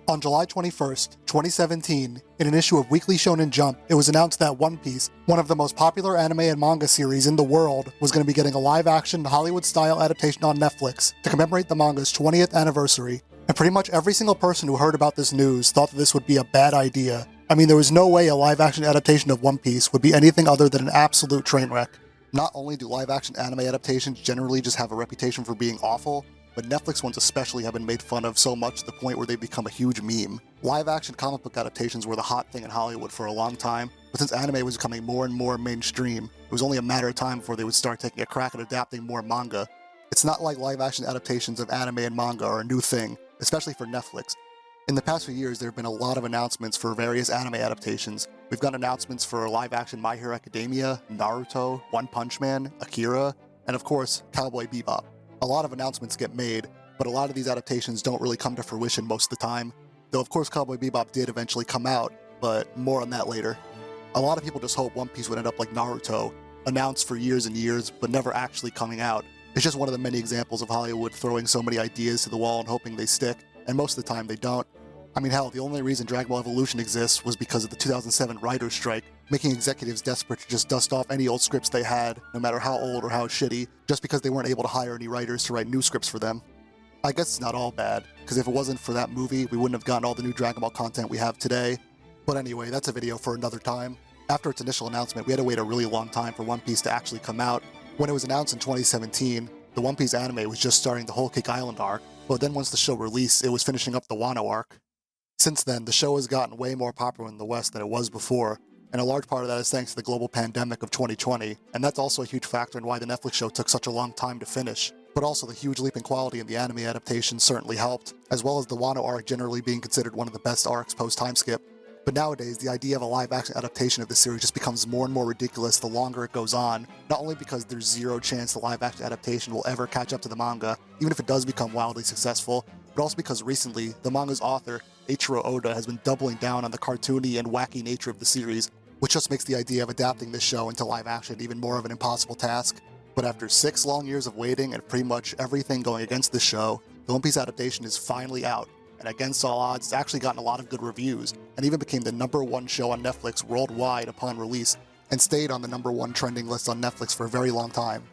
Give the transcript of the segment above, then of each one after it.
On July 21st, 2017, in an issue of Weekly Shonen Jump, it was announced that One Piece, one of the most popular anime and manga series in the world, was going to be getting a live-action, Hollywood-style adaptation on Netflix to commemorate the manga's 20th anniversary. And pretty much every single person who heard about this news thought that this would be a bad idea. I mean, there was no way a live-action adaptation of One Piece would be anything other than an absolute train wreck. Not only do live-action anime adaptations generally just have a reputation for being awful, but Netflix ones especially have been made fun of so much to the point where they've become a huge meme. Live-action comic book adaptations were the hot thing in Hollywood for a long time, but since anime was becoming more and more mainstream, it was only a matter of time before they would start taking a crack at adapting more manga. It's not like live-action adaptations of anime and manga are a new thing, especially for Netflix. In the past few years, there have been a lot of announcements for various anime adaptations. We've got announcements for live-action My Hero Academia, Naruto, One Punch Man, Akira, and of course, Cowboy Bebop. A lot of announcements get made, but a lot of these adaptations don't really come to fruition most of the time. Though of course Cowboy Bebop did eventually come out, but more on that later. A lot of people just hope One Piece would end up like Naruto, announced for years and years, but never actually coming out. It's just one of the many examples of Hollywood throwing so many ideas to the wall and hoping they stick, and most of the time they don't. I mean hell, the only reason Dragon Ball Evolution exists was because of the 2007 writers' strike, making executives desperate to just dust off any old scripts they had, no matter how old or how shitty, just because they weren't able to hire any writers to write new scripts for them. I guess it's not all bad, because if it wasn't for that movie, we wouldn't have gotten all the new Dragon Ball content we have today. But anyway, that's a video for another time. After its initial announcement, we had to wait a really long time for One Piece to actually come out. When it was announced in 2017, the One Piece anime was just starting the Whole Cake Island arc, but then once the show released, it was finishing up the Wano arc. Since then, the show has gotten way more popular in the West than it was before, and a large part of that is thanks to the global pandemic of 2020, and that's also a huge factor in why the Netflix show took such a long time to finish. But also the huge leap in quality in the anime adaptation certainly helped, as well as the Wano arc generally being considered one of the best arcs post-time skip. But nowadays, the idea of a live-action adaptation of the series just becomes more and more ridiculous the longer it goes on, not only because there's zero chance the live-action adaptation will ever catch up to the manga, even if it does become wildly successful, but also because recently, the manga's author, Eiichiro Oda, has been doubling down on the cartoony and wacky nature of the series, which just makes the idea of adapting this show into live action even more of an impossible task. But after 6 long years of waiting and pretty much everything going against the show, the One Piece adaptation is finally out, and against all odds, it's actually gotten a lot of good reviews, and even became the #1 show on Netflix worldwide upon release, and stayed on the #1 trending list on Netflix for a very long time.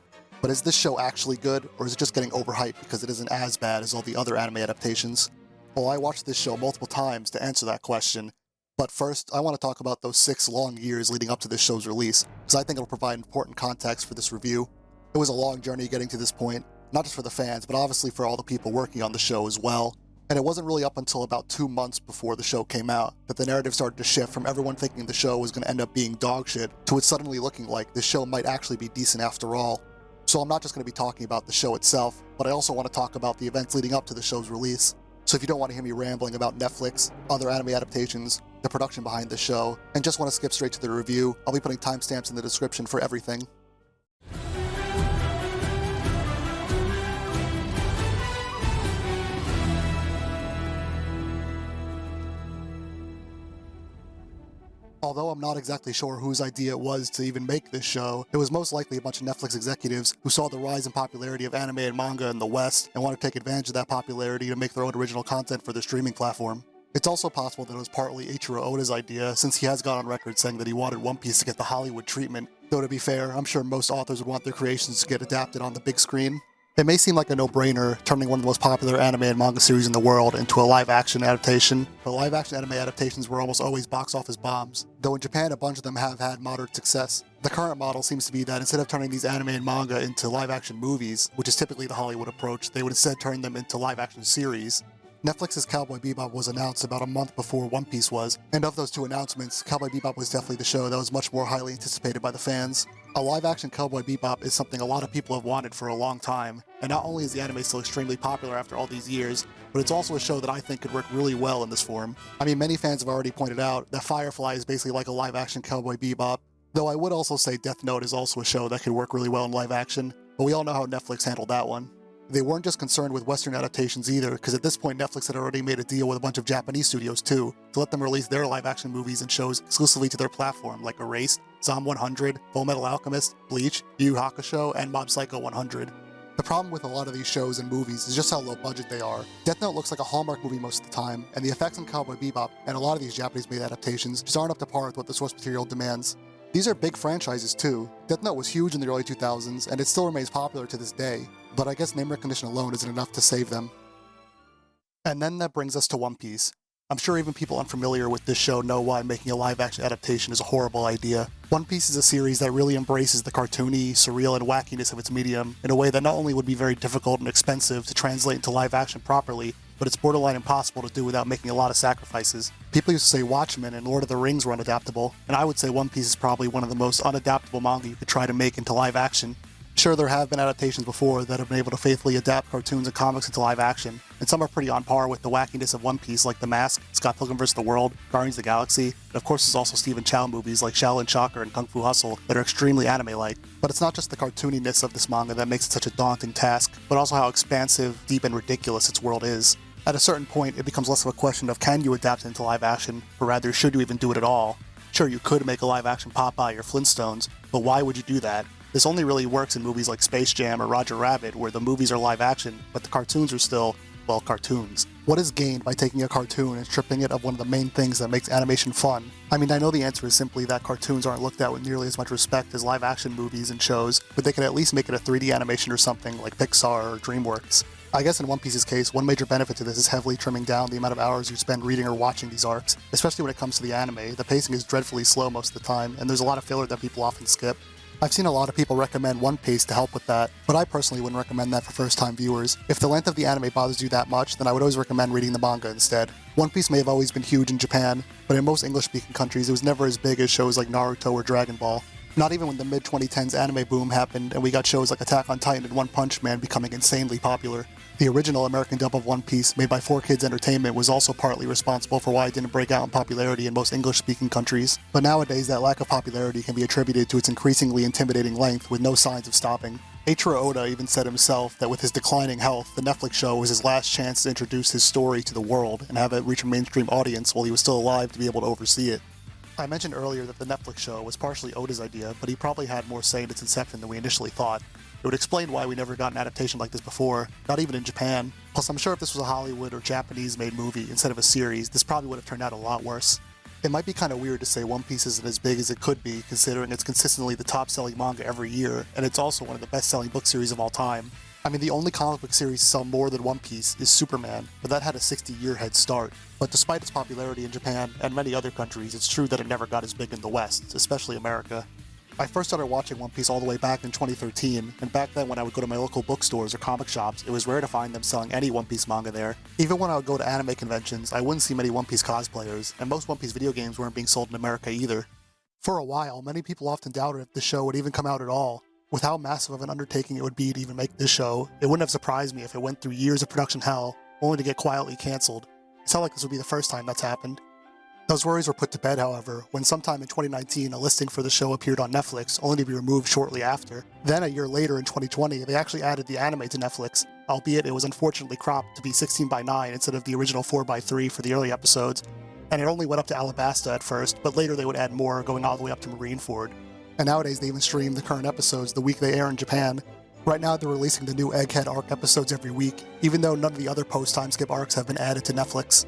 But is this show actually good, or is it just getting overhyped because it isn't as bad as all the other anime adaptations? Well, I watched this show multiple times to answer that question, but first, I want to talk about those 6 long years leading up to this show's release, because I think it'll provide important context for this review. It was a long journey getting to this point, not just for the fans, but obviously for all the people working on the show as well. And it wasn't really up until about 2 months before the show came out that the narrative started to shift from everyone thinking the show was going to end up being dog shit to it suddenly looking like the show might actually be decent after all. So I'm not just going to be talking about the show itself, but I also want to talk about the events leading up to the show's release. So if you don't want to hear me rambling about Netflix, other anime adaptations, the production behind the show, and just want to skip straight to the review, I'll be putting timestamps in the description for everything. Although I'm not exactly sure whose idea it was to even make this show, it was most likely a bunch of Netflix executives who saw the rise in popularity of anime and manga in the West and wanted to take advantage of that popularity to make their own original content for their streaming platform. It's also possible that it was partly Eiichiro Oda's idea, since he has gone on record saying that he wanted One Piece to get the Hollywood treatment, though to be fair, I'm sure most authors would want their creations to get adapted on the big screen. It may seem like a no-brainer, turning one of the most popular anime and manga series in the world into a live-action adaptation, but live-action anime adaptations were almost always box-office bombs, though in Japan a bunch of them have had moderate success. The current model seems to be that instead of turning these anime and manga into live-action movies, which is typically the Hollywood approach, they would instead turn them into live-action series. Netflix's Cowboy Bebop was announced about a month before One Piece was, and of those 2 announcements, Cowboy Bebop was definitely the show that was much more highly anticipated by the fans. A live-action Cowboy Bebop is something a lot of people have wanted for a long time, and not only is the anime still extremely popular after all these years, but it's also a show that I think could work really well in this form. I mean, many fans have already pointed out that Firefly is basically like a live-action Cowboy Bebop, though I would also say Death Note is also a show that could work really well in live-action, but we all know how Netflix handled that one. They weren't just concerned with Western adaptations either, because at this point Netflix had already made a deal with a bunch of Japanese studios too, to let them release their live-action movies and shows exclusively to their platform, like Erased, Zom 100, Fullmetal Alchemist, Bleach, Yu Yu Hakusho, and Mob Psycho 100. The problem with a lot of these shows and movies is just how low budget they are. Death Note looks like a Hallmark movie most of the time, and the effects in Cowboy Bebop and a lot of these Japanese-made adaptations just aren't up to par with what the source material demands. These are big franchises too. Death Note was huge in the early 2000s, and it still remains popular to this day, but I guess name recognition alone isn't enough to save them. And then that brings us to One Piece. I'm sure even people unfamiliar with this show know why making a live-action adaptation is a horrible idea. One Piece is a series that really embraces the cartoony, surreal, and wackiness of its medium in a way that not only would be very difficult and expensive to translate into live-action properly, but it's borderline impossible to do without making a lot of sacrifices. People used to say Watchmen and Lord of the Rings were unadaptable, and I would say One Piece is probably one of the most unadaptable manga you could try to make into live action. Sure, there have been adaptations before that have been able to faithfully adapt cartoons and comics into live action, and some are pretty on par with the wackiness of One Piece like The Mask, Scott Pilgrim vs. the World, Guardians of the Galaxy, and of course there's also Stephen Chow movies like Shaolin Shocker and Kung Fu Hustle that are extremely anime-like. But it's not just the cartooniness of this manga that makes it such a daunting task, but also how expansive, deep, and ridiculous its world is. At a certain point, it becomes less of a question of can you adapt it into live action, or rather should you even do it at all. Sure, you could make a live action Popeye or Flintstones, but why would you do that? This only really works in movies like Space Jam or Roger Rabbit, where the movies are live action, but the cartoons are still, well, cartoons. What is gained by taking a cartoon and stripping it of one of the main things that makes animation fun? I mean, I know the answer is simply that cartoons aren't looked at with nearly as much respect as live action movies and shows, but they can at least make it a 3D animation or something like Pixar or DreamWorks. I guess in One Piece's case, one major benefit to this is heavily trimming down the amount of hours you spend reading or watching these arcs, especially when it comes to the anime. The pacing is dreadfully slow most of the time, and there's a lot of filler that people often skip. I've seen a lot of people recommend One Piece to help with that, but I personally wouldn't recommend that for first-time viewers. If the length of the anime bothers you that much, then I would always recommend reading the manga instead. One Piece may have always been huge in Japan, but in most English-speaking countries it was never as big as shows like Naruto or Dragon Ball. Not even when the mid-2010s anime boom happened and we got shows like Attack on Titan and One Punch Man becoming insanely popular. The original American dub of One Piece, made by 4Kids Entertainment, was also partly responsible for why it didn't break out in popularity in most English-speaking countries. But nowadays, that lack of popularity can be attributed to its increasingly intimidating length with no signs of stopping. Eiichiro Oda even said himself that with his declining health, the Netflix show was his last chance to introduce his story to the world and have it reach a mainstream audience while he was still alive to be able to oversee it. I mentioned earlier that the Netflix show was partially Oda's idea, but he probably had more say in its inception than we initially thought. It would explain why we never got an adaptation like this before, not even in Japan. Plus, I'm sure if this was a Hollywood or Japanese-made movie instead of a series, this probably would have turned out a lot worse. It might be kind of weird to say One Piece isn't as big as it could be, considering it's consistently the top-selling manga every year, and it's also one of the best-selling book series of all time. I mean, the only comic book series to sell more than One Piece is Superman, but that had a 60-year head start. But despite its popularity in Japan and many other countries, it's true that it never got as big in the West, especially America. I first started watching One Piece all the way back in 2013, and back then when I would go to my local bookstores or comic shops, it was rare to find them selling any One Piece manga there. Even when I would go to anime conventions, I wouldn't see many One Piece cosplayers, and most One Piece video games weren't being sold in America either. For a while, many people often doubted if the show would even come out at all. With how massive of an undertaking it would be to even make this show, it wouldn't have surprised me if it went through years of production hell, only to get quietly cancelled. It's not like this would be the first time that's happened. Those worries were put to bed, however, when sometime in 2019 a listing for the show appeared on Netflix, only to be removed shortly after. Then a year later in 2020, they actually added the anime to Netflix, albeit it was unfortunately cropped to be 16:9 instead of the original 4:3 for the early episodes, and it only went up to Alabasta at first, but later they would add more, going all the way up to Marineford. And nowadays they even stream the current episodes the week they air in Japan. Right now they're releasing the new Egghead arc episodes every week, even though none of the other post-time skip arcs have been added to Netflix.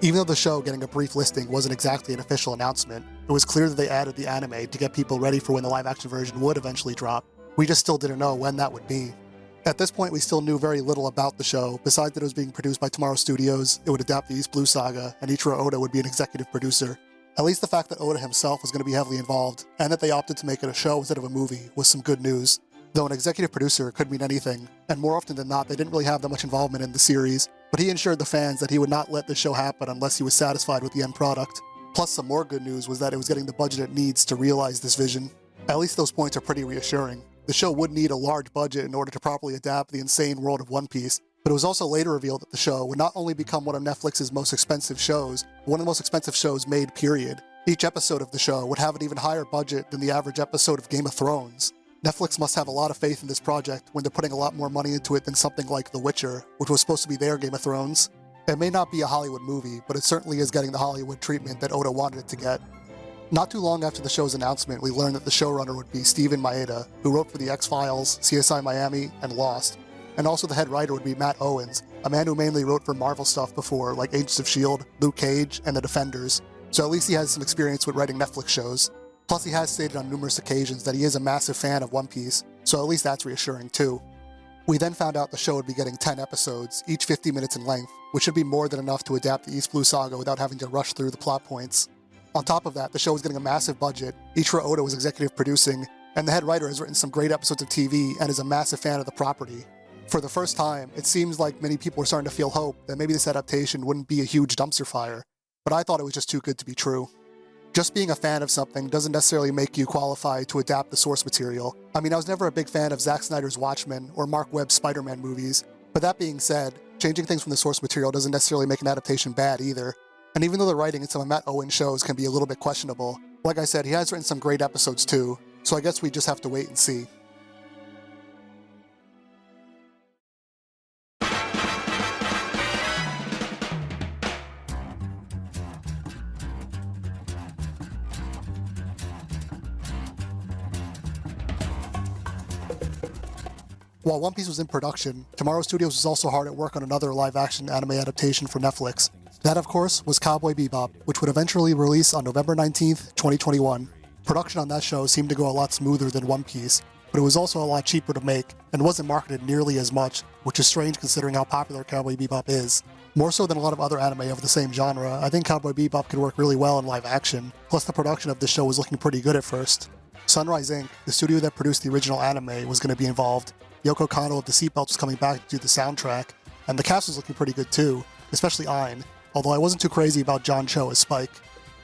Even though the show getting a brief listing wasn't exactly an official announcement, it was clear that they added the anime to get people ready for when the live-action version would eventually drop. We just still didn't know when that would be. At this point, we still knew very little about the show, besides that it was being produced by Tomorrow Studios, it would adapt the East Blue Saga, and Eiichiro Oda would be an executive producer. At least the fact that Oda himself was going to be heavily involved, and that they opted to make it a show instead of a movie, was some good news. Though an executive producer could mean anything, and more often than not they didn't really have that much involvement in the series, but he assured the fans that he would not let the show happen unless he was satisfied with the end product. Plus, some more good news was that it was getting the budget it needs to realize this vision. At least those points are pretty reassuring. The show would need a large budget in order to properly adapt the insane world of One Piece, but it was also later revealed that the show would not only become one of Netflix's most expensive shows, but one of the most expensive shows made, period. Each episode of the show would have an even higher budget than the average episode of Game of Thrones. Netflix must have a lot of faith in this project when they're putting a lot more money into it than something like The Witcher, which was supposed to be their Game of Thrones. It may not be a Hollywood movie, but it certainly is getting the Hollywood treatment that Oda wanted it to get. Not too long after the show's announcement, we learned that the showrunner would be Steven Maeda, who wrote for The X-Files, CSI Miami, and Lost. And also the head writer would be Matt Owens, a man who mainly wrote for Marvel stuff before, like Agents of S.H.I.E.L.D., Luke Cage, and The Defenders. So at least he has some experience with writing Netflix shows. Plus he has stated on numerous occasions that he is a massive fan of One Piece, so at least that's reassuring too. We then found out the show would be getting 10 episodes, each 50 minutes in length, which should be more than enough to adapt the East Blue Saga without having to rush through the plot points. On top of that, the show was getting a massive budget, Ichiro Oda was executive producing, and the head writer has written some great episodes of TV and is a massive fan of the property. For the first time, it seems like many people were starting to feel hope that maybe this adaptation wouldn't be a huge dumpster fire, but I thought it was just too good to be true. Just being a fan of something doesn't necessarily make you qualify to adapt the source material. I mean, I was never a big fan of Zack Snyder's Watchmen or Mark Webb's Spider-Man movies, but that being said, changing things from the source material doesn't necessarily make an adaptation bad either. And even though the writing in some of Matt Owens' shows can be a little bit questionable, like I said, he has written some great episodes too, so I guess we just have to wait and see. While One Piece was in production, Tomorrow Studios was also hard at work on another live-action anime adaptation for Netflix. That, of course, was Cowboy Bebop, which would eventually release on November 19th, 2021. Production on that show seemed to go a lot smoother than One Piece, but it was also a lot cheaper to make, and wasn't marketed nearly as much, which is strange considering how popular Cowboy Bebop is. More so than a lot of other anime of the same genre, I think Cowboy Bebop could work really well in live action, plus the production of this show was looking pretty good at first. Sunrise Inc., the studio that produced the original anime, was going to be involved. Yoko Kanno of the Seatbelts was coming back to do the soundtrack, and the cast was looking pretty good too, especially Ayn, although I wasn't too crazy about John Cho as Spike.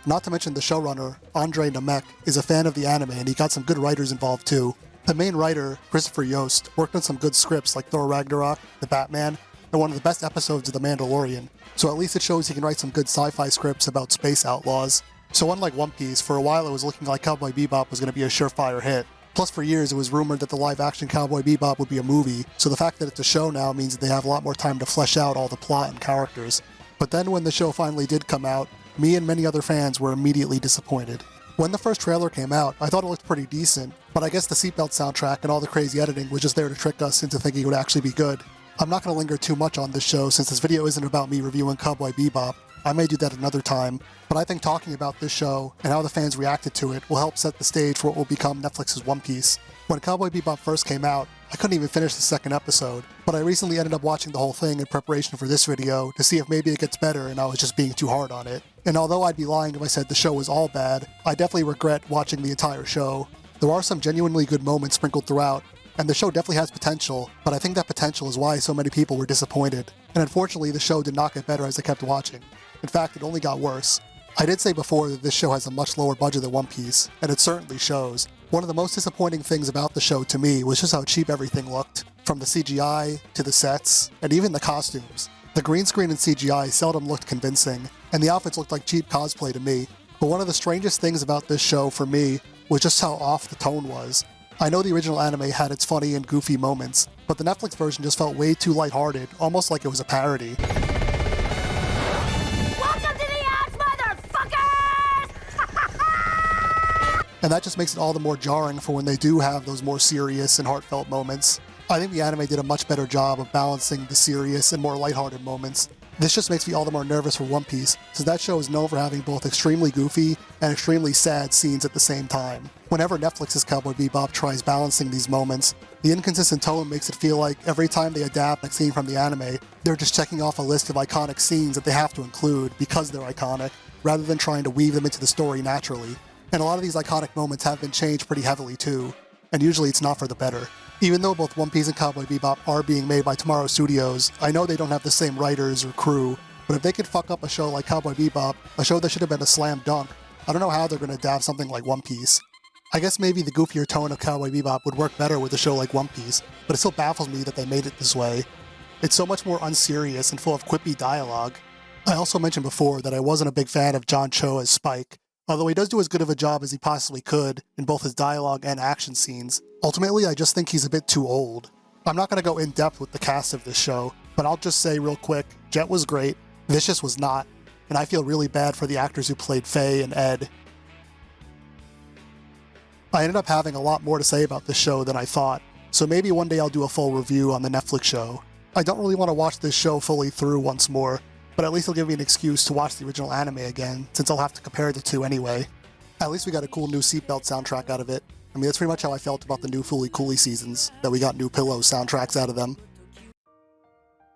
Not to mention the showrunner, Andre Nemec, is a fan of the anime and he got some good writers involved too. The main writer, Christopher Yost, worked on some good scripts like Thor Ragnarok, The Batman, and one of the best episodes of The Mandalorian, so at least it shows he can write some good sci-fi scripts about space outlaws. So unlike One Piece, for a while it was looking like Cowboy Bebop was going to be a surefire hit. Plus for years it was rumored that the live-action Cowboy Bebop would be a movie, so the fact that it's a show now means that they have a lot more time to flesh out all the plot and characters. But then when the show finally did come out, me and many other fans were immediately disappointed. When the first trailer came out, I thought it looked pretty decent, but I guess the Seatbelt soundtrack and all the crazy editing was just there to trick us into thinking it would actually be good. I'm not going to linger too much on this show since this video isn't about me reviewing Cowboy Bebop. I may do that another time, but I think talking about this show and how the fans reacted to it will help set the stage for what will become Netflix's One Piece. When Cowboy Bebop first came out, I couldn't even finish the second episode, but I recently ended up watching the whole thing in preparation for this video to see if maybe it gets better and I was just being too hard on it. And although I'd be lying if I said the show was all bad, I definitely regret watching the entire show. There are some genuinely good moments sprinkled throughout, and the show definitely has potential, but I think that potential is why so many people were disappointed. And unfortunately, the show did not get better as I kept watching. In fact, it only got worse. I did say before that this show has a much lower budget than One Piece, and it certainly shows. One of the most disappointing things about the show to me was just how cheap everything looked, from the CGI to the sets, and even the costumes. The green screen and CGI seldom looked convincing, and the outfits looked like cheap cosplay to me. But one of the strangest things about this show for me was just how off the tone was. I know the original anime had its funny and goofy moments, but the Netflix version just felt way too lighthearted, almost like it was a parody. And that just makes it all the more jarring for when they do have those more serious and heartfelt moments. I think the anime did a much better job of balancing the serious and more lighthearted moments. This just makes me all the more nervous for One Piece, since that show is known for having both extremely goofy and extremely sad scenes at the same time. Whenever Netflix's Cowboy Bebop tries balancing these moments, the inconsistent tone makes it feel like every time they adapt a scene from the anime, they're just checking off a list of iconic scenes that they have to include because they're iconic, rather than trying to weave them into the story naturally. And a lot of these iconic moments have been changed pretty heavily too, and usually it's not for the better. Even though both One Piece and Cowboy Bebop are being made by Tomorrow Studios, I know they don't have the same writers or crew, but if they could fuck up a show like Cowboy Bebop, a show that should have been a slam dunk, I don't know how they're going to adapt something like One Piece. I guess maybe the goofier tone of Cowboy Bebop would work better with a show like One Piece, but it still baffles me that they made it this way. It's so much more unserious and full of quippy dialogue. I also mentioned before that I wasn't a big fan of John Cho as Spike, although he does do as good of a job as he possibly could in both his dialogue and action scenes. Ultimately, I just think he's a bit too old. I'm not going to go in depth with the cast of this show, but I'll just say real quick, Jet was great, Vicious was not, and I feel really bad for the actors who played Faye and Ed. I ended up having a lot more to say about this show than I thought, so maybe one day I'll do a full review on the Netflix show. I don't really want to watch this show fully through once more, but at least it'll give me an excuse to watch the original anime again, since I'll have to compare the two anyway. At least we got a cool new seatbelt soundtrack out of it. I mean, that's pretty much how I felt about the new Fooly Cooly seasons, that we got new Pillow soundtracks out of them.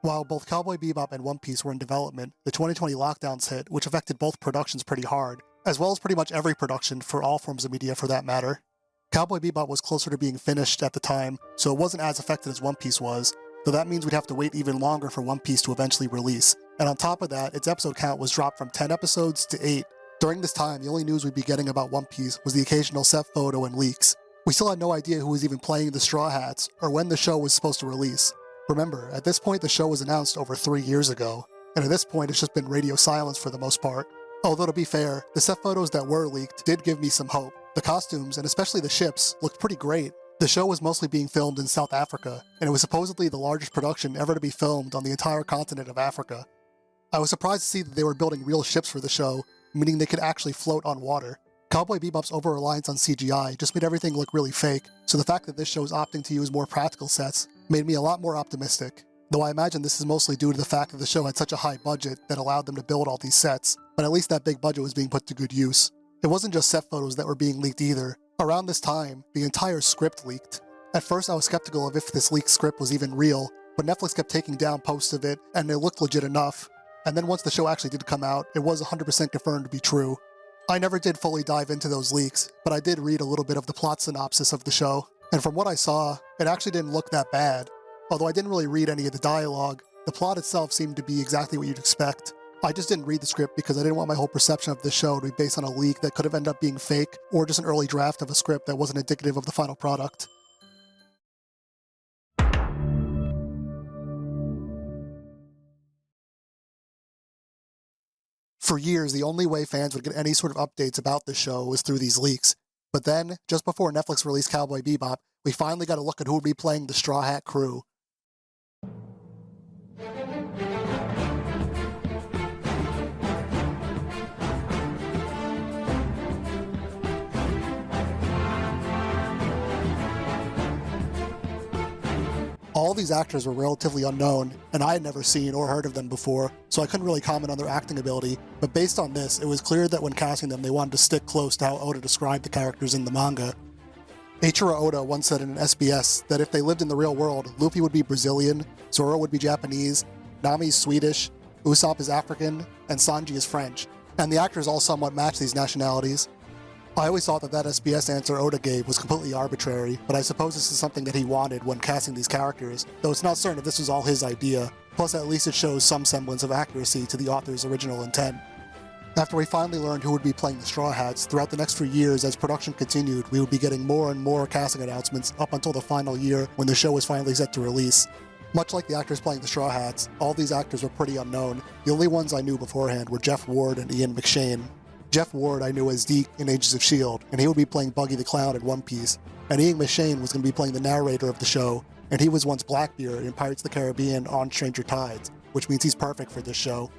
While both Cowboy Bebop and One Piece were in development, the 2020 lockdowns hit, which affected both productions pretty hard, as well as pretty much every production for all forms of media for that matter. Cowboy Bebop was closer to being finished at the time, so it wasn't as affected as One Piece was, though that means we'd have to wait even longer for One Piece to eventually release. And on top of that, its episode count was dropped from 10 episodes to 8. During this time, the only news we'd be getting about One Piece was the occasional set photo and leaks. We still had no idea who was even playing the Straw Hats, or when the show was supposed to release. Remember, at this point the show was announced over 3 years ago, and at this point it's just been radio silence for the most part. Although to be fair, the set photos that were leaked did give me some hope. The costumes, and especially the ships, looked pretty great. The show was mostly being filmed in South Africa, and it was supposedly the largest production ever to be filmed on the entire continent of Africa. I was surprised to see that they were building real ships for the show, meaning they could actually float on water. Cowboy Bebop's over-reliance on CGI just made everything look really fake, so the fact that this show is opting to use more practical sets made me a lot more optimistic. Though I imagine this is mostly due to the fact that the show had such a high budget that allowed them to build all these sets, but at least that big budget was being put to good use. It wasn't just set photos that were being leaked either. Around this time, the entire script leaked. At first I was skeptical of if this leaked script was even real, but Netflix kept taking down posts of it, and it looked legit enough. And then once the show actually did come out, it was 100% confirmed to be true. I never did fully dive into those leaks, but I did read a little bit of the plot synopsis of the show, and from what I saw, it actually didn't look that bad. Although I didn't really read any of the dialogue, the plot itself seemed to be exactly what you'd expect. I just didn't read the script because I didn't want my whole perception of the show to be based on a leak that could have ended up being fake, or just an early draft of a script that wasn't indicative of the final product. For years, the only way fans would get any sort of updates about the show was through these leaks. But then, just before Netflix released Cowboy Bebop, we finally got a look at who would be playing the Straw Hat crew. All these actors were relatively unknown, and I had never seen or heard of them before, so I couldn't really comment on their acting ability, but based on this, it was clear that when casting them they wanted to stick close to how Oda described the characters in the manga. Eiichiro Oda once said in an SBS that if they lived in the real world, Luffy would be Brazilian, Zoro would be Japanese, Nami is Swedish, Usopp is African, and Sanji is French, and the actors all somewhat match these nationalities. I always thought that SBS answer Oda gave was completely arbitrary, but I suppose this is something that he wanted when casting these characters, though it's not certain if this was all his idea, plus at least it shows some semblance of accuracy to the author's original intent. After we finally learned who would be playing the Straw Hats, throughout the next few years as production continued, we would be getting more and more casting announcements up until the final year when the show was finally set to release. Much like the actors playing the Straw Hats, all these actors were pretty unknown. The only ones I knew beforehand were Jeff Ward and Ian McShane. Jeff Ward I knew as Deke in Agents of S.H.I.E.L.D., and he would be playing Buggy the Clown in One Piece, and Ian McShane was going to be playing the narrator of the show, and he was once Blackbeard in Pirates of the Caribbean on Stranger Tides, which means he's perfect for this show.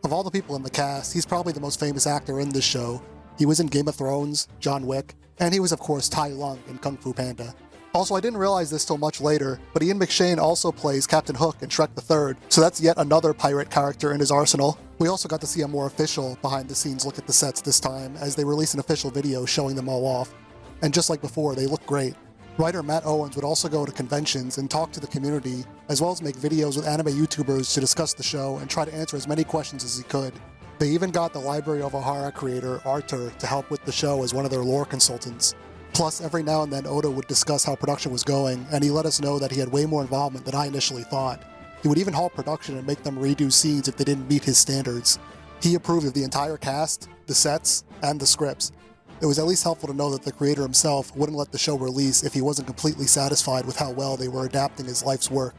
Of all the people in the cast, he's probably the most famous actor in this show. He was in Game of Thrones, John Wick, and he was of course Tai Lung in Kung Fu Panda. Also, I didn't realize this till much later, but Ian McShane also plays Captain Hook in Shrek the Third, so that's yet another pirate character in his arsenal. We also got to see a more official, behind-the-scenes look at the sets this time, as they released an official video showing them all off. And just like before, they look great. Writer Matt Owens would also go to conventions and talk to the community, as well as make videos with anime YouTubers to discuss the show and try to answer as many questions as he could. They even got the Library of Ohara creator, Arthur, to help with the show as one of their lore consultants. Plus, every now and then Oda would discuss how production was going, and he let us know that he had way more involvement than I initially thought. He would even halt production and make them redo scenes if they didn't meet his standards. He approved of the entire cast, the sets, and the scripts. It was at least helpful to know that the creator himself wouldn't let the show release if he wasn't completely satisfied with how well they were adapting his life's work.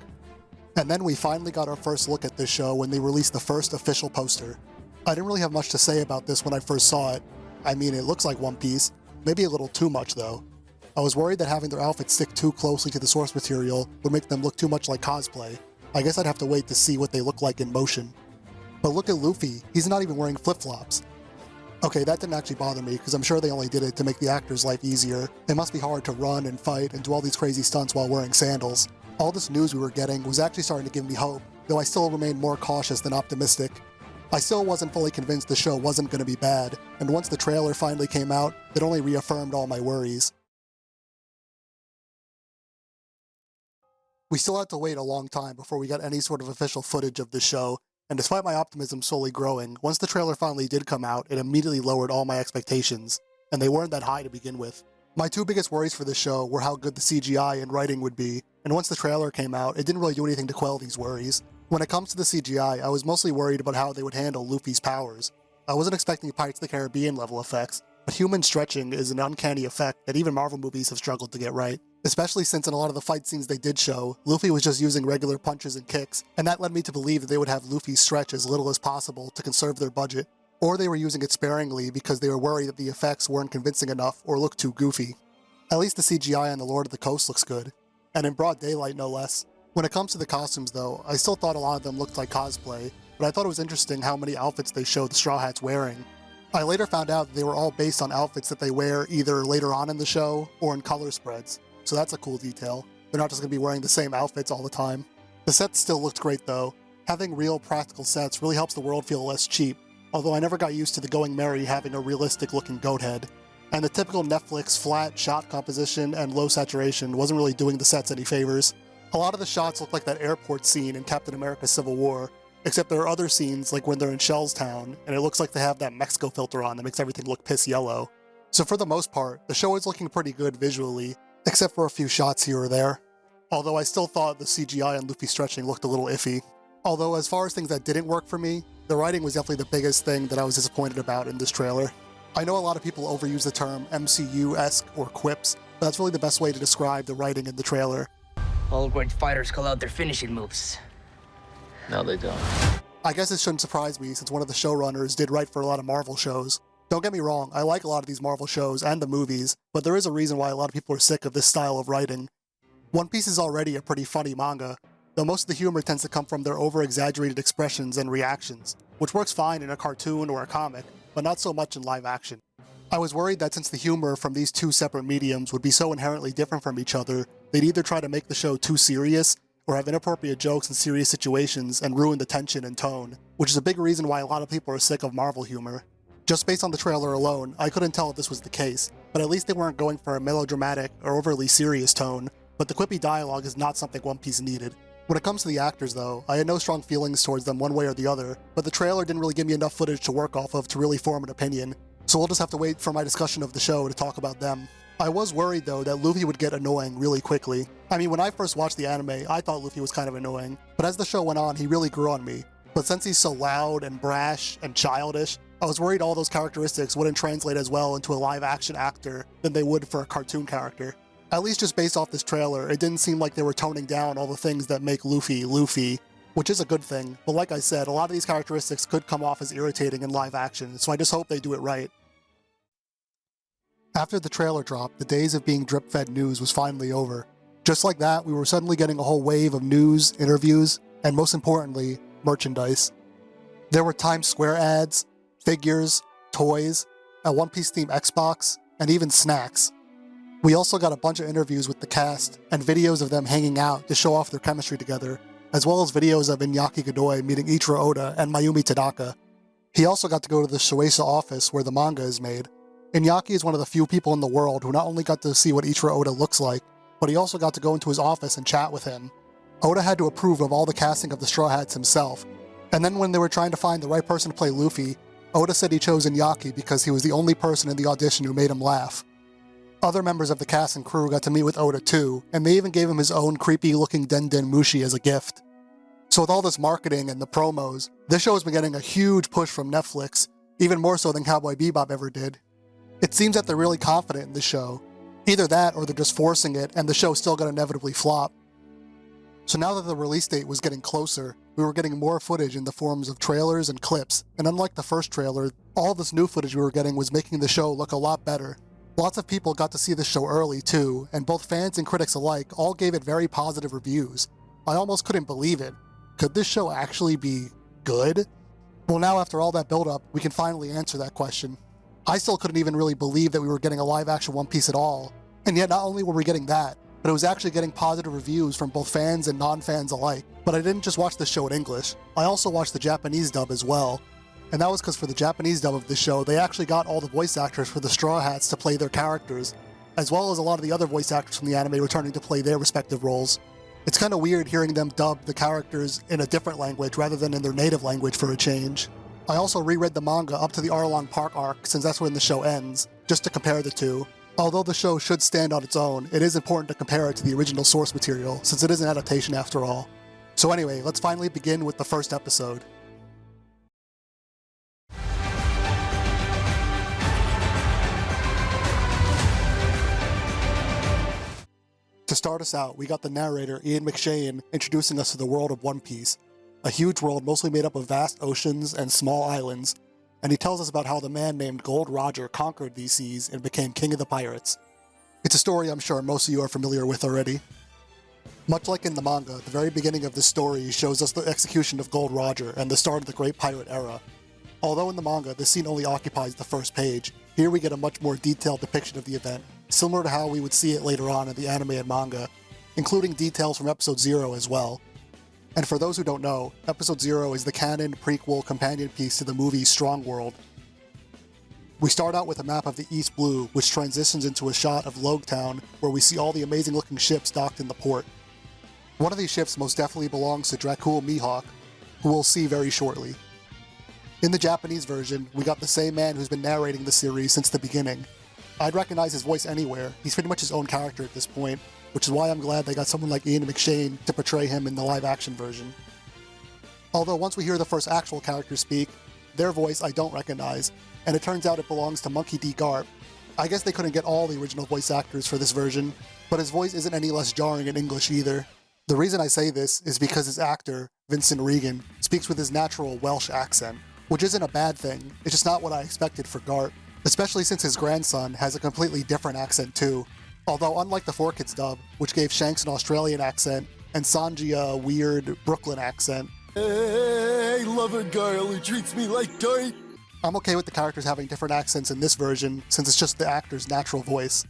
And then we finally got our first look at this show when they released the first official poster. I didn't really have much to say about this when I first saw it. I mean, it looks like One Piece, maybe a little too much though. I was worried that having their outfits stick too closely to the source material would make them look too much like cosplay. I guess I'd have to wait to see what they look like in motion. But look at Luffy, he's not even wearing flip-flops. Okay, that didn't actually bother me, because I'm sure they only did it to make the actor's life easier. It must be hard to run and fight and do all these crazy stunts while wearing sandals. All this news we were getting was actually starting to give me hope, though I still remained more cautious than optimistic. I still wasn't fully convinced the show wasn't going to be bad, and once the trailer finally came out, it only reaffirmed all my worries. We still had to wait a long time before we got any sort of official footage of the show, and despite my optimism slowly growing, once the trailer finally did come out, it immediately lowered all my expectations, and they weren't that high to begin with. My two biggest worries for the show were how good the CGI and writing would be, and once the trailer came out, it didn't really do anything to quell these worries. When it comes to the CGI, I was mostly worried about how they would handle Luffy's powers. I wasn't expecting Pirates of the Caribbean level effects, but human stretching is an uncanny effect that even Marvel movies have struggled to get right. Especially since in a lot of the fight scenes they did show, Luffy was just using regular punches and kicks, and that led me to believe that they would have Luffy stretch as little as possible to conserve their budget. Or they were using it sparingly because they were worried that the effects weren't convincing enough or looked too goofy. At least the CGI on the Lord of the Coast looks good, and in broad daylight no less. When it comes to the costumes though, I still thought a lot of them looked like cosplay, but I thought it was interesting how many outfits they showed the Straw Hats wearing. I later found out that they were all based on outfits that they wear either later on in the show or in color spreads, so that's a cool detail. They're not just going to be wearing the same outfits all the time. The sets still looked great though. Having real practical sets really helps the world feel less cheap, although I never got used to the Going Merry having a realistic looking goat head. And the typical Netflix flat shot composition and low saturation wasn't really doing the sets any favors. A lot of the shots look like that airport scene in Captain America Civil War, except there are other scenes like when they're in Shellstown, and it looks like they have that Mexico filter on that makes everything look piss yellow. So for the most part, the show is looking pretty good visually, except for a few shots here or there. Although I still thought the CGI on Luffy stretching looked a little iffy. Although as far as things that didn't work for me, the writing was definitely the biggest thing that I was disappointed about in this trailer. I know a lot of people overuse the term MCU-esque or quips, but that's really the best way to describe the writing in the trailer. All great fighters call out their finishing moves. No, they don't. I guess it shouldn't surprise me since one of the showrunners did write for a lot of Marvel shows. Don't get me wrong, I like a lot of these Marvel shows and the movies, but there is a reason why a lot of people are sick of this style of writing. One Piece is already a pretty funny manga, though most of the humor tends to come from their over-exaggerated expressions and reactions, which works fine in a cartoon or a comic, but not so much in live action. I was worried that since the humor from these two separate mediums would be so inherently different from each other, they'd either try to make the show too serious, or have inappropriate jokes in serious situations and ruin the tension and tone, which is a big reason why a lot of people are sick of Marvel humor. Just based on the trailer alone, I couldn't tell if this was the case, but at least they weren't going for a melodramatic or overly serious tone, but the quippy dialogue is not something One Piece needed. When it comes to the actors though, I had no strong feelings towards them one way or the other, but the trailer didn't really give me enough footage to work off of to really form an opinion, so we'll just have to wait for my discussion of the show to talk about them. I was worried though that Luffy would get annoying really quickly. I mean, when I first watched the anime, I thought Luffy was kind of annoying, but as the show went on, he really grew on me. But since he's so loud and brash and childish, I was worried all those characteristics wouldn't translate as well into a live-action actor than they would for a cartoon character. At least just based off this trailer, it didn't seem like they were toning down all the things that make Luffy, Luffy, which is a good thing, but like I said, a lot of these characteristics could come off as irritating in live action, so I just hope they do it right. After the trailer dropped, the days of being drip-fed news was finally over. Just like that, we were suddenly getting a whole wave of news, interviews, and most importantly, merchandise. There were Times Square ads, figures, toys, a One Piece themed Xbox, and even snacks. We also got a bunch of interviews with the cast, and videos of them hanging out to show off their chemistry together, as well as videos of Iñaki Godoy meeting Ichiro Oda and Mayumi Tadaka. He also got to go to the Shueisha office where the manga is made. Iñaki is one of the few people in the world who not only got to see what Ichiro Oda looks like, but he also got to go into his office and chat with him. Oda had to approve of all the casting of the Straw Hats himself, and then when they were trying to find the right person to play Luffy, Oda said he chose Iñaki because he was the only person in the audition who made him laugh. Other members of the cast and crew got to meet with Oda too, and they even gave him his own creepy-looking Den Den Mushi as a gift. So with all this marketing and the promos, this show has been getting a huge push from Netflix, even more so than Cowboy Bebop ever did. It seems that they're really confident in the show. Either that or they're just forcing it and the show's still gonna inevitably flop. So now that the release date was getting closer, we were getting more footage in the forms of trailers and clips, and unlike the first trailer, all this new footage we were getting was making the show look a lot better. Lots of people got to see the show early too, and both fans and critics alike all gave it very positive reviews. I almost couldn't believe it. Could this show actually be good? Well, now after all that build-up, we can finally answer that question. I still couldn't even really believe that we were getting a live-action One Piece at all. And yet not only were we getting that, but it was actually getting positive reviews from both fans and non-fans alike. But I didn't just watch the show in English, I also watched the Japanese dub as well. And that was because for the Japanese dub of the show, they actually got all the voice actors for the Straw Hats to play their characters, as well as a lot of the other voice actors from the anime returning to play their respective roles. It's kind of weird hearing them dub the characters in a different language rather than in their native language for a change. I also reread the manga up to the Arlong Park arc, since that's when the show ends, just to compare the two. Although the show should stand on its own, it is important to compare it to the original source material, since it is an adaptation after all. So anyway, let's finally begin with the first episode. To start us out, we got the narrator Ian McShane introducing us to the world of One Piece, a huge world mostly made up of vast oceans and small islands, and he tells us about how the man named Gold Roger conquered these seas and became king of the pirates. It's a story I'm sure most of you are familiar with already. Much like in the manga, the very beginning of this story shows us the execution of Gold Roger and the start of the Great Pirate Era. Although in the manga, this scene only occupies the first page, here we get a much more detailed depiction of the event, similar to how we would see it later on in the anime and manga, including details from Episode 0 as well. And for those who don't know, Episode 0 is the canon prequel companion piece to the movie Strong World. We start out with a map of the East Blue, which transitions into a shot of Logetown, where we see all the amazing looking ships docked in the port. One of these ships most definitely belongs to Dracul Mihawk, who we'll see very shortly. In the Japanese version, we got the same man who's been narrating the series since the beginning. I'd recognize his voice anywhere, he's pretty much his own character at this point, which is why I'm glad they got someone like Ian McShane to portray him in the live-action version. Although once we hear the first actual characters speak, their voice I don't recognize, and it turns out it belongs to Monkey D. Garp. I guess they couldn't get all the original voice actors for this version, but his voice isn't any less jarring in English either. The reason I say this is because his actor, Vincent Regan, speaks with his natural Welsh accent, which isn't a bad thing, it's just not what I expected for Garp, especially since his grandson has a completely different accent too. Although unlike the 4Kids dub, which gave Shanks an Australian accent and Sanji a weird Brooklyn accent. Hey, love a girl who treats me like dirt. I'm okay with the characters having different accents in this version, since it's just the actor's natural voice.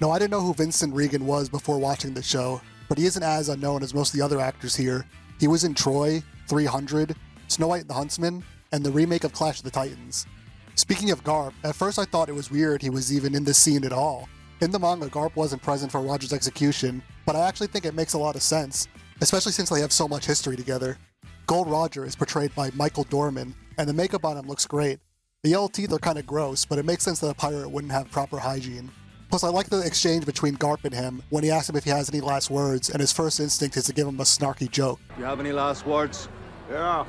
No, I didn't know who Vincent Regan was before watching the show, but he isn't as unknown as most of the other actors here. He was in Troy, 300, Snow White and the Huntsman, and the remake of Clash of the Titans. Speaking of Garp, at first I thought it was weird he was even in this scene at all. In the manga, Garp wasn't present for Roger's execution, but I actually think it makes a lot of sense, especially since they have so much history together. Gold Roger is portrayed by Michael Dorman, and the makeup on him looks great. The yellow teeth are kinda gross, but it makes sense that a pirate wouldn't have proper hygiene. Plus I like the exchange between Garp and him when he asks him if he has any last words, and his first instinct is to give him a snarky joke. You have any last words? Yeah.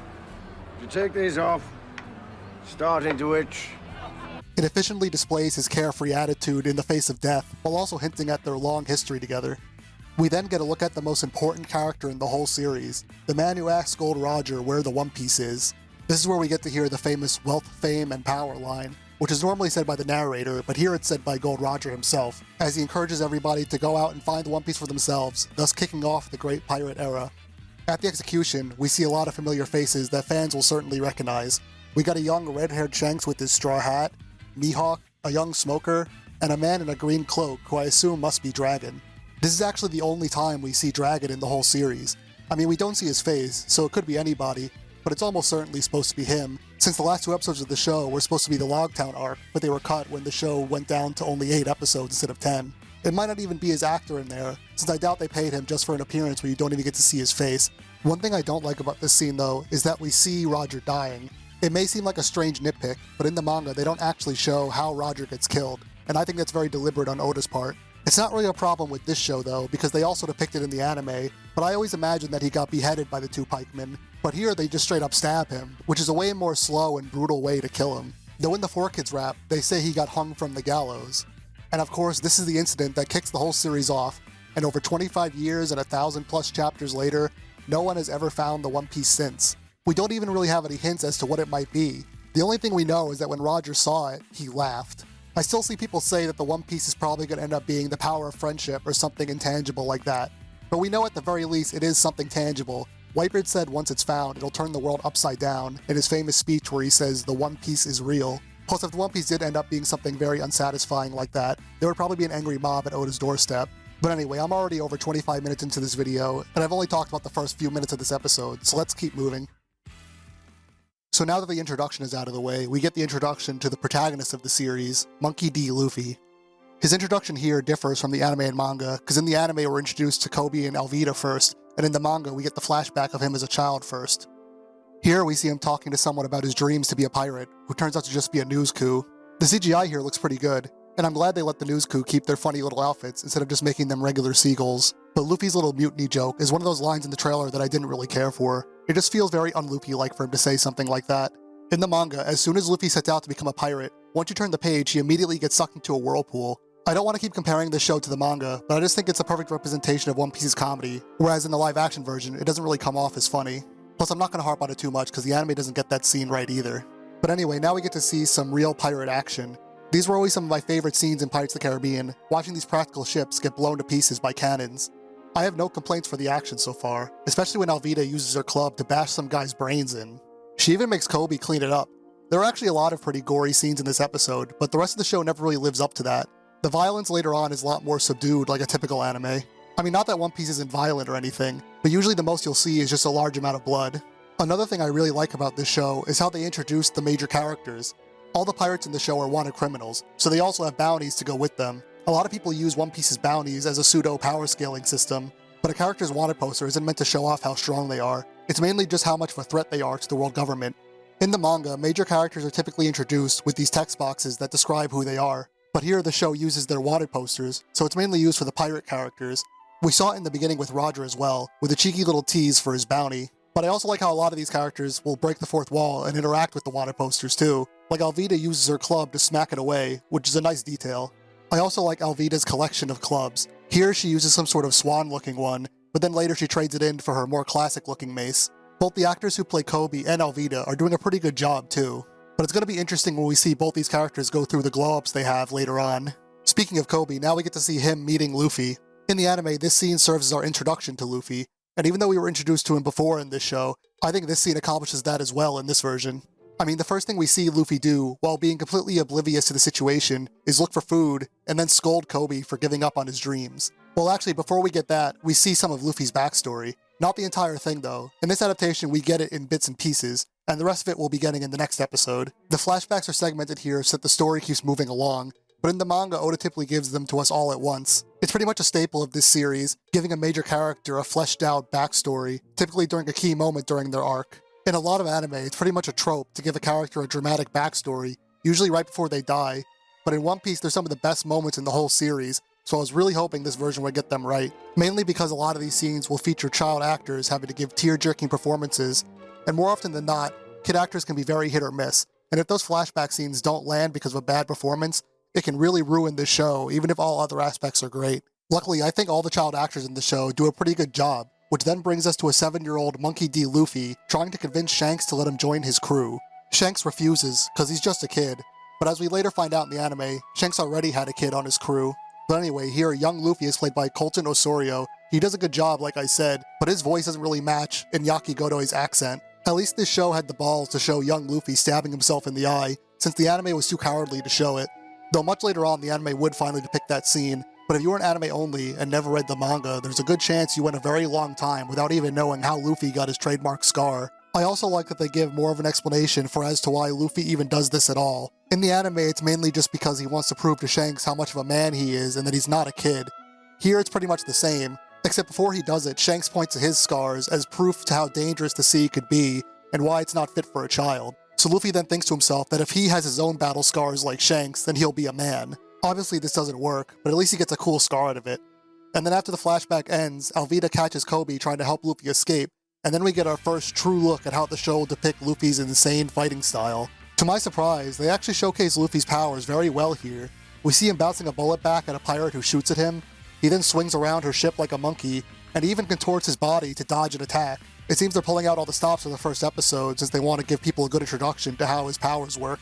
You take these off. Starting to itch. It efficiently displays his carefree attitude in the face of death, while also hinting at their long history together. We then get a look at the most important character in the whole series, the man who asks Gold Roger where the One Piece is. This is where we get to hear the famous wealth, fame, and power line, which is normally said by the narrator, but here it's said by Gold Roger himself, as he encourages everybody to go out and find the One Piece for themselves, thus kicking off the Great Pirate Era. At the execution, we see a lot of familiar faces that fans will certainly recognize. We got a young red-haired Shanks with his straw hat, Mihawk, a young smoker, and a man in a green cloak who I assume must be Dragon. This is actually the only time we see Dragon in the whole series. I mean, we don't see his face, so it could be anybody, but it's almost certainly supposed to be him, since the last 2 episodes of the show were supposed to be the Logtown arc, but they were cut when the show went down to only 8 episodes instead of 10. It might not even be his actor in there, since I doubt they paid him just for an appearance where you don't even get to see his face. One thing I don't like about this scene though, is that we see Roger dying. It may seem like a strange nitpick, but in the manga they don't actually show how Roger gets killed, and I think that's very deliberate on Oda's part. It's not really a problem with this show though, because they also depict it in the anime, but I always imagined that he got beheaded by the 2 pikemen, but here they just straight up stab him, which is a way more slow and brutal way to kill him. Though in the 4Kids rap, they say he got hung from the gallows. And of course, this is the incident that kicks the whole series off, and over 25 years and 1,000+ chapters later, no one has ever found the One Piece since. We don't even really have any hints as to what it might be. The only thing we know is that when Roger saw it, he laughed. I still see people say that the One Piece is probably going to end up being the power of friendship or something intangible like that. But we know at the very least it is something tangible. Whitebeard said once it's found, it'll turn the world upside down in his famous speech where he says the One Piece is real. Plus, if the One Piece did end up being something very unsatisfying like that, there would probably be an angry mob at Oda's doorstep. But anyway, I'm already over 25 minutes into this video, and I've only talked about the first few minutes of this episode, so let's keep moving. So now that the introduction is out of the way, we get the introduction to the protagonist of the series, Monkey D. Luffy. His introduction here differs from the anime and manga, because in the anime we're introduced to Kobe and Alvida first, and in the manga we get the flashback of him as a child first. Here we see him talking to someone about his dreams to be a pirate, who turns out to just be a news coup. The CGI here looks pretty good, and I'm glad they let the news coup keep their funny little outfits instead of just making them regular seagulls. But Luffy's little mutiny joke is one of those lines in the trailer that I didn't really care for. It just feels very un-Luffy-like for him to say something like that. In the manga, as soon as Luffy sets out to become a pirate, once you turn the page, he immediately gets sucked into a whirlpool. I don't want to keep comparing this show to the manga, but I just think it's a perfect representation of One Piece's comedy, whereas in the live-action version, it doesn't really come off as funny. Plus, I'm not going to harp on it too much because the anime doesn't get that scene right either. But anyway, now we get to see some real pirate action. These were always some of my favorite scenes in Pirates of the Caribbean, watching these practical ships get blown to pieces by cannons. I have no complaints for the action so far, especially when Alvida uses her club to bash some guy's brains in. She even makes Kobe clean it up. There are actually a lot of pretty gory scenes in this episode, but the rest of the show never really lives up to that. The violence later on is a lot more subdued like a typical anime. I mean, not that One Piece isn't violent or anything, but usually the most you'll see is just a large amount of blood. Another thing I really like about this show is how they introduced the major characters. All the pirates in the show are wanted criminals, so they also have bounties to go with them. A lot of people use One Piece's bounties as a pseudo power scaling system, but a character's wanted poster isn't meant to show off how strong they are. It's mainly just how much of a threat they are to the world government. In the manga, major characters are typically introduced with these text boxes that describe who they are, but here the show uses their wanted posters, so it's mainly used for the pirate characters. We saw it in the beginning with Roger as well, with a cheeky little tease for his bounty. But I also like how a lot of these characters will break the fourth wall and interact with the wanted posters too. Like Alvida uses her club to smack it away, which is a nice detail. I also like Alvida's collection of clubs. Here she uses some sort of swan-looking one, but then later she trades it in for her more classic-looking mace. Both the actors who play Kobe and Alvida are doing a pretty good job too. But it's going to be interesting when we see both these characters go through the glow-ups they have later on. Speaking of Kobe, now we get to see him meeting Luffy. In the anime, this scene serves as our introduction to Luffy, and even though we were introduced to him before in this show, I think this scene accomplishes that as well in this version. I mean, the first thing we see Luffy do, while being completely oblivious to the situation, is look for food, and then scold Kobe for giving up on his dreams. Well, actually, before we get that, we see some of Luffy's backstory. Not the entire thing, though. In this adaptation, we get it in bits and pieces, and the rest of it we'll be getting in the next episode. The flashbacks are segmented here so that the story keeps moving along, but in the manga, Oda typically gives them to us all at once. It's pretty much a staple of this series, giving a major character a fleshed-out backstory, typically during a key moment during their arc. In a lot of anime, it's pretty much a trope to give a character a dramatic backstory, usually right before they die, but in One Piece there's some of the best moments in the whole series, so I was really hoping this version would get them right, mainly because a lot of these scenes will feature child actors having to give tear-jerking performances, and more often than not, kid actors can be very hit or miss, and if those flashback scenes don't land because of a bad performance, it can really ruin this show, even if all other aspects are great. Luckily, I think all the child actors in the show do a pretty good job, which then brings us to a 7-year-old Monkey D. Luffy trying to convince Shanks to let him join his crew. Shanks refuses, because he's just a kid, but as we later find out in the anime, Shanks already had a kid on his crew. But anyway, here young Luffy is played by Colton Osorio. He does a good job, like I said, but his voice doesn't really match Iñaki Godoy's accent. At least this show had the balls to show young Luffy stabbing himself in the eye, since the anime was too cowardly to show it. Though much later on, the anime would finally depict that scene, but if you were an anime only and never read the manga, there's a good chance you went a very long time without even knowing how Luffy got his trademark scar. I also like that they give more of an explanation for as to why Luffy even does this at all. In the anime, it's mainly just because he wants to prove to Shanks how much of a man he is and that he's not a kid. Here it's pretty much the same, except before he does it, Shanks points to his scars as proof to how dangerous the sea could be and why it's not fit for a child. So Luffy then thinks to himself that if he has his own battle scars like Shanks, then he'll be a man. Obviously this doesn't work, but at least he gets a cool scar out of it. And then after the flashback ends, Alvida catches Kobe trying to help Luffy escape, and then we get our first true look at how the show will depict Luffy's insane fighting style. To my surprise, they actually showcase Luffy's powers very well here. We see him bouncing a bullet back at a pirate who shoots at him, he then swings around her ship like a monkey, and he even contorts his body to dodge an attack. It seems they're pulling out all the stops from the first episode since they want to give people a good introduction to how his powers work.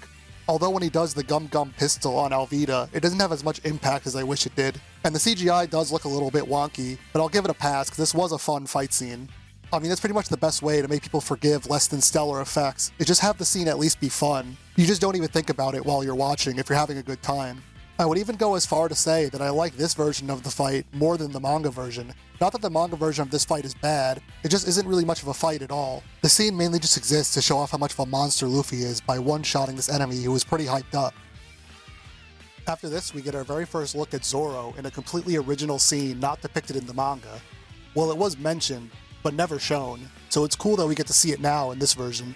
Although when he does the Gum Gum pistol on Alvida, it doesn't have as much impact as I wish it did. And the CGI does look a little bit wonky, but I'll give it a pass because this was a fun fight scene. I mean, that's pretty much the best way to make people forgive less than stellar effects, is just have the scene at least be fun. You just don't even think about it while you're watching if you're having a good time. I would even go as far to say that I like this version of the fight more than the manga version. Not that the manga version of this fight is bad, it just isn't really much of a fight at all. The scene mainly just exists to show off how much of a monster Luffy is by one-shotting this enemy who is pretty hyped up. After this, we get our very first look at Zoro in a completely original scene not depicted in the manga. Well, it was mentioned, but never shown, so it's cool that we get to see it now in this version.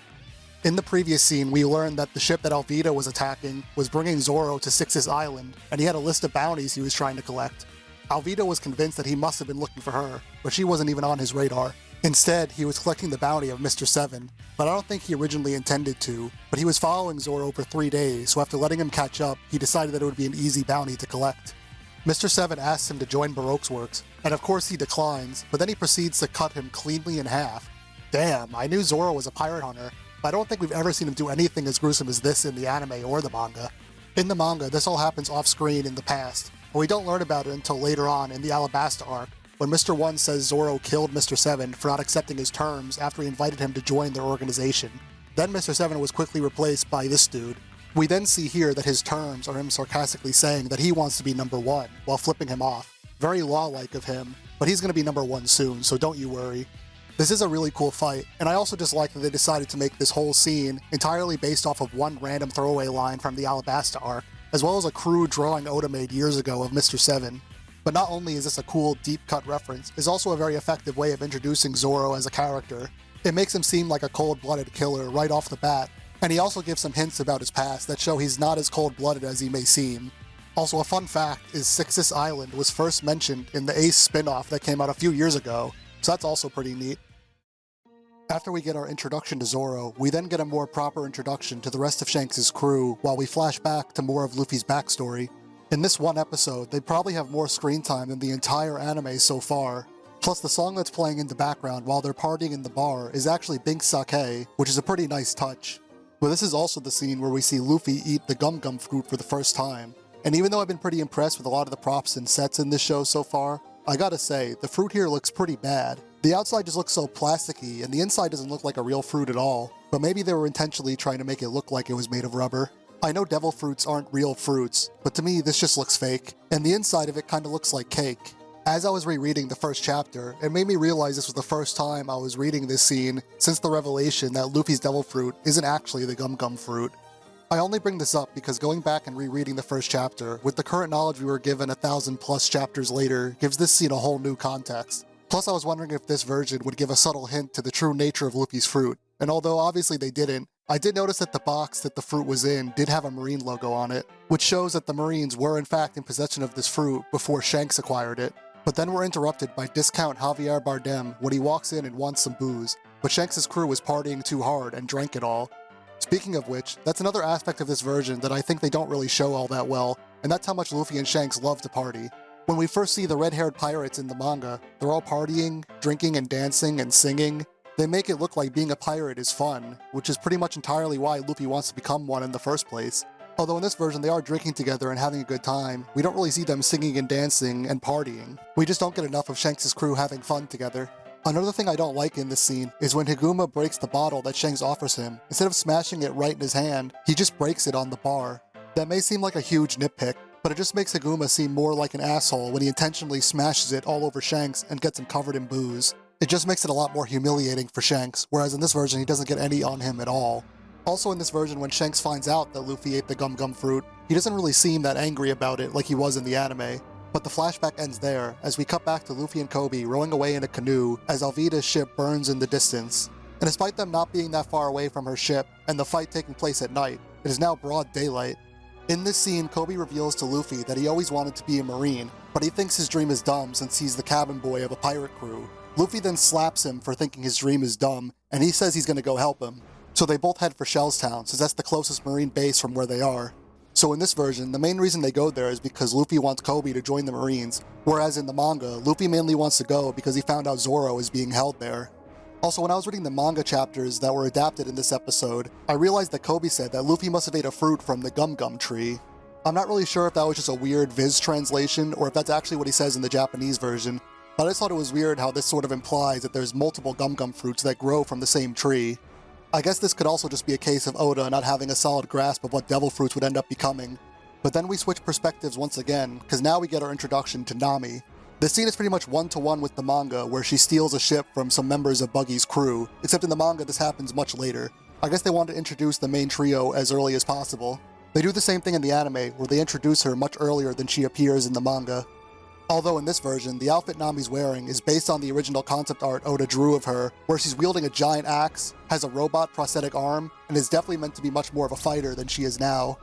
In the previous scene, we learned that the ship that Alvida was attacking was bringing Zoro to Six's Island, and he had a list of bounties he was trying to collect. Alvida was convinced that he must have been looking for her, but she wasn't even on his radar. Instead, he was collecting the bounty of Mr. 7, but I don't think he originally intended to, but he was following Zoro for 3 days, so after letting him catch up, he decided that it would be an easy bounty to collect. Mr. 7 asks him to join Baroque's works, and of course he declines, but then he proceeds to cut him cleanly in half. Damn, I knew Zoro was a pirate hunter, but I don't think we've ever seen him do anything as gruesome as this in the anime or the manga. In the manga, this all happens off-screen in the past, but we don't learn about it until later on in the Alabasta arc, when Mr. 1 says Zoro killed Mr. 7 for not accepting his terms after he invited him to join their organization. Then Mr. 7 was quickly replaced by this dude. We then see here that his terms are him sarcastically saying that he wants to be number 1, while flipping him off. Very law-like of him, but he's going to be number 1 soon, so don't you worry. This is a really cool fight, and I also just like that they decided to make this whole scene entirely based off of one random throwaway line from the Alabasta arc, as well as a crude drawing Oda made years ago of Mr. 7. But not only is this a cool, deep-cut reference, it's also a very effective way of introducing Zoro as a character. It makes him seem like a cold-blooded killer right off the bat, and he also gives some hints about his past that show he's not as cold-blooded as he may seem. Also, a fun fact is Six's Island was first mentioned in the Ace spin-off that came out a few years ago, so that's also pretty neat. After we get our introduction to Zoro, we then get a more proper introduction to the rest of Shanks' crew while we flash back to more of Luffy's backstory. In this one episode, they probably have more screen time than the entire anime so far. Plus, the song that's playing in the background while they're partying in the bar is actually Bink Sake, which is a pretty nice touch. But this is also the scene where we see Luffy eat the gum gum fruit for the first time. And even though I've been pretty impressed with a lot of the props and sets in this show so far, I gotta say, the fruit here looks pretty bad. The outside just looks so plasticky, and the inside doesn't look like a real fruit at all, but maybe they were intentionally trying to make it look like it was made of rubber. I know devil fruits aren't real fruits, but to me this just looks fake, and the inside of it kinda looks like cake. As I was rereading the first chapter, it made me realize this was the first time I was reading this scene since the revelation that Luffy's devil fruit isn't actually the gum gum fruit. I only bring this up because going back and rereading the first chapter, with the current knowledge we were given 1,000+ chapters later, gives this scene a whole new context. Plus, I was wondering if this version would give a subtle hint to the true nature of Luffy's fruit, and although obviously they didn't, I did notice that the box that the fruit was in did have a Marine logo on it, which shows that the Marines were in fact in possession of this fruit before Shanks acquired it. But then we're interrupted by discount Javier Bardem when he walks in and wants some booze, but Shanks' crew was partying too hard and drank it all. Speaking of which, that's another aspect of this version that I think they don't really show all that well, and that's how much Luffy and Shanks love to party. When we first see the red-haired pirates in the manga, they're all partying, drinking and dancing and singing. They make it look like being a pirate is fun, which is pretty much entirely why Luffy wants to become one in the first place. Although in this version they are drinking together and having a good time, we don't really see them singing and dancing and partying. We just don't get enough of Shanks' crew having fun together. Another thing I don't like in this scene is when Higuma breaks the bottle that Shanks offers him. Instead of smashing it right in his hand, he just breaks it on the bar. That may seem like a huge nitpick, but it just makes Higuma seem more like an asshole when he intentionally smashes it all over Shanks and gets him covered in booze. It just makes it a lot more humiliating for Shanks, whereas in this version he doesn't get any on him at all. Also in this version, when Shanks finds out that Luffy ate the gum gum fruit, he doesn't really seem that angry about it like he was in the anime. But the flashback ends there, as we cut back to Luffy and Kobe rowing away in a canoe as Alvida's ship burns in the distance. And despite them not being that far away from her ship, and the fight taking place at night, it is now broad daylight. In this scene, Kobe reveals to Luffy that he always wanted to be a Marine, but he thinks his dream is dumb since he's the cabin boy of a pirate crew. Luffy then slaps him for thinking his dream is dumb, and he says he's gonna go help him. So they both head for Shellstown, since that's the closest Marine base from where they are. So in this version, the main reason they go there is because Luffy wants Kobe to join the Marines, whereas in the manga, Luffy mainly wants to go because he found out Zoro is being held there. Also, when I was reading the manga chapters that were adapted in this episode, I realized that Kobe said that Luffy must have ate a fruit from the gum gum tree. I'm not really sure if that was just a weird Viz translation or if that's actually what he says in the Japanese version, but I just thought it was weird how this sort of implies that there's multiple gum-gum fruits that grow from the same tree. I guess this could also just be a case of Oda not having a solid grasp of what devil fruits would end up becoming. But then we switch perspectives once again, because now we get our introduction to Nami. This scene is pretty much one-to-one with the manga, where she steals a ship from some members of Buggy's crew, except in the manga this happens much later. I guess they wanted to introduce the main trio as early as possible. They do the same thing in the anime, where they introduce her much earlier than she appears in the manga. Although in this version, the outfit Nami's wearing is based on the original concept art Oda drew of her, where she's wielding a giant axe, has a robot prosthetic arm, and is definitely meant to be much more of a fighter than she is now.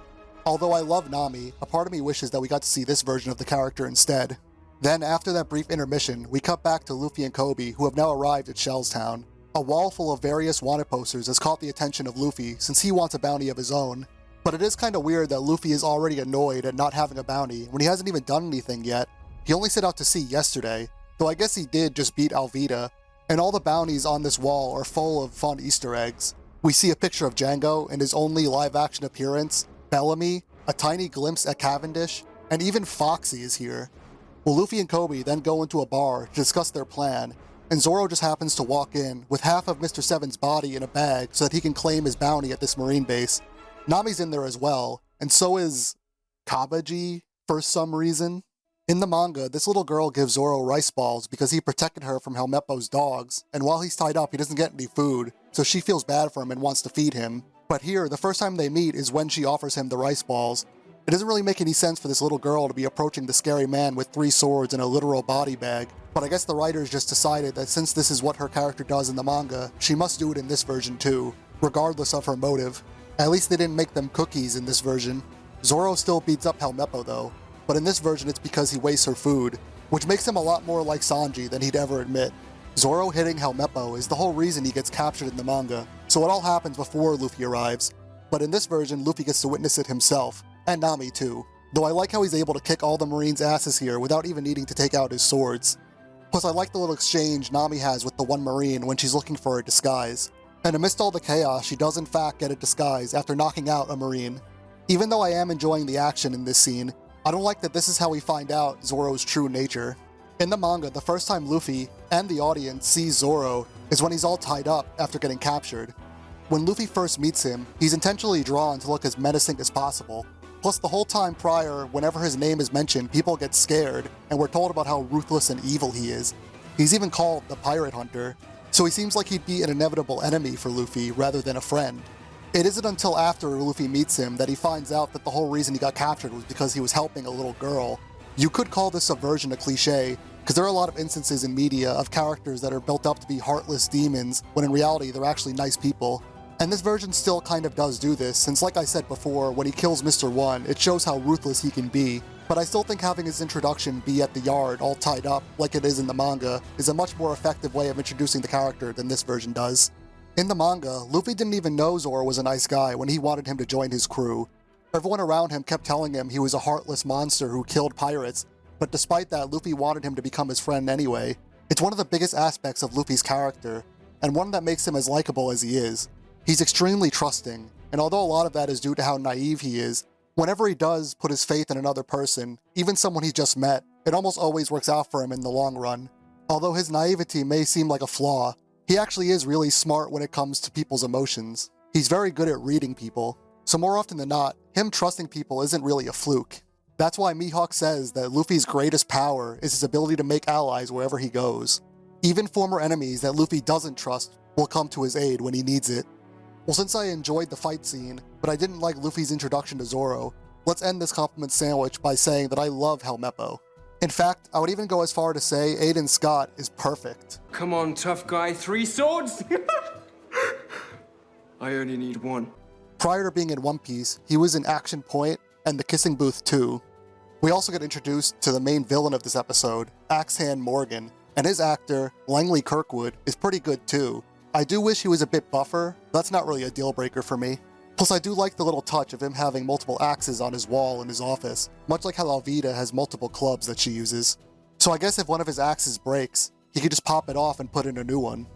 Although I love Nami, a part of me wishes that we got to see this version of the character instead. Then, after that brief intermission, we cut back to Luffy and Kobe, who have now arrived at Shell's Town. A wall full of various wanted posters has caught the attention of Luffy, since he wants a bounty of his own. But it is kinda weird that Luffy is already annoyed at not having a bounty when he hasn't even done anything yet. He only set out to sea yesterday, though I guess he did just beat Alvida, and all the bounties on this wall are full of fun Easter eggs. We see a picture of Django in his only live-action appearance, Bellamy, a tiny glimpse at Cavendish, and even Foxy is here. Well, Luffy and Kobe then go into a bar to discuss their plan, and Zoro just happens to walk in with half of Mr. Seven's body in a bag so that he can claim his bounty at this marine base. Nami's in there as well, and so is Kabaji for some reason. In the manga, this little girl gives Zoro rice balls because he protected her from Helmeppo's dogs, and while he's tied up, he doesn't get any food, so she feels bad for him and wants to feed him. But here, the first time they meet is when she offers him the rice balls. It doesn't really make any sense for this little girl to be approaching the scary man with 3 swords and a literal body bag, but I guess the writers just decided that since this is what her character does in the manga, she must do it in this version too, regardless of her motive. At least they didn't make them cookies in this version. Zoro still beats up Helmeppo though, but in this version it's because he wastes her food, which makes him a lot more like Sanji than he'd ever admit. Zoro hitting Helmeppo is the whole reason he gets captured in the manga, so it all happens before Luffy arrives. But in this version, Luffy gets to witness it himself, and Nami too, though I like how he's able to kick all the Marines' asses here without even needing to take out his swords. Plus I like the little exchange Nami has with the one Marine when she's looking for a disguise. And amidst all the chaos, she does in fact get a disguise after knocking out a Marine. Even though I am enjoying the action in this scene, I don't like that this is how we find out Zoro's true nature. In the manga, the first time Luffy and the audience sees Zoro is when he's all tied up after getting captured. When Luffy first meets him, he's intentionally drawn to look as menacing as possible. Plus the whole time prior, whenever his name is mentioned, people get scared, and we're told about how ruthless and evil he is. He's even called the Pirate Hunter, so he seems like he'd be an inevitable enemy for Luffy rather than a friend. It isn't until after Luffy meets him that he finds out that the whole reason he got captured was because he was helping a little girl. You could call this subversion a cliche, because there are a lot of instances in media of characters that are built up to be heartless demons, when in reality they're actually nice people. And this version still kind of does do this, since like I said before, when he kills Mr. One, it shows how ruthless he can be. But I still think having his introduction be at the yard, all tied up, like it is in the manga, is a much more effective way of introducing the character than this version does. In the manga, Luffy didn't even know Zoro was a nice guy when he wanted him to join his crew. Everyone around him kept telling him he was a heartless monster who killed pirates, but despite that, Luffy wanted him to become his friend anyway. It's one of the biggest aspects of Luffy's character, and one that makes him as likable as he is. He's extremely trusting, and although a lot of that is due to how naive he is, whenever he does put his faith in another person, even someone he's just met, it almost always works out for him in the long run. Although his naivety may seem like a flaw, he actually is really smart when it comes to people's emotions. He's very good at reading people, so more often than not, him trusting people isn't really a fluke. That's why Mihawk says that Luffy's greatest power is his ability to make allies wherever he goes. Even former enemies that Luffy doesn't trust will come to his aid when he needs it. Well, since I enjoyed the fight scene, but I didn't like Luffy's introduction to Zoro, let's end this compliment sandwich by saying that I love Helmeppo. In fact, I would even go as far to say Aiden Scott is perfect. Come on, tough guy, 3 swords? I only need 1. Prior to being in One Piece, he was in Action Point and The Kissing Booth 2. We also get introduced to the main villain of this episode, Axe-Hand Morgan, and his actor, Langley Kirkwood, is pretty good too. I do wish he was a bit buffer, but that's not really a deal breaker for me. Plus I do like the little touch of him having multiple axes on his wall in his office, much like how Alvida has multiple clubs that she uses. So I guess if one of his axes breaks, he could just pop it off and put in a new one.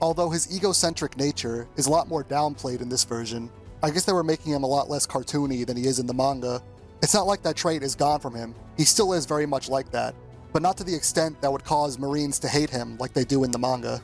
Although his egocentric nature is a lot more downplayed in this version, I guess they were making him a lot less cartoony than he is in the manga. It's not like that trait is gone from him, he still is very much like that. but not to the extent that would cause Marines to hate him like they do in the manga.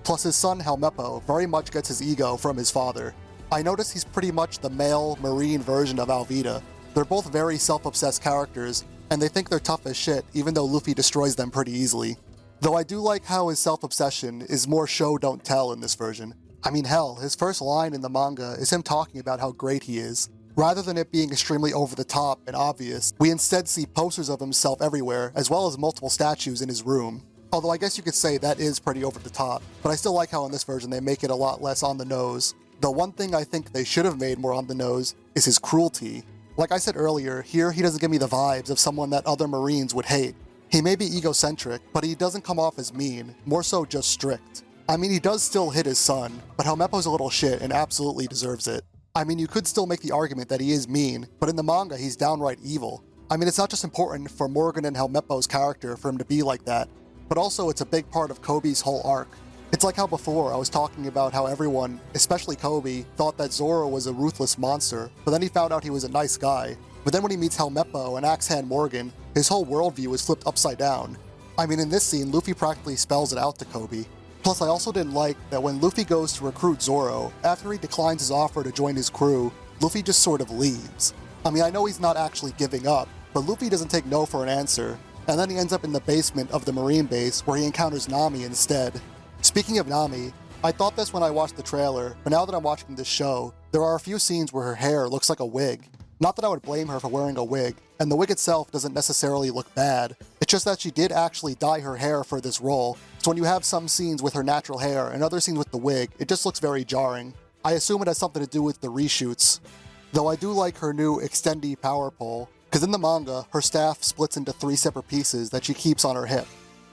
Plus his son Helmeppo very much gets his ego from his father. I notice he's pretty much the male Marine version of Alvida. They're both very self-obsessed characters, and they think they're tough as shit even though Luffy destroys them pretty easily. Though I do like how his self-obsession is more show don't tell in this version. I mean hell, his first line in the manga is him talking about how great he is. Rather than it being extremely over the top and obvious, we instead see posters of himself everywhere, as well as multiple statues in his room. Although I guess you could say that is pretty over the top, but I still like how in this version they make it a lot less on the nose. The one thing I think they should have made more on the nose is his cruelty. Like I said earlier, here he doesn't give me the vibes of someone that other Marines would hate. He may be egocentric, but he doesn't come off as mean, more so just strict. I mean, he does still hit his son, but Helmeppo's a little shit and absolutely deserves it. I mean, you could still make the argument that he is mean, but in the manga he's downright evil. I mean, it's not just important for Morgan and Helmeppo's character for him to be like that, but also it's a big part of Kobe's whole arc. It's like how before I was talking about how everyone, especially Kobe, thought that Zoro was a ruthless monster, but then he found out he was a nice guy. But then when he meets Helmeppo and Axe-Hand Morgan, his whole worldview is flipped upside down. I mean, in this scene, Luffy practically spells it out to Kobe. Plus, I also didn't like that when Luffy goes to recruit Zoro, after he declines his offer to join his crew, Luffy just sort of leaves. I mean, I know he's not actually giving up, but Luffy doesn't take no for an answer, and then he ends up in the basement of the Marine base where he encounters Nami instead. Speaking of Nami, I thought this when I watched the trailer, but now that I'm watching this show, there are a few scenes where her hair looks like a wig. Not that I would blame her for wearing a wig, and the wig itself doesn't necessarily look bad. It's just that she did actually dye her hair for this role, so when you have some scenes with her natural hair and other scenes with the wig, it just looks very jarring. I assume it has something to do with the reshoots. Though I do like her new extendy power pole, because in the manga, her staff splits into 3 separate pieces that she keeps on her hip.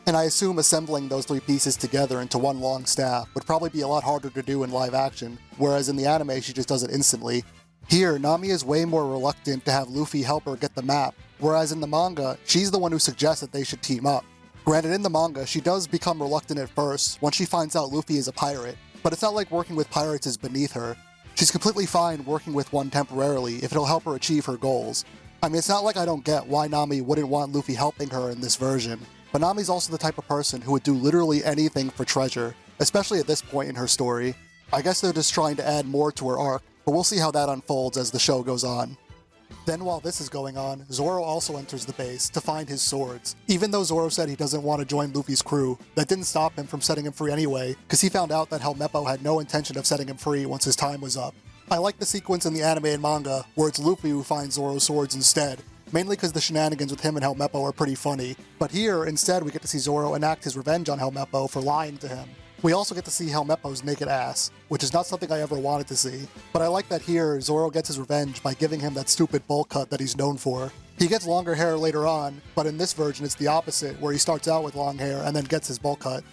And I assume assembling those 3 pieces together into one long staff would probably be a lot harder to do in live action, whereas in the anime she just does it instantly. Here, Nami is way more reluctant to have Luffy help her get the map, whereas in the manga, she's the one who suggests that they should team up. Granted, in the manga, she does become reluctant at first once she finds out Luffy is a pirate, but it's not like working with pirates is beneath her. She's completely fine working with one temporarily if it'll help her achieve her goals. I mean, it's not like I don't get why Nami wouldn't want Luffy helping her in this version, but Nami's also the type of person who would do literally anything for treasure, especially at this point in her story. I guess they're just trying to add more to her arc, but we'll see how that unfolds as the show goes on. Then while this is going on, Zoro also enters the base to find his swords. Even though Zoro said he doesn't want to join Luffy's crew, that didn't stop him from setting him free anyway, because he found out that Helmeppo had no intention of setting him free once his time was up. I like the sequence in the anime and manga where it's Luffy who finds Zoro's swords instead, mainly because the shenanigans with him and Helmeppo are pretty funny, but here, instead, we get to see Zoro enact his revenge on Helmeppo for lying to him. We also get to see Helmeppo's naked ass, which is not something I ever wanted to see, but I like that here, Zoro gets his revenge by giving him that stupid bowl cut that he's known for. He gets longer hair later on, but in this version it's the opposite, where he starts out with long hair and then gets his bowl cut.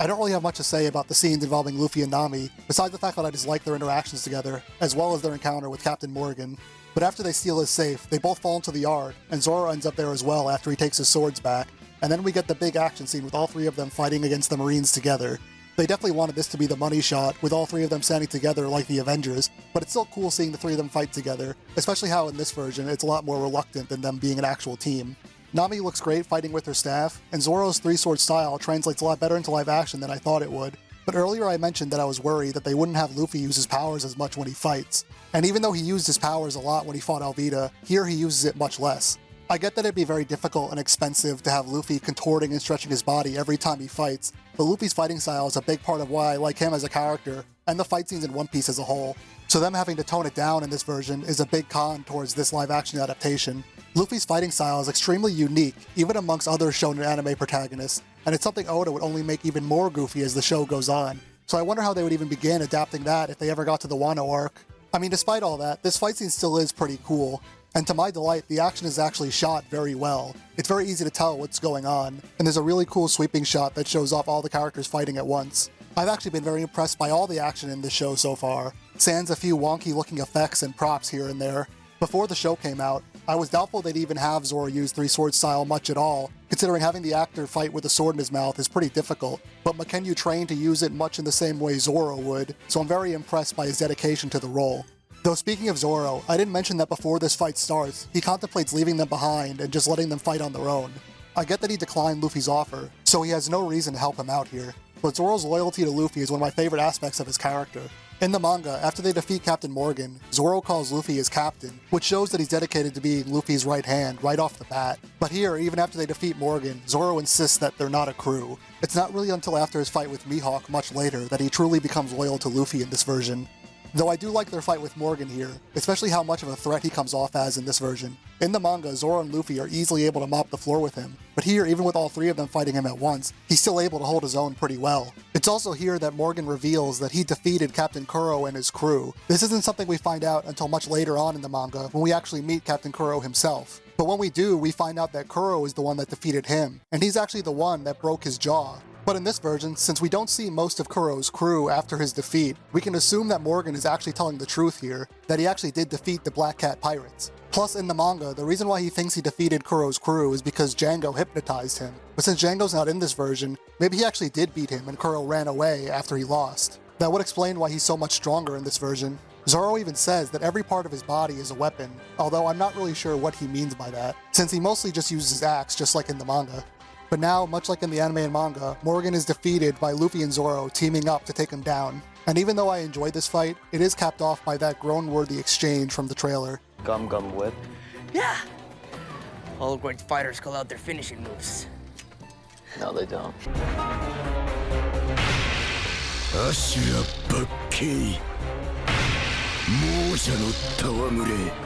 I don't really have much to say about the scenes involving Luffy and Nami, besides the fact that I just like their interactions together, as well as their encounter with Captain Morgan. But after they steal his safe, they both fall into the yard, and Zoro ends up there as well after he takes his swords back, and then we get the big action scene with all 3 of them fighting against the Marines together. They definitely wanted this to be the money shot, with all 3 of them standing together like the Avengers, but it's still cool seeing the 3 of them fight together, especially how in this version it's a lot more reluctant than them being an actual team. Nami looks great fighting with her staff, and Zoro's 3-sword style translates a lot better into live action than I thought it would. But earlier I mentioned that I was worried that they wouldn't have Luffy use his powers as much when he fights, and even though he used his powers a lot when he fought Alvida, here he uses it much less. I get that it'd be very difficult and expensive to have Luffy contorting and stretching his body every time he fights, but Luffy's fighting style is a big part of why I like him as a character, and the fight scenes in One Piece as a whole. So them having to tone it down in this version is a big con towards this live-action adaptation. Luffy's fighting style is extremely unique, even amongst other shonen anime protagonists, and it's something Oda would only make even more goofy as the show goes on. So I wonder how they would even begin adapting that if they ever got to the Wano arc. I mean, despite all that, this fight scene still is pretty cool, and to my delight, the action is actually shot very well. It's very easy to tell what's going on, and there's a really cool sweeping shot that shows off all the characters fighting at once. I've actually been very impressed by all the action in this show so far, sans a few wonky looking effects and props here and there. Before the show came out, I was doubtful they'd even have Zoro use 3-sword style much at all, considering having the actor fight with a sword in his mouth is pretty difficult, but Makenyu trained to use it much in the same way Zoro would, so I'm very impressed by his dedication to the role. Though speaking of Zoro, I didn't mention that before this fight starts, he contemplates leaving them behind and just letting them fight on their own. I get that he declined Luffy's offer, so he has no reason to help him out here, but Zoro's loyalty to Luffy is one of my favorite aspects of his character. In the manga, after they defeat Captain Morgan, Zoro calls Luffy his captain, which shows that he's dedicated to being Luffy's right hand right off the bat. But here, even after they defeat Morgan, Zoro insists that they're not a crew. It's not really until after his fight with Mihawk much later that he truly becomes loyal to Luffy in this version. Though I do like their fight with Morgan here, especially how much of a threat he comes off as in this version. In the manga, Zoro and Luffy are easily able to mop the floor with him, but here, even with all three of them fighting him at once, he's still able to hold his own pretty well. It's also here that Morgan reveals that he defeated Captain Kuro and his crew. This isn't something we find out until much later on in the manga, when we actually meet Captain Kuro himself. But when we do, we find out that Kuro is the one that defeated him, and he's actually the one that broke his jaw. But in this version, since we don't see most of Kuro's crew after his defeat, we can assume that Morgan is actually telling the truth here, that he actually did defeat the Black Cat pirates. Plus, in the manga, the reason why he thinks he defeated Kuro's crew is because Django hypnotized him. But since Django's not in this version, maybe he actually did beat him and Kuro ran away after he lost. That would explain why he's so much stronger in this version. Zoro even says that every part of his body is a weapon, although I'm not really sure what he means by that, since he mostly just uses his axe just like in the manga. But now, much like in the anime and manga, Morgan is defeated by Luffy and Zoro teaming up to take him down. And even though I enjoyed this fight, it is capped off by that groan-worthy exchange from the trailer. Gum Gum Whip. Yeah! All great fighters call out their finishing moves. No, they don't.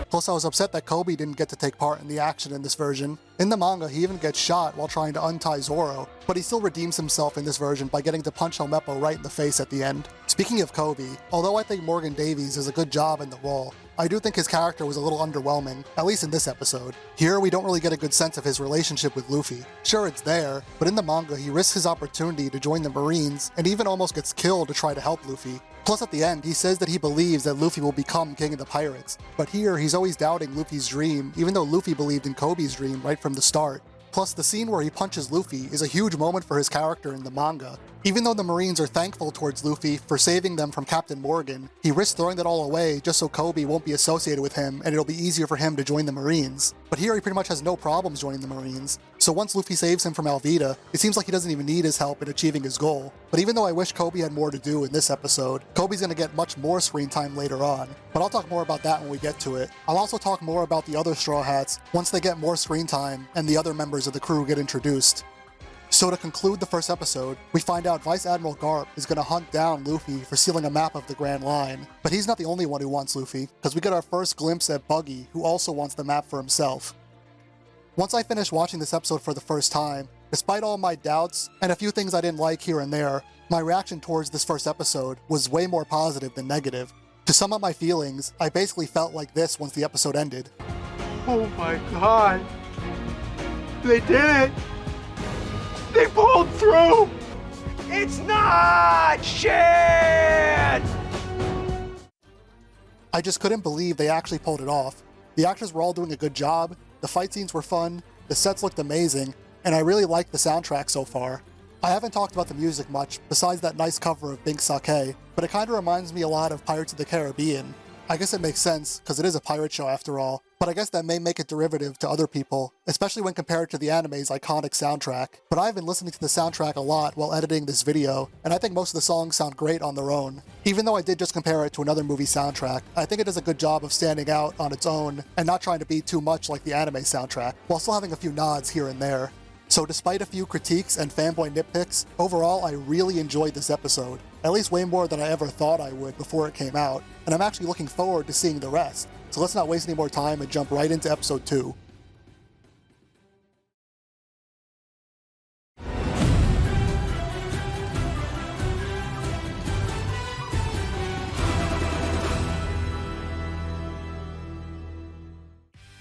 Plus, I was upset that Kobe didn't get to take part in the action in this version. In the manga, he even gets shot while trying to untie Zoro, but he still redeems himself in this version by getting to punch Helmeppo right in the face at the end. Speaking of Kobe, although I think Morgan Davies does a good job in the role, I do think his character was a little underwhelming, at least in this episode. Here, we don't really get a good sense of his relationship with Luffy. Sure, it's there, but in the manga, he risks his opportunity to join the Marines and even almost gets killed to try to help Luffy. Plus, at the end, he says that he believes that Luffy will become king of the pirates, but here he's always doubting Luffy's dream, even though Luffy believed in Kobe's dream right from the start. Plus, the scene where he punches Luffy is a huge moment for his character in the manga. Even though the Marines are thankful towards Luffy for saving them from Captain Morgan, he risks throwing that all away just so Kobe won't be associated with him and it'll be easier for him to join the Marines. But here he pretty much has no problems joining the Marines. So once Luffy saves him from Alvida, it seems like he doesn't even need his help in achieving his goal. But even though I wish Kobe had more to do in this episode, Kobe's gonna get much more screen time later on. But I'll talk more about that when we get to it. I'll also talk more about the other Straw Hats once they get more screen time and the other members of the crew get introduced. So to conclude the first episode, we find out Vice Admiral Garp is going to hunt down Luffy for stealing a map of the Grand Line. But he's not the only one who wants Luffy, because we get our first glimpse at Buggy, who also wants the map for himself. Once I finished watching this episode for the first time, despite all my doubts and a few things I didn't like here and there, my reaction towards this first episode was way more positive than negative. To sum up my feelings, I basically felt like this once the episode ended. Oh my god! They did it! They pulled through! It's not shit! I just couldn't believe they actually pulled it off. The actors were all doing a good job, the fight scenes were fun, the sets looked amazing, and I really liked the soundtrack so far. I haven't talked about the music much, besides that nice cover of Bink Sake, but it kinda reminds me a lot of Pirates of the Caribbean. I guess it makes sense, because it is a pirate show after all, but I guess that may make it derivative to other people, especially when compared to the anime's iconic soundtrack. But I've been listening to the soundtrack a lot while editing this video, and I think most of the songs sound great on their own. Even though I did just compare it to another movie soundtrack, I think it does a good job of standing out on its own and not trying to be too much like the anime soundtrack, while still having a few nods here and there. So despite a few critiques and fanboy nitpicks, overall I really enjoyed this episode. At least way more than I ever thought I would before it came out, and I'm actually looking forward to seeing the rest. So let's not waste any more time and jump right into episode 2.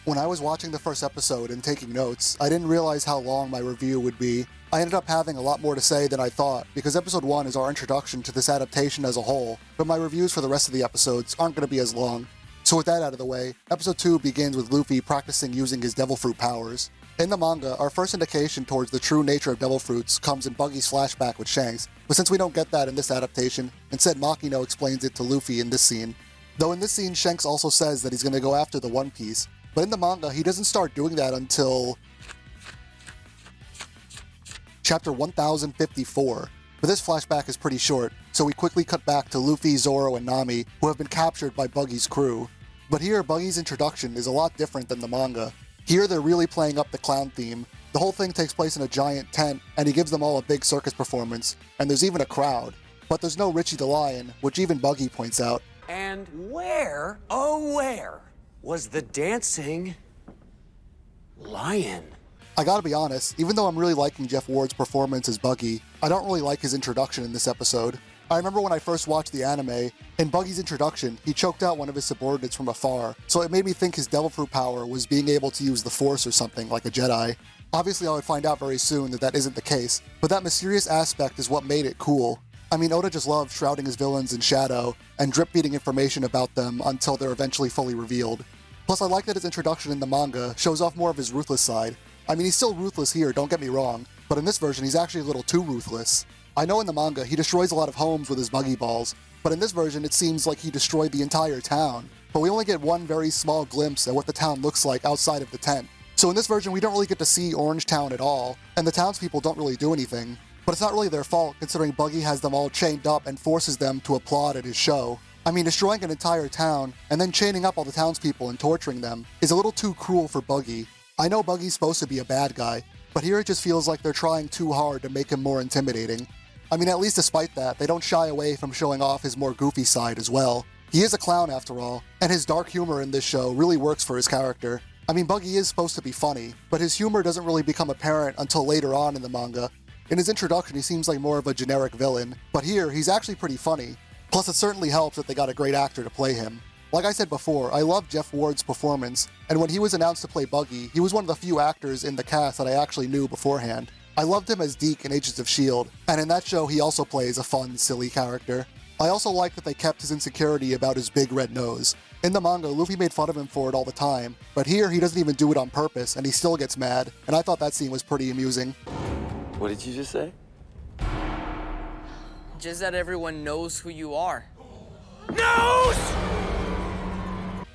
When I was watching the first episode and taking notes, I didn't realize how long my review would be. I ended up having a lot more to say than I thought, because episode 1 is our introduction to this adaptation as a whole, but my reviews for the rest of the episodes aren't going to be as long. So with that out of the way, episode 2 begins with Luffy practicing using his devil fruit powers. In the manga, our first indication towards the true nature of devil fruits comes in Buggy's flashback with Shanks, but since we don't get that in this adaptation, instead Makino explains it to Luffy in this scene. Though in this scene, Shanks also says that he's going to go after the One Piece, but in the manga, he doesn't start doing that until chapter 1054. But this flashback is pretty short, so we quickly cut back to Luffy, Zoro, and Nami, who have been captured by Buggy's crew. But here, Buggy's introduction is a lot different than the manga. Here, they're really playing up the clown theme. The whole thing takes place in a giant tent, and he gives them all a big circus performance, and there's even a crowd. But there's no Richie the Lion, which even Buggy points out. And where, oh where, was the dancing lion? I gotta be honest, even though I'm really liking Jeff Ward's performance as Buggy, I don't really like his introduction in this episode. I remember when I first watched the anime, in Buggy's introduction, he choked out one of his subordinates from afar, so it made me think his devil fruit power was being able to use the Force or something, like a Jedi. Obviously I would find out very soon that that isn't the case, but that mysterious aspect is what made it cool. I mean, Oda just loved shrouding his villains in shadow and drip-feeding information about them until they're eventually fully revealed. Plus, I like that his introduction in the manga shows off more of his ruthless side. I mean, he's still ruthless here, don't get me wrong, but in this version, he's actually a little too ruthless. I know in the manga, he destroys a lot of homes with his buggy balls, but in this version, it seems like he destroyed the entire town. But we only get one very small glimpse at what the town looks like outside of the tent. So in this version, we don't really get to see Orange Town at all, and the townspeople don't really do anything. But it's not really their fault, considering Buggy has them all chained up and forces them to applaud at his show. I mean, destroying an entire town, and then chaining up all the townspeople and torturing them, is a little too cruel for Buggy. I know Buggy's supposed to be a bad guy, but here it just feels like they're trying too hard to make him more intimidating. I mean, at least despite that, they don't shy away from showing off his more goofy side as well. He is a clown after all, and his dark humor in this show really works for his character. I mean, Buggy is supposed to be funny, but his humor doesn't really become apparent until later on in the manga. In his introduction, he seems like more of a generic villain, but here, he's actually pretty funny. Plus, it certainly helps that they got a great actor to play him. Like I said before, I love Jeff Ward's performance, and when he was announced to play Buggy, he was one of the few actors in the cast that I actually knew beforehand. I loved him as Deke in Agents of S.H.I.E.L.D., and in that show, he also plays a fun, silly character. I also like that they kept his insecurity about his big red nose. In the manga, Luffy made fun of him for it all the time, but here he doesn't even do it on purpose, and he still gets mad, and I thought that scene was pretty amusing. What did you just say? Just that everyone knows who you are.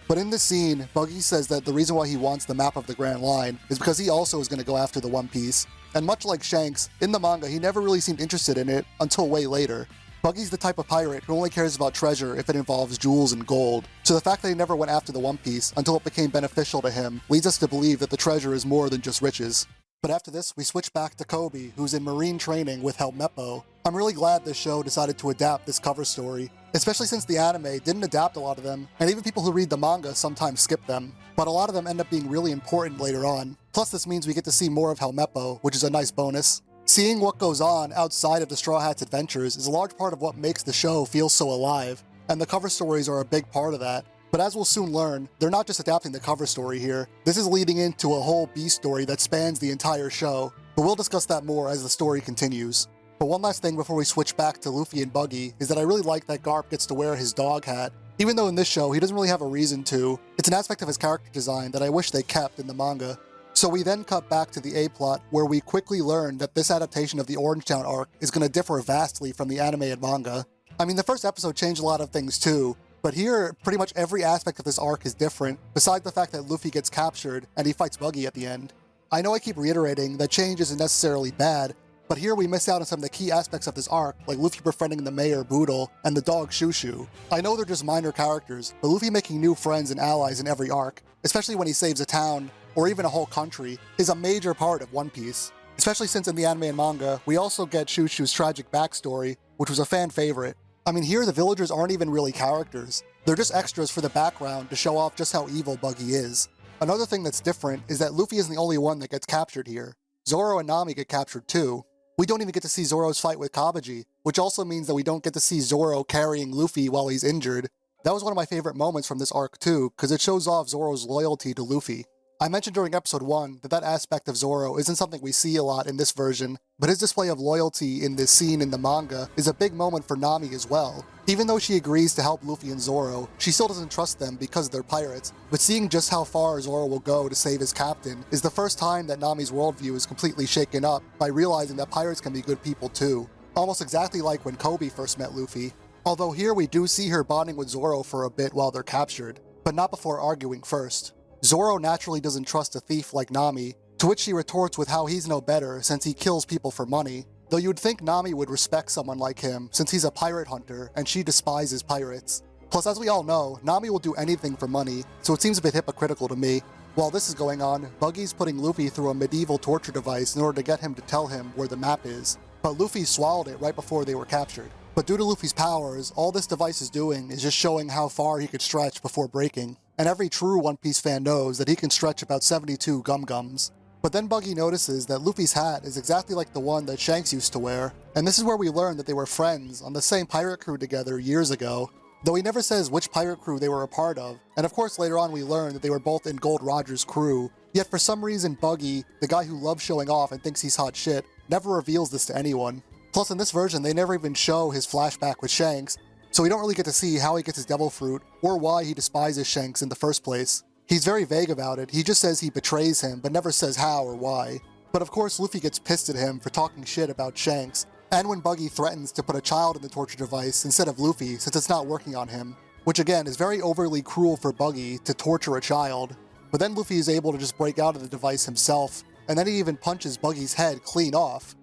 But in this scene, Buggy says that the reason why he wants the map of the Grand Line is because he also is going to go after the One Piece. And much like Shanks, in the manga he never really seemed interested in it until way later. Buggy's the type of pirate who only cares about treasure if it involves jewels and gold, so the fact that he never went after the One Piece until it became beneficial to him leads us to believe that the treasure is more than just riches. But after this, we switch back to Kobe, who's in Marine training with Helmeppo. I'm really glad this show decided to adapt this cover story, especially since the anime didn't adapt a lot of them, and even people who read the manga sometimes skip them. But a lot of them end up being really important later on. Plus this means we get to see more of Helmeppo, which is a nice bonus. Seeing what goes on outside of the Straw Hat's adventures is a large part of what makes the show feel so alive, and the cover stories are a big part of that. But as we'll soon learn, they're not just adapting the cover story here. This is leading into a whole B story that spans the entire show, but we'll discuss that more as the story continues. But one last thing before we switch back to Luffy and Buggy is that I really like that Garp gets to wear his dog hat. Even though in this show he doesn't really have a reason to, it's an aspect of his character design that I wish they kept in the manga. So we then cut back to the A-plot, where we quickly learn that this adaptation of the Orange Town arc is going to differ vastly from the anime and manga. I mean, the first episode changed a lot of things too, but here, pretty much every aspect of this arc is different, besides the fact that Luffy gets captured and he fights Buggy at the end. I know I keep reiterating that change isn't necessarily bad, but here we miss out on some of the key aspects of this arc, like Luffy befriending the mayor Boodle and the dog Shushu. I know they're just minor characters, but Luffy making new friends and allies in every arc, especially when he saves a town, or even a whole country, is a major part of One Piece. Especially since in the anime and manga, we also get Shushu's tragic backstory, which was a fan favorite. I mean, here the villagers aren't even really characters. They're just extras for the background to show off just how evil Buggy is. Another thing that's different is that Luffy isn't the only one that gets captured here. Zoro and Nami get captured too. We don't even get to see Zoro's fight with Kabaji, which also means that we don't get to see Zoro carrying Luffy while he's injured. That was one of my favorite moments from this arc too, because it shows off Zoro's loyalty to Luffy. I mentioned during episode 1 that that aspect of Zoro isn't something we see a lot in this version, but his display of loyalty in this scene in the manga is a big moment for Nami as well. Even though she agrees to help Luffy and Zoro, she still doesn't trust them because they're pirates, but seeing just how far Zoro will go to save his captain is the first time that Nami's worldview is completely shaken up by realizing that pirates can be good people too. Almost exactly like when Kobe first met Luffy. Although here we do see her bonding with Zoro for a bit while they're captured, but not before arguing first. Zoro naturally doesn't trust a thief like Nami, To which she retorts with how he's no better since he kills people for money. Though you'd think Nami would respect someone like him since he's a pirate hunter and she despises pirates. Plus, as we all know, Nami will do anything for money, so it seems a bit hypocritical to me. While this is going on, Buggy's putting Luffy through a medieval torture device in order to get him to tell him where the map is. But Luffy swallowed it right before they were captured. But due to Luffy's powers, all this device is doing is just showing how far he could stretch before breaking. And every true One Piece fan knows that he can stretch about 72 gum-gums. But then Buggy notices that Luffy's hat is exactly like the one that Shanks used to wear. And this is where we learn that they were friends on the same pirate crew together years ago. Though he never says which pirate crew they were a part of, and of course later on we learn that they were both in Gold Roger's crew, yet for some reason Buggy, the guy who loves showing off and thinks he's hot shit, never reveals this to anyone. Plus in this version they never even show his flashback with Shanks, so we don't really get to see how he gets his devil fruit, or why he despises Shanks in the first place. He's very vague about it, he just says he betrays him, but never says how or why. But of course Luffy gets pissed at him for talking shit about Shanks, and when Buggy threatens to put a child in the torture device instead of Luffy since it's not working on him, which again is very overly cruel for Buggy to torture a child. But then Luffy is able to just break out of the device himself, and then he even punches Buggy's head clean off.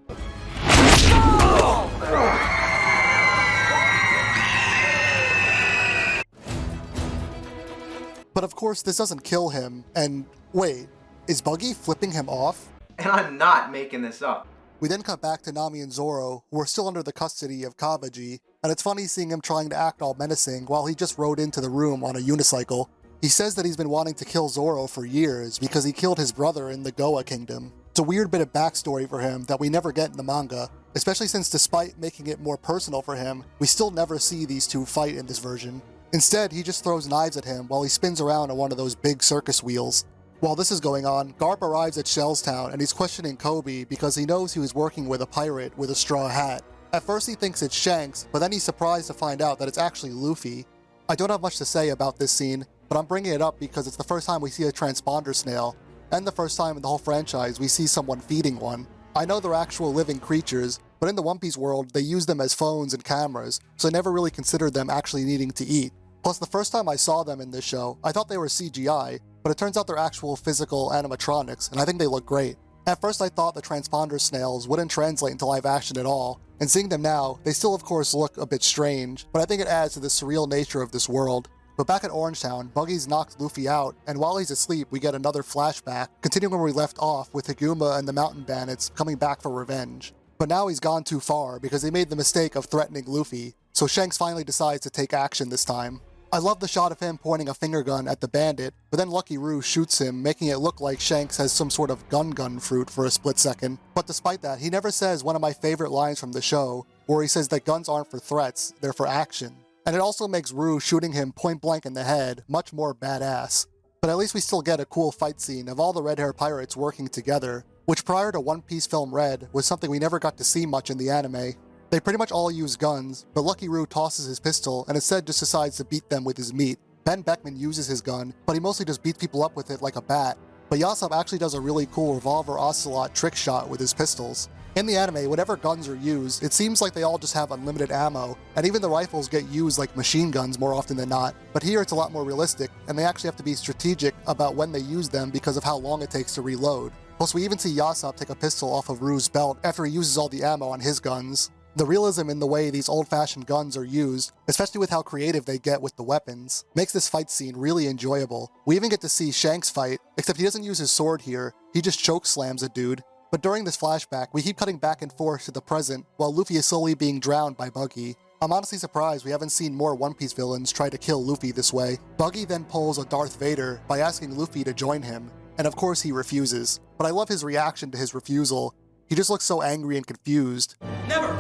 But of course this doesn't kill him, and wait, is Buggy flipping him off? And I'm not making this up. We then cut back to Nami and Zoro, who are still under the custody of Kabaji, and it's funny seeing him trying to act all menacing while he just rode into the room on a unicycle. He says that he's been wanting to kill Zoro for years because he killed his brother in the Goa Kingdom. It's a weird bit of backstory for him that we never get in the manga, especially since despite making it more personal for him, we still never see these two fight in this version. Instead, he just throws knives at him while he spins around on one of those big circus wheels. While this is going on, Garp arrives at Shellstown and he's questioning Kobe because he knows he was working with a pirate with a straw hat. At first he thinks it's Shanks, but then he's surprised to find out that it's actually Luffy. I don't have much to say about this scene, but I'm bringing it up because it's the first time we see a transponder snail, and the first time in the whole franchise we see someone feeding one. I know they're actual living creatures, but in the One Piece world they use them as phones and cameras, so I never really considered them actually needing to eat. Plus the first time I saw them in this show, I thought they were CGI, but it turns out they're actual physical animatronics, and I think they look great. At first I thought the transponder snails wouldn't translate into live action at all, and seeing them now, they still of course look a bit strange, but I think it adds to the surreal nature of this world. But back at Orangetown, Buggy's knocked Luffy out, and while he's asleep we get another flashback, continuing where we left off with Higuma and the mountain bandits coming back for revenge. But now he's gone too far because they made the mistake of threatening Luffy, so Shanks finally decides to take action this time. I love the shot of him pointing a finger gun at the bandit, but then Lucky Roo shoots him, making it look like Shanks has some sort of gun fruit for a split second. But despite that, he never says one of my favorite lines from the show, where he says that guns aren't for threats, they're for action. And it also makes Roo shooting him point blank in the head much more badass. But at least we still get a cool fight scene of all the red hair pirates working together, which prior to One Piece Film Red was something we never got to see much in the anime. They pretty much all use guns, but Lucky Roo tosses his pistol and instead just decides to beat them with his meat. Ben Beckman uses his gun, but he mostly just beats people up with it like a bat. But Usopp actually does a really cool revolver ocelot trick shot with his pistols. In the anime, whenever guns are used, it seems like they all just have unlimited ammo, and even the rifles get used like machine guns more often than not. But here it's a lot more realistic, and they actually have to be strategic about when they use them because of how long it takes to reload. Plus we even see Usopp take a pistol off of Roo's belt after he uses all the ammo on his guns. The realism in the way these old-fashioned guns are used, especially with how creative they get with the weapons, makes this fight scene really enjoyable. We even get to see Shanks fight, except he doesn't use his sword here, he just choke slams a dude. But during this flashback, we keep cutting back and forth to the present, while Luffy is slowly being drowned by Buggy. I'm honestly surprised we haven't seen more One Piece villains try to kill Luffy this way. Buggy then pulls a Darth Vader by asking Luffy to join him, and of course he refuses. But I love his reaction to his refusal. He just looks so angry and confused. Never!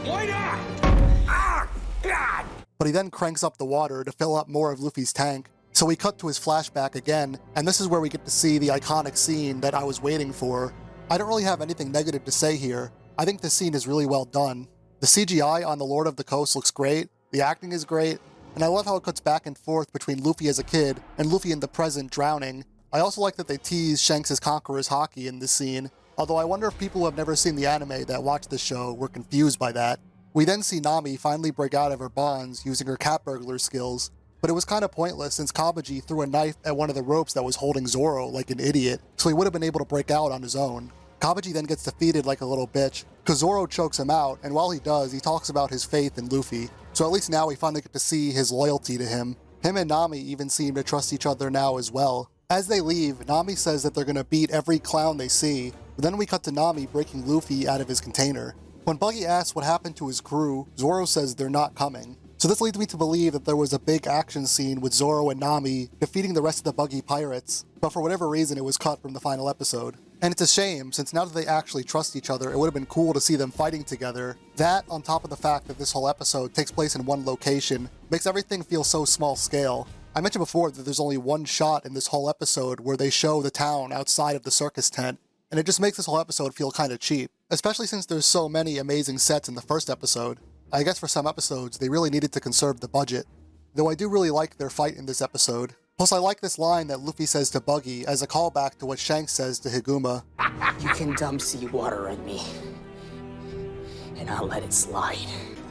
Why not? Ah, God! But he then cranks up the water to fill up more of Luffy's tank. So we cut to his flashback again, and this is where we get to see the iconic scene that I was waiting for. I don't really have anything negative to say here. I think this scene is really well done. The CGI on the Lord of the Coast looks great, the acting is great, and I love how it cuts back and forth between Luffy as a kid and Luffy in the present drowning. I also like that they tease Shanks' Conqueror's Haki in this scene, although I wonder if people who have never seen the anime that watch the show were confused by that. We then see Nami finally break out of her bonds using her cat burglar skills, but it was kind of pointless since Kabaji threw a knife at one of the ropes that was holding Zoro like an idiot, so he would have been able to break out on his own. Kabaji then gets defeated like a little bitch, because Zoro chokes him out, and while he does, he talks about his faith in Luffy. So at least now we finally get to see his loyalty to him. Him and Nami even seem to trust each other now as well. As they leave, Nami says that they're gonna beat every clown they see, but then we cut to Nami breaking Luffy out of his container. When Buggy asks what happened to his crew, Zoro says they're not coming. So this leads me to believe that there was a big action scene with Zoro and Nami defeating the rest of the Buggy pirates, but for whatever reason it was cut from the final episode. And it's a shame, since now that they actually trust each other, it would have been cool to see them fighting together. That, on top of the fact that this whole episode takes place in one location, makes everything feel so small scale. I mentioned before that there's only one shot in this whole episode where they show the town outside of the circus tent, and it just makes this whole episode feel kinda cheap, especially since there's so many amazing sets in the first episode. I guess for some episodes, they really needed to conserve the budget. Though I do really like their fight in this episode. Plus I like this line that Luffy says to Buggy as a callback to what Shanks says to Higuma. You can dump seawater on me, and I'll let it slide.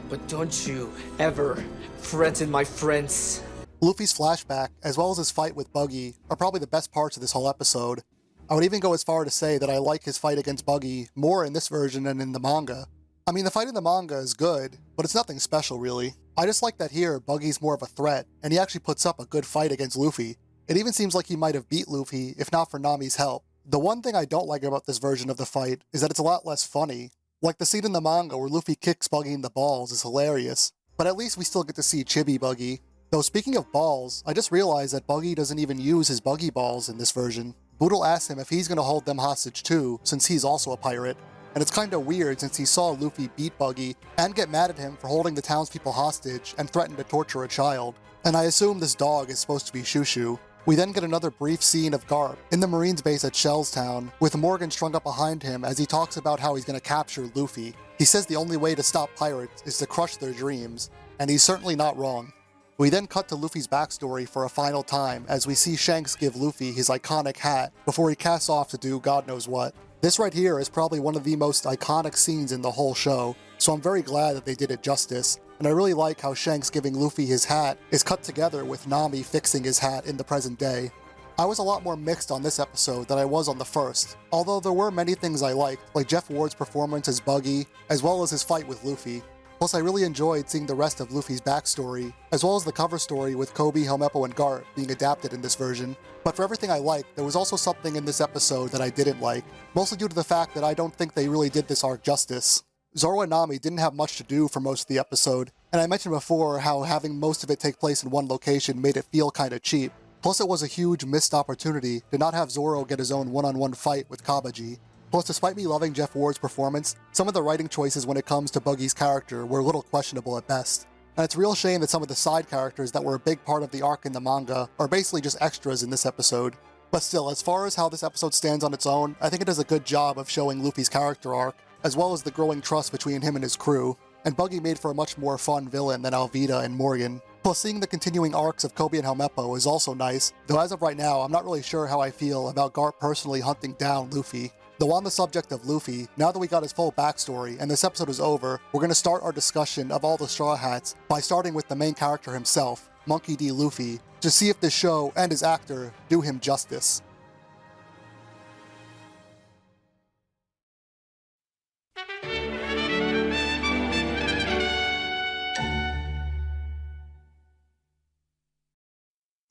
But don't you ever threaten my friends. Luffy's flashback, as well as his fight with Buggy, are probably the best parts of this whole episode. I would even go as far to say that I like his fight against Buggy more in this version than in the manga. I mean, the fight in the manga is good, but it's nothing special really. I just like that here, Buggy's more of a threat, and he actually puts up a good fight against Luffy. It even seems like he might have beat Luffy, if not for Nami's help. The one thing I don't like about this version of the fight is that it's a lot less funny. Like the scene in the manga where Luffy kicks Buggy in the balls is hilarious, but at least we still get to see Chibi Buggy. Though speaking of balls, I just realized that Buggy doesn't even use his Buggy balls in this version. Boodle asks him if he's gonna hold them hostage too, since he's also a pirate. And it's kinda weird since he saw Luffy beat Buggy and get mad at him for holding the townspeople hostage and threaten to torture a child. And I assume this dog is supposed to be Shushu. We then get another brief scene of Garp in the Marines base at Shellstown, with Morgan strung up behind him as he talks about how he's gonna capture Luffy. He says the only way to stop pirates is to crush their dreams, and he's certainly not wrong. We then cut to Luffy's backstory for a final time as we see Shanks give Luffy his iconic hat before he casts off to do God knows what. This right here is probably one of the most iconic scenes in the whole show, so I'm very glad that they did it justice, and I really like how Shanks giving Luffy his hat is cut together with Nami fixing his hat in the present day. I was a lot more mixed on this episode than I was on the first, although there were many things I liked, like Jeff Ward's performance as Buggy, as well as his fight with Luffy. Plus I really enjoyed seeing the rest of Luffy's backstory, as well as the cover story with Kobe, Helmeppo, and Garp being adapted in this version. But for everything I liked, there was also something in this episode that I didn't like, mostly due to the fact that I don't think they really did this arc justice. Zoro and Nami didn't have much to do for most of the episode, and I mentioned before how having most of it take place in one location made it feel kinda cheap. Plus it was a huge missed opportunity to not have Zoro get his own one-on-one fight with Kabaji. Plus, despite me loving Jeff Ward's performance, some of the writing choices when it comes to Buggy's character were a little questionable at best. And it's a real shame that some of the side characters that were a big part of the arc in the manga are basically just extras in this episode. But still, as far as how this episode stands on its own, I think it does a good job of showing Luffy's character arc, as well as the growing trust between him and his crew. And Buggy made for a much more fun villain than Alvida and Morgan. Plus, seeing the continuing arcs of Kobe and Helmeppo is also nice, though as of right now, I'm not really sure how I feel about Garp personally hunting down Luffy. Though on the subject of Luffy, now that we got his full backstory and this episode is over, we're going to start our discussion of all the Straw Hats by starting with the main character himself, Monkey D. Luffy, to see if this show and his actor do him justice.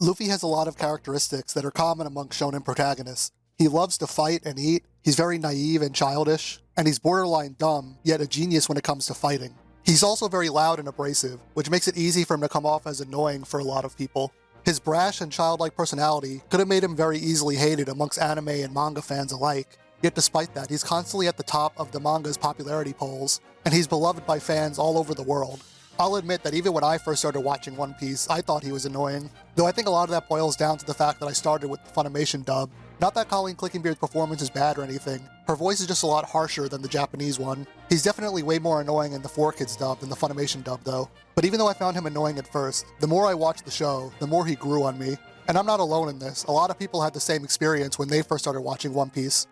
Luffy has a lot of characteristics that are common among shonen protagonists. He loves to fight and eat, he's very naive and childish, and he's borderline dumb, yet a genius when it comes to fighting. He's also very loud and abrasive, which makes it easy for him to come off as annoying for a lot of people. His brash and childlike personality could have made him very easily hated amongst anime and manga fans alike, yet despite that, he's constantly at the top of the manga's popularity polls, and he's beloved by fans all over the world. I'll admit that even when I first started watching One Piece, I thought he was annoying, though I think a lot of that boils down to the fact that I started with the Funimation dub. Not that Colleen Clickenbeard's performance is bad or anything, her voice is just a lot harsher than the Japanese one. He's definitely way more annoying in the 4Kids dub than the Funimation dub though. But even though I found him annoying at first, the more I watched the show, the more he grew on me. And I'm not alone in this, a lot of people had the same experience when they first started watching One Piece.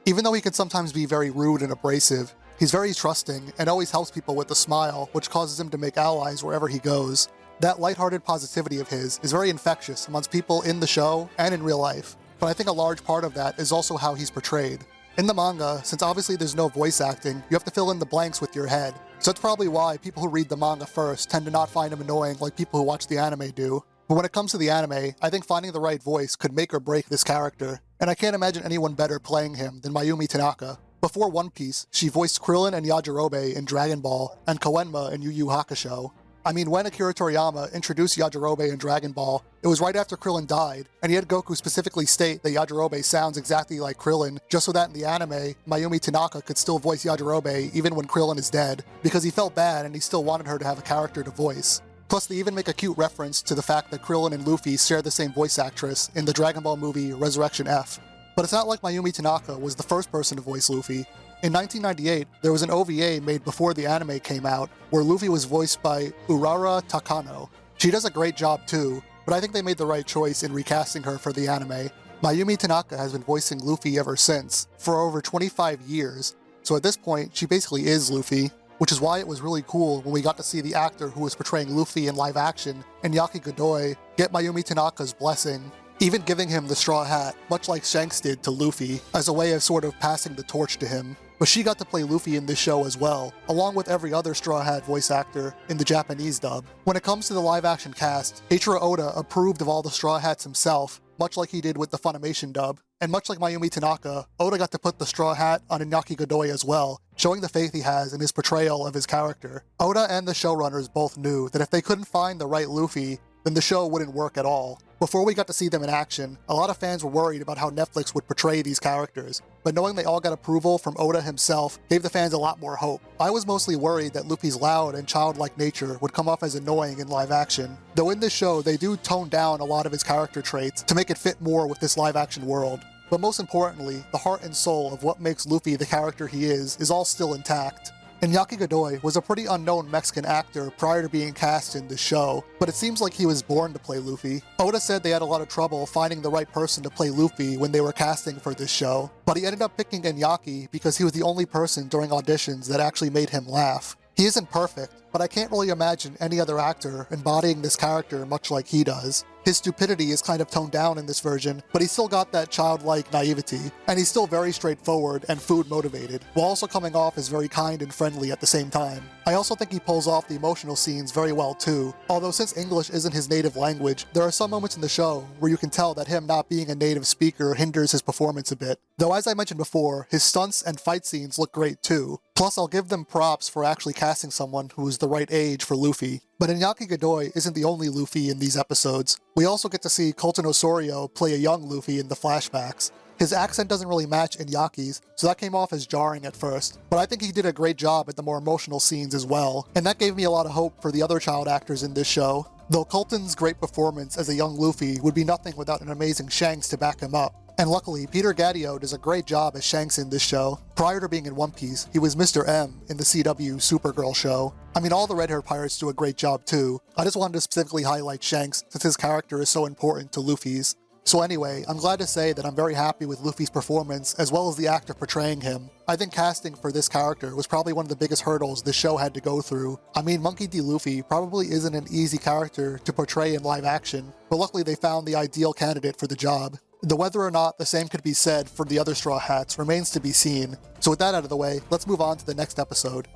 Even though he can sometimes be very rude and abrasive, he's very trusting and always helps people with a smile, which causes him to make allies wherever he goes. That lighthearted positivity of his is very infectious amongst people in the show and in real life, but I think a large part of that is also how he's portrayed. In the manga, since obviously there's no voice acting, you have to fill in the blanks with your head, so that's probably why people who read the manga first tend to not find him annoying like people who watch the anime do. But when it comes to the anime, I think finding the right voice could make or break this character, and I can't imagine anyone better playing him than Mayumi Tanaka. Before One Piece, she voiced Krillin and Yajirobe in Dragon Ball, and Koenma in Yu Yu Hakusho. I mean, when Akira Toriyama introduced Yajirobe in Dragon Ball, it was right after Krillin died, and he had Goku specifically state that Yajirobe sounds exactly like Krillin, just so that in the anime, Mayumi Tanaka could still voice Yajirobe even when Krillin is dead, because he felt bad and he still wanted her to have a character to voice. Plus, they even make a cute reference to the fact that Krillin and Luffy share the same voice actress in the Dragon Ball movie Resurrection F. But it's not like Mayumi Tanaka was the first person to voice Luffy. In 1998, there was an OVA made before the anime came out, where Luffy was voiced by Urara Takano. She does a great job too, but I think they made the right choice in recasting her for the anime. Mayumi Tanaka has been voicing Luffy ever since, for over 25 years, so at this point, she basically is Luffy, which is why it was really cool when we got to see the actor who was portraying Luffy in live action, Iñaki Godoy, get Mayumi Tanaka's blessing, even giving him the straw hat, much like Shanks did to Luffy, as a way of sort of passing the torch to him. But she got to play Luffy in this show as well, along with every other Straw Hat voice actor in the Japanese dub. When it comes to the live-action cast, Eiichiro Oda approved of all the Straw Hats himself, much like he did with the Funimation dub. And much like Mayumi Tanaka, Oda got to put the straw hat on Iñaki Godoy as well, showing the faith he has in his portrayal of his character. Oda and the showrunners both knew that if they couldn't find the right Luffy, then the show wouldn't work at all. Before we got to see them in action, a lot of fans were worried about how Netflix would portray these characters, but knowing they all got approval from Oda himself gave the fans a lot more hope. I was mostly worried that Luffy's loud and childlike nature would come off as annoying in live action, though in this show they do tone down a lot of his character traits to make it fit more with this live action world. But most importantly, the heart and soul of what makes Luffy the character he is all still intact. Iñaki Godoy was a pretty unknown Mexican actor prior to being cast in this show, but it seems like he was born to play Luffy. Oda said they had a lot of trouble finding the right person to play Luffy when they were casting for this show, but he ended up picking Iñaki because he was the only person during auditions that actually made him laugh. He isn't perfect, but I can't really imagine any other actor embodying this character much like he does. His stupidity is kind of toned down in this version, but he's still got that childlike naivety, and he's still very straightforward and food motivated, while also coming off as very kind and friendly at the same time. I also think he pulls off the emotional scenes very well too, although since English isn't his native language, there are some moments in the show where you can tell that him not being a native speaker hinders his performance a bit. Though as I mentioned before, his stunts and fight scenes look great too. Plus I'll give them props for actually casting someone who is the right age for Luffy. But Iñaki Godoy isn't the only Luffy in these episodes. We also get to see Colton Osorio play a young Luffy in the flashbacks. His accent doesn't really match Iñaki's, so that came off as jarring at first, but I think he did a great job at the more emotional scenes as well, and that gave me a lot of hope for the other child actors in this show. Though Colton's great performance as a young Luffy would be nothing without an amazing Shanks to back him up. And luckily, Peter Gadio does a great job as Shanks in this show. Prior to being in One Piece, he was Mr. M in the CW Supergirl show. I mean, all the red-haired pirates do a great job too. I just wanted to specifically highlight Shanks since his character is so important to Luffy's. So anyway, I'm glad to say that I'm very happy with Luffy's performance as well as the actor portraying him. I think casting for this character was probably one of the biggest hurdles this show had to go through. I mean, Monkey D. Luffy probably isn't an easy character to portray in live action, but luckily they found the ideal candidate for the job. Though whether or not the same could be said for the other Straw Hats remains to be seen. So with that out of the way, let's move on to the next episode.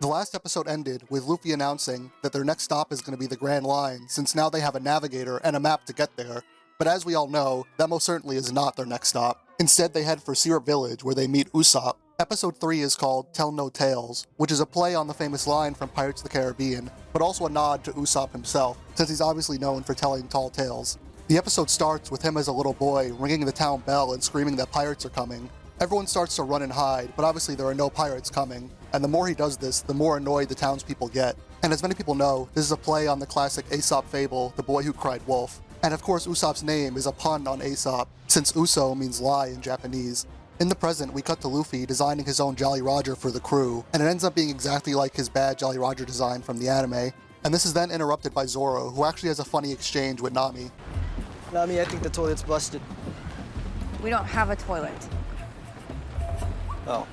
The last episode ended with Luffy announcing that their next stop is going to be the Grand Line, since now they have a navigator and a map to get there. But as we all know, that most certainly is not their next stop. Instead, they head for Syrup Village, where they meet Usopp. Episode 3 is called Tell No Tales, which is a play on the famous line from Pirates of the Caribbean, but also a nod to Usopp himself, since he's obviously known for telling tall tales. The episode starts with him as a little boy ringing the town bell and screaming that pirates are coming. Everyone starts to run and hide, but obviously there are no pirates coming, and the more he does this, the more annoyed the townspeople get. And as many people know, this is a play on the classic Aesop fable, The Boy Who Cried Wolf. And of course Usopp's name is a pun on Aesop, since Uso means lie in Japanese. In the present, we cut to Luffy designing his own Jolly Roger for the crew, and it ends up being exactly like his bad Jolly Roger design from the anime. And this is then interrupted by Zoro, who actually has a funny exchange with Nami. Nami, I think the toilet's busted. We don't have a toilet. Oh.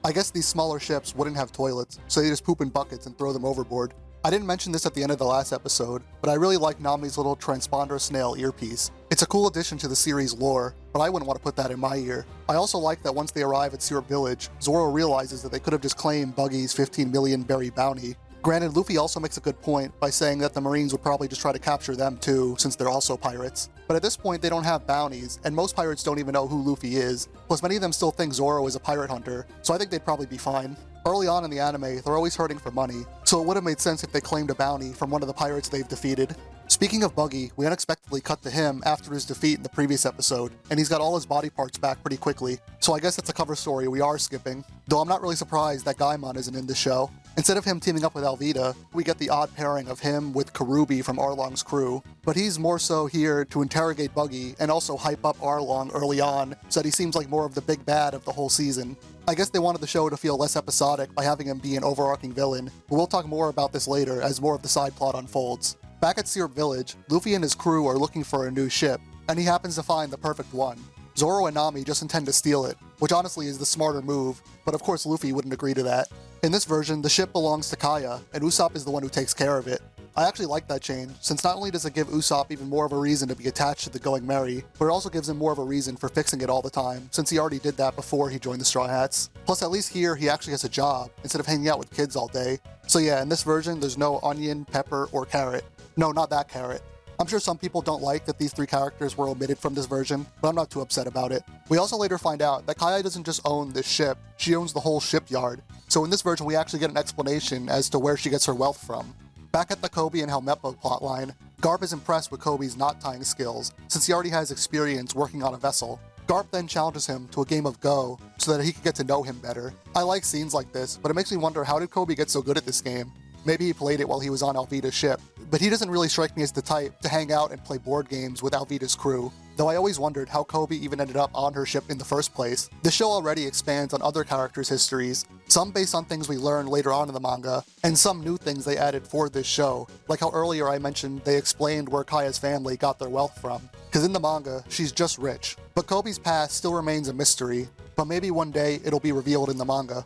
I guess these smaller ships wouldn't have toilets, so they just poop in buckets and throw them overboard. I didn't mention this at the end of the last episode, but I really like Nami's little transponder snail earpiece. It's a cool addition to the series lore, but I wouldn't want to put that in my ear. I also like that once they arrive at Syrup Village, Zoro realizes that they could have just claimed Buggy's 15 million berry bounty. Granted, Luffy also makes a good point by saying that the Marines would probably just try to capture them too, since they're also pirates. But at this point, they don't have bounties, and most pirates don't even know who Luffy is, plus many of them still think Zoro is a pirate hunter, so I think they'd probably be fine. Early on in the anime, they're always hurting for money, so it would have made sense if they claimed a bounty from one of the pirates they've defeated. Speaking of Buggy, we unexpectedly cut to him after his defeat in the previous episode, and he's got all his body parts back pretty quickly, so I guess that's a cover story we are skipping, though I'm not really surprised that Gaimon isn't in this show. Instead of him teaming up with Alvida, we get the odd pairing of him with Karubi from Arlong's crew, but he's more so here to interrogate Buggy and also hype up Arlong early on, so that he seems like more of the big bad of the whole season. I guess they wanted the show to feel less episodic by having him be an overarching villain, but we'll talk more about this later as more of the side plot unfolds. Back at Syrup Village, Luffy and his crew are looking for a new ship, and he happens to find the perfect one. Zoro and Nami just intend to steal it, which honestly is the smarter move, but of course Luffy wouldn't agree to that. In this version, the ship belongs to Kaya, and Usopp is the one who takes care of it. I actually like that change, since not only does it give Usopp even more of a reason to be attached to the Going Merry, but it also gives him more of a reason for fixing it all the time, since he already did that before he joined the Straw Hats. Plus, at least here, he actually has a job, instead of hanging out with kids all day. So yeah, in this version, there's no onion, pepper, or carrot. No, not that carrot. I'm sure some people don't like that these three characters were omitted from this version, but I'm not too upset about it. We also later find out that Kaya doesn't just own this ship, she owns the whole shipyard. So in this version, we actually get an explanation as to where she gets her wealth from. Back at the Kobe and Helmeppo plotline, Garp is impressed with Kobe's knot-tying skills, since he already has experience working on a vessel. Garp then challenges him to a game of Go, so that he can get to know him better. I like scenes like this, but it makes me wonder, how did Kobe get so good at this game? Maybe he played it while he was on Alvida's ship, but he doesn't really strike me as the type to hang out and play board games with Alvida's crew, though I always wondered how Kobe even ended up on her ship in the first place. The show already expands on other characters' histories, some based on things we learn later on in the manga, and some new things they added for this show, like how earlier I mentioned they explained where Kaya's family got their wealth from. Because in the manga, she's just rich, but Kobe's past still remains a mystery, but maybe one day it'll be revealed in the manga.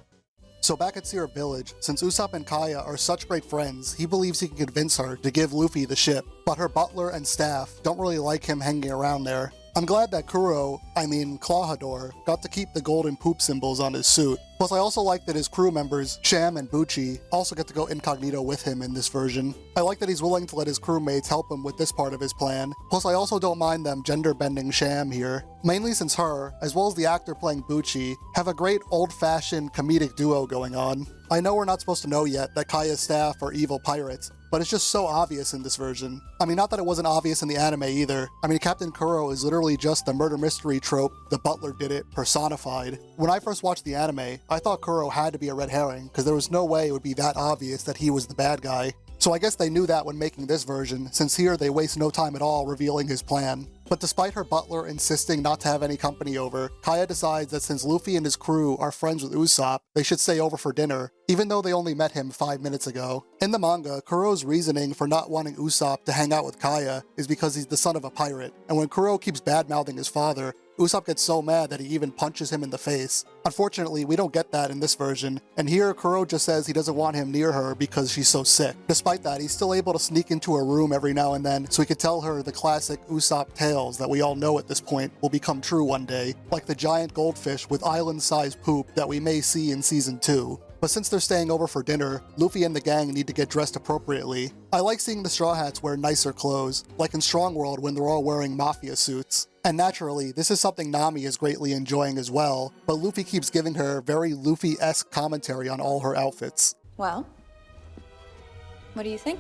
So back at Syrup Village, since Usopp and Kaya are such great friends, he believes he can convince her to give Luffy the ship, but her butler and staff don't really like him hanging around there. I'm glad that Clawhador, got to keep the golden poop symbols on his suit. Plus I also like that his crew members, Sham and Bucci, also get to go incognito with him in this version. I like that he's willing to let his crewmates help him with this part of his plan. Plus I also don't mind them gender-bending Sham here, mainly since her, as well as the actor playing Bucci, have a great old-fashioned comedic duo going on. I know we're not supposed to know yet that Kaya's staff are evil pirates, but it's just so obvious in this version. I mean, not that it wasn't obvious in the anime either. I mean, Captain Kuro is literally just the murder mystery trope, the butler did it, personified. When I first watched the anime, I thought Kuro had to be a red herring, because there was no way it would be that obvious that he was the bad guy. So I guess they knew that when making this version, since here they waste no time at all revealing his plan. But despite her butler insisting not to have any company over, Kaya decides that since Luffy and his crew are friends with Usopp, they should stay over for dinner, even though they only met him 5 minutes ago. In the manga, Kuro's reasoning for not wanting Usopp to hang out with Kaya is because he's the son of a pirate, and when Kuro keeps bad-mouthing his father, Usopp gets so mad that he even punches him in the face. Unfortunately, we don't get that in this version, and here Kuro just says he doesn't want him near her because she's so sick. Despite that, he's still able to sneak into her room every now and then so he could tell her the classic Usopp tales that we all know at this point will become true one day, like the giant goldfish with island-sized poop that we may see in Season 2. But since they're staying over for dinner, Luffy and the gang need to get dressed appropriately. I like seeing the Straw Hats wear nicer clothes, like in Strong World when they're all wearing mafia suits. And naturally, this is something Nami is greatly enjoying as well, but Luffy keeps giving her very Luffy-esque commentary on all her outfits. Well, what do you think?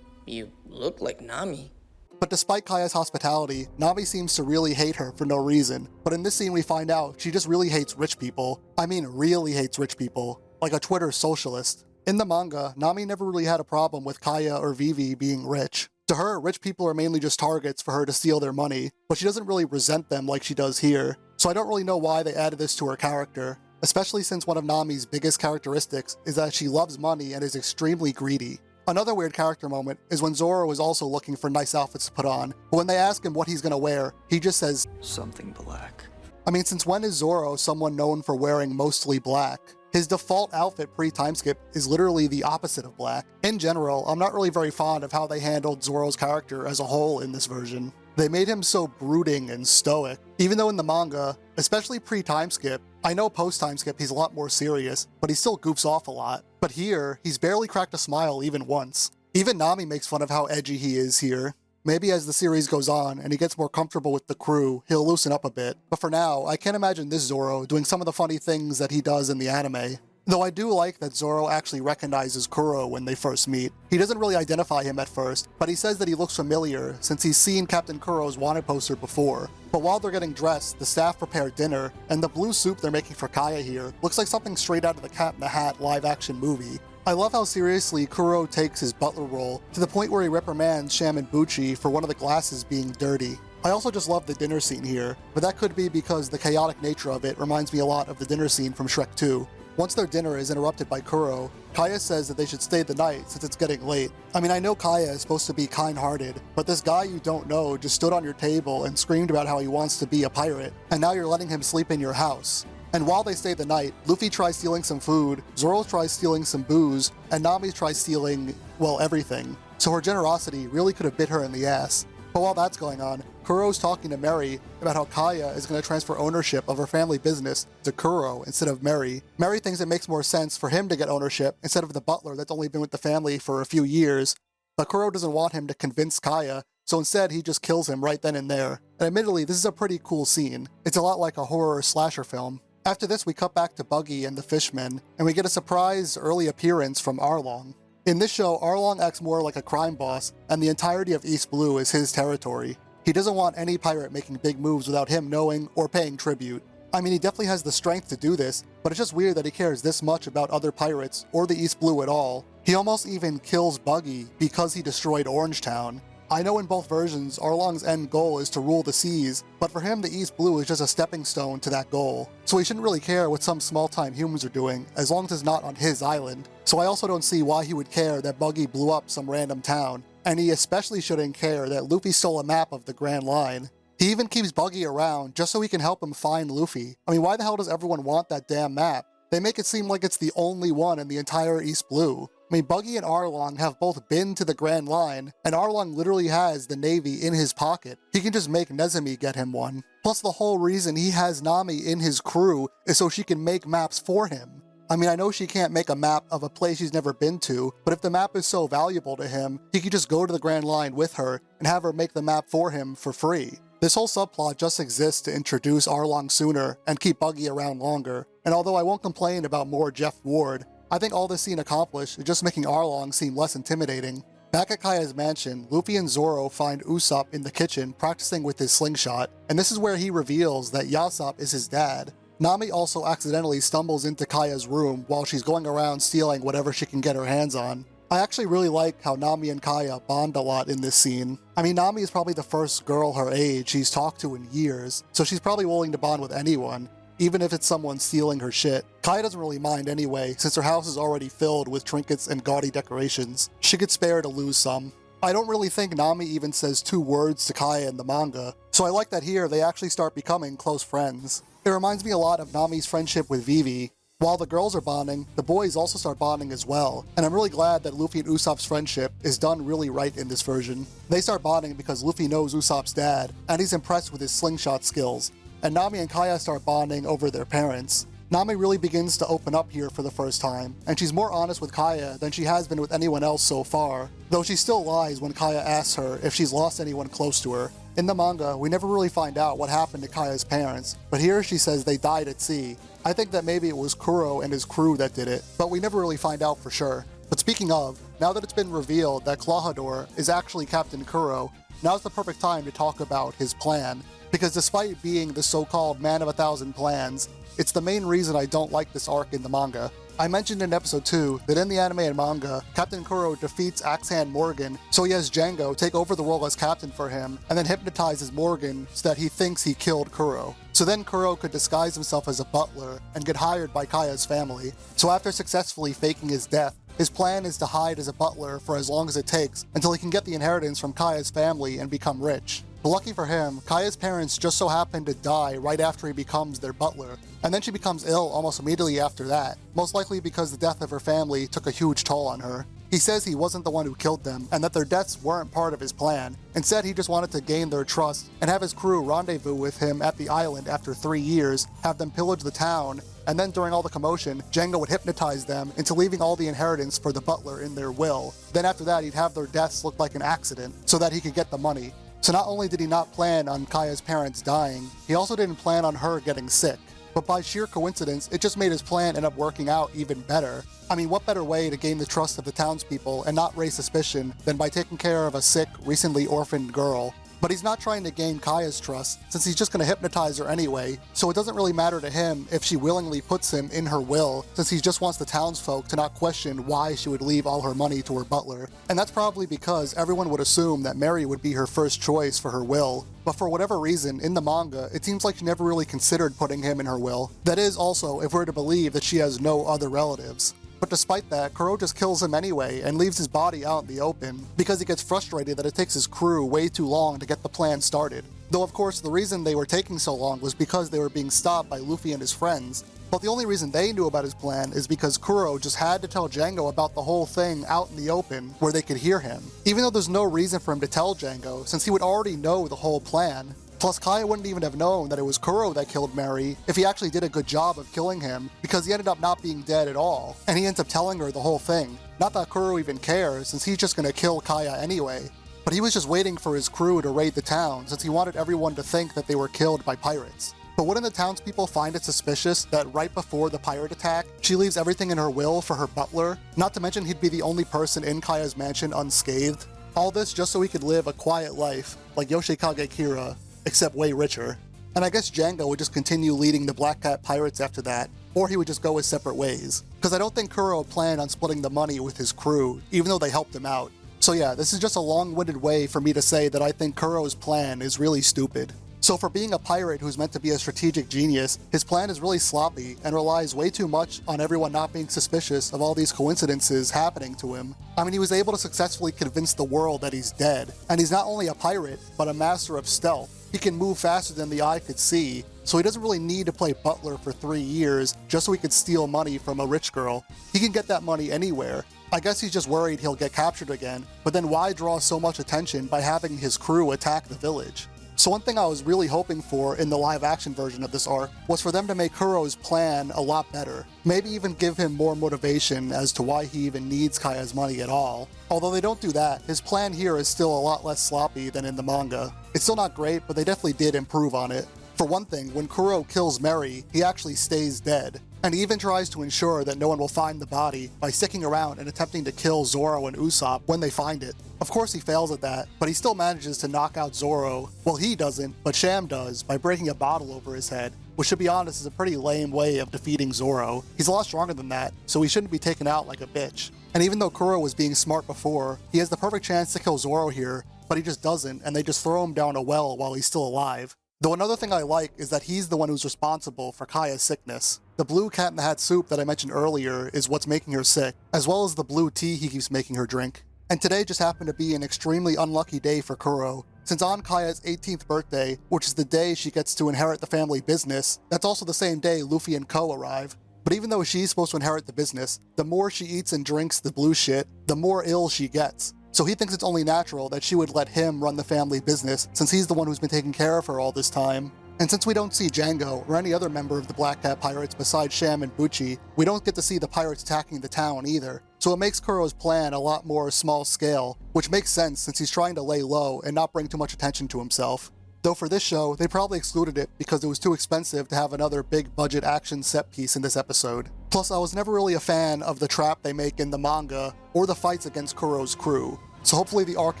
You look like Nami. But despite Kaya's hospitality, Nami seems to really hate her for no reason. But in this scene we find out she just really hates rich people. I mean really hates rich people. Like a Twitter socialist. In the manga, Nami never really had a problem with Kaya or Vivi being rich. To her, rich people are mainly just targets for her to steal their money, but she doesn't really resent them like she does here. So I don't really know why they added this to her character, especially since one of Nami's biggest characteristics is that she loves money and is extremely greedy. Another weird character moment is when Zoro is also looking for nice outfits to put on, but when they ask him what he's gonna wear, he just says, Something black. I mean, since when is Zoro someone known for wearing mostly black? His default outfit pre-time skip is literally the opposite of black. In general, I'm not really very fond of how they handled Zoro's character as a whole in this version. They made him so brooding and stoic, even though in the manga, especially pre-time skip, I know post-time skip he's a lot more serious, but he still goofs off a lot. But here, he's barely cracked a smile even once. Even Nami makes fun of how edgy he is here. Maybe as the series goes on and he gets more comfortable with the crew, he'll loosen up a bit. But for now, I can't imagine this Zoro doing some of the funny things that he does in the anime. Though I do like that Zoro actually recognizes Kuro when they first meet. He doesn't really identify him at first, but he says that he looks familiar since he's seen Captain Kuro's wanted poster before. But while they're getting dressed, the staff prepare dinner, and the blue soup they're making for Kaya here looks like something straight out of the Cat in the Hat live-action movie. I love how seriously Kuro takes his butler role, to the point where he reprimands Shaman Buchi for one of the glasses being dirty. I also just love the dinner scene here, but that could be because the chaotic nature of it reminds me a lot of the dinner scene from Shrek 2. Once their dinner is interrupted by Kuro, Kaya says that they should stay the night since it's getting late. I mean, I know Kaya is supposed to be kind-hearted, but this guy you don't know just stood on your table and screamed about how he wants to be a pirate, and now you're letting him sleep in your house. And while they stay the night, Luffy tries stealing some food, Zoro tries stealing some booze, and Nami tries stealing, well, everything. So her generosity really could have bit her in the ass. But while that's going on, Kuro's talking to Mary about how Kaya is going to transfer ownership of her family business to Kuro instead of Mary. Mary thinks it makes more sense for him to get ownership instead of the butler that's only been with the family for a few years. But Kuro doesn't want him to convince Kaya, so instead he just kills him right then and there. And admittedly, this is a pretty cool scene. It's a lot like a horror slasher film. After this, we cut back to Buggy and the Fishmen, and we get a surprise early appearance from Arlong. In this show, Arlong acts more like a crime boss, and the entirety of East Blue is his territory. He doesn't want any pirate making big moves without him knowing or paying tribute. I mean, he definitely has the strength to do this, but it's just weird that he cares this much about other pirates or the East Blue at all. He almost even kills Buggy because he destroyed Orangetown. I know in both versions, Arlong's end goal is to rule the seas, but for him the East Blue is just a stepping stone to that goal. So he shouldn't really care what some small-time humans are doing, as long as it's not on his island. So I also don't see why he would care that Buggy blew up some random town, and he especially shouldn't care that Luffy stole a map of the Grand Line. He even keeps Buggy around just so he can help him find Luffy. I mean, why the hell does everyone want that damn map? They make it seem like it's the only one in the entire East Blue. I mean, Buggy and Arlong have both been to the Grand Line, and Arlong literally has the Navy in his pocket. He can just make Nezumi get him one. Plus, the whole reason he has Nami in his crew is so she can make maps for him. I mean, I know she can't make a map of a place she's never been to, but if the map is so valuable to him, he could just go to the Grand Line with her and have her make the map for him for free. This whole subplot just exists to introduce Arlong sooner and keep Buggy around longer. And although I won't complain about more Jeff Ward, I think all this scene accomplished is just making Arlong seem less intimidating. Back at Kaya's mansion, Luffy and Zoro find Usopp in the kitchen practicing with his slingshot, and this is where he reveals that Usopp is his dad. Nami also accidentally stumbles into Kaya's room while she's going around stealing whatever she can get her hands on. I actually really like how Nami and Kaya bond a lot in this scene. I mean, Nami is probably the first girl her age he's talked to in years, so she's probably willing to bond with anyone, even if it's someone stealing her shit. Kaya doesn't really mind anyway, since her house is already filled with trinkets and gaudy decorations. She could spare to lose some. I don't really think Nami even says 2 words to Kaya in the manga, so I like that here they actually start becoming close friends. It reminds me a lot of Nami's friendship with Vivi. While the girls are bonding, the boys also start bonding as well, and I'm really glad that Luffy and Usopp's friendship is done really right in this version. They start bonding because Luffy knows Usopp's dad, and he's impressed with his slingshot skills, and Nami and Kaya start bonding over their parents. Nami really begins to open up here for the first time, and she's more honest with Kaya than she has been with anyone else so far, though she still lies when Kaya asks her if she's lost anyone close to her. In the manga, we never really find out what happened to Kaya's parents, but here she says they died at sea. I think that maybe it was Kuro and his crew that did it, but we never really find out for sure. But speaking of, now that it's been revealed that Clawhador is actually Captain Kuro, now's the perfect time to talk about his plan, because despite being the so-called man of 1,000 plans, it's the main reason I don't like this arc in the manga. I mentioned in episode 2 that in the anime and manga, Captain Kuro defeats Axe-Hand Morgan, so he has Django take over the role as captain for him, and then hypnotizes Morgan so that he thinks he killed Kuro. So then Kuro could disguise himself as a butler and get hired by Kaya's family. So after successfully faking his death, His plan is to hide as a butler for as long as it takes until he can get the inheritance from Kaya's family and become rich. But lucky for him, Kaya's parents just so happen to die right after he becomes their butler, and then she becomes ill almost immediately after that, most likely because the death of her family took a huge toll on her. He says he wasn't the one who killed them, and that their deaths weren't part of his plan. Instead, he just wanted to gain their trust and have his crew rendezvous with him at the island after 3 years, have them pillage the town, and then during all the commotion, Django would hypnotize them into leaving all the inheritance for the butler in their will. Then after that, he'd have their deaths look like an accident, so that he could get the money. So not only did he not plan on Kaya's parents dying, he also didn't plan on her getting sick. But by sheer coincidence, it just made his plan end up working out even better. I mean, what better way to gain the trust of the townspeople and not raise suspicion than by taking care of a sick, recently orphaned girl? But he's not trying to gain Kaya's trust, since he's just going to hypnotize her anyway, so it doesn't really matter to him if she willingly puts him in her will, since he just wants the townsfolk to not question why she would leave all her money to her butler. And that's probably because everyone would assume that Mary would be her first choice for her will. But for whatever reason, in the manga, it seems like she never really considered putting him in her will. That is also if we're to believe that she has no other relatives. But despite that, Kuro just kills him anyway and leaves his body out in the open because he gets frustrated that it takes his crew way too long to get the plan started. Though of course the reason they were taking so long was because they were being stopped by Luffy and his friends. But the only reason they knew about his plan is because Kuro just had to tell Django about the whole thing out in the open where they could hear him. Even though there's no reason for him to tell Django, since he would already know the whole plan. Plus, Kaya wouldn't even have known that it was Kuro that killed Mary if he actually did a good job of killing him, because he ended up not being dead at all, and he ends up telling her the whole thing. Not that Kuro even cares, since he's just gonna kill Kaya anyway. But he was just waiting for his crew to raid the town, since he wanted everyone to think that they were killed by pirates. But wouldn't the townspeople find it suspicious that right before the pirate attack, she leaves everything in her will for her butler? Not to mention he'd be the only person in Kaya's mansion unscathed. All this just so he could live a quiet life, like Yoshikage Kira, except way richer. And I guess Django would just continue leading the Black Cat pirates after that, or he would just go his separate ways. Because I don't think Kuro planned on splitting the money with his crew, even though they helped him out. So yeah, this is just a long-winded way for me to say that I think Kuro's plan is really stupid. So for being a pirate who's meant to be a strategic genius, his plan is really sloppy and relies way too much on everyone not being suspicious of all these coincidences happening to him. I mean, he was able to successfully convince the world that he's dead, and he's not only a pirate, but a master of stealth. He can move faster than the eye could see, so he doesn't really need to play butler for 3 years just so he could steal money from a rich girl. He can get that money anywhere. I guess he's just worried he'll get captured again, but then why draw so much attention by having his crew attack the village? So one thing I was really hoping for in the live-action version of this arc was for them to make Kuro's plan a lot better. Maybe even give him more motivation as to why he even needs Kaya's money at all. Although they don't do that, his plan here is still a lot less sloppy than in the manga. It's still not great, but they definitely did improve on it. For one thing, when Kuro kills Mary, he actually stays dead. And he even tries to ensure that no one will find the body by sticking around and attempting to kill Zoro and Usopp when they find it. Of course he fails at that, but he still manages to knock out Zoro. Well, he doesn't, but Sham does, by breaking a bottle over his head, which to be honest is a pretty lame way of defeating Zoro. He's a lot stronger than that, so he shouldn't be taken out like a bitch. And even though Kuro was being smart before, he has the perfect chance to kill Zoro here, but he just doesn't, and they just throw him down a well while he's still alive. Though another thing I like is that he's the one who's responsible for Kaya's sickness. The blue Cat in the Hat soup that I mentioned earlier is what's making her sick, as well as the blue tea he keeps making her drink. And today just happened to be an extremely unlucky day for Kuro, since on Kaya's 18th birthday, which is the day she gets to inherit the family business, that's also the same day Luffy and Ko arrive. But even though she's supposed to inherit the business, the more she eats and drinks the blue shit, the more ill she gets. So he thinks it's only natural that she would let him run the family business, since he's the one who's been taking care of her all this time. And since we don't see Django or any other member of the Black Cat Pirates besides Sham and Bucci, we don't get to see the pirates attacking the town either. So it makes Kuro's plan a lot more small scale, which makes sense since he's trying to lay low and not bring too much attention to himself. Though for this show, they probably excluded it because it was too expensive to have another big budget action set piece in this episode. Plus, I was never really a fan of the trap they make in the manga or the fights against Kuro's crew. So hopefully the arc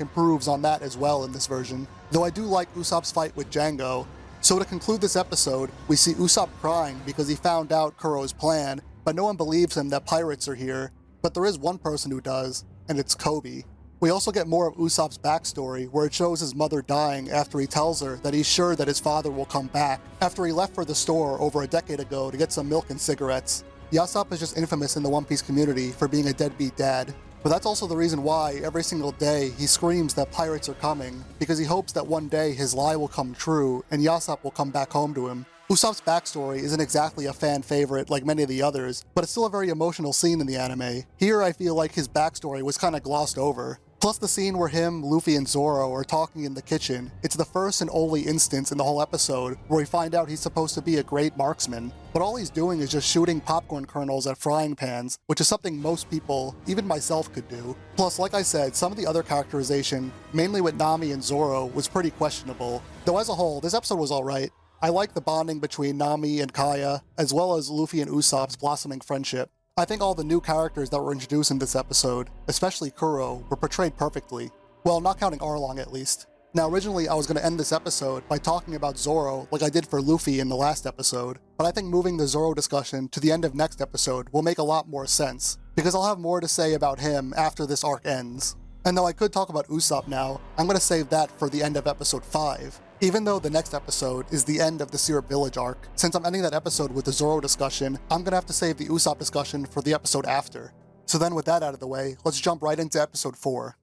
improves on that as well in this version. Though I do like Usopp's fight with Django. So to conclude this episode, we see Usopp crying because he found out Kuro's plan, but no one believes him that pirates are here. But there is one person who does, and it's Kobe. We also get more of Usopp's backstory, where it shows his mother dying after he tells her that he's sure that his father will come back, after he left for the store over a decade ago to get some milk and cigarettes. Usopp is just infamous in the One Piece community for being a deadbeat dad. But that's also the reason why every single day he screams that pirates are coming, because he hopes that one day his lie will come true and Usopp will come back home to him. Usopp's backstory isn't exactly a fan favorite like many of the others, but it's still a very emotional scene in the anime. Here I feel like his backstory was kinda glossed over. Plus the scene where him, Luffy, and Zoro are talking in the kitchen, it's the first and only instance in the whole episode where we find out he's supposed to be a great marksman, but all he's doing is just shooting popcorn kernels at frying pans, which is something most people, even myself, could do. Plus, like I said, some of the other characterization, mainly with Nami and Zoro, was pretty questionable. Though as a whole, this episode was alright. I like the bonding between Nami and Kaya, as well as Luffy and Usopp's blossoming friendship. I think all the new characters that were introduced in this episode, especially Kuro, were portrayed perfectly. Well, not counting Arlong at least. Now originally I was going to end this episode by talking about Zoro like I did for Luffy in the last episode, but I think moving the Zoro discussion to the end of next episode will make a lot more sense, because I'll have more to say about him after this arc ends. And though I could talk about Usopp now, I'm going to save that for the end of episode 5. Even though the next episode is the end of the Syrup Village arc, since I'm ending that episode with the Zoro discussion, I'm gonna have to save the Usopp discussion for the episode after. So then with that out of the way, let's jump right into episode 4.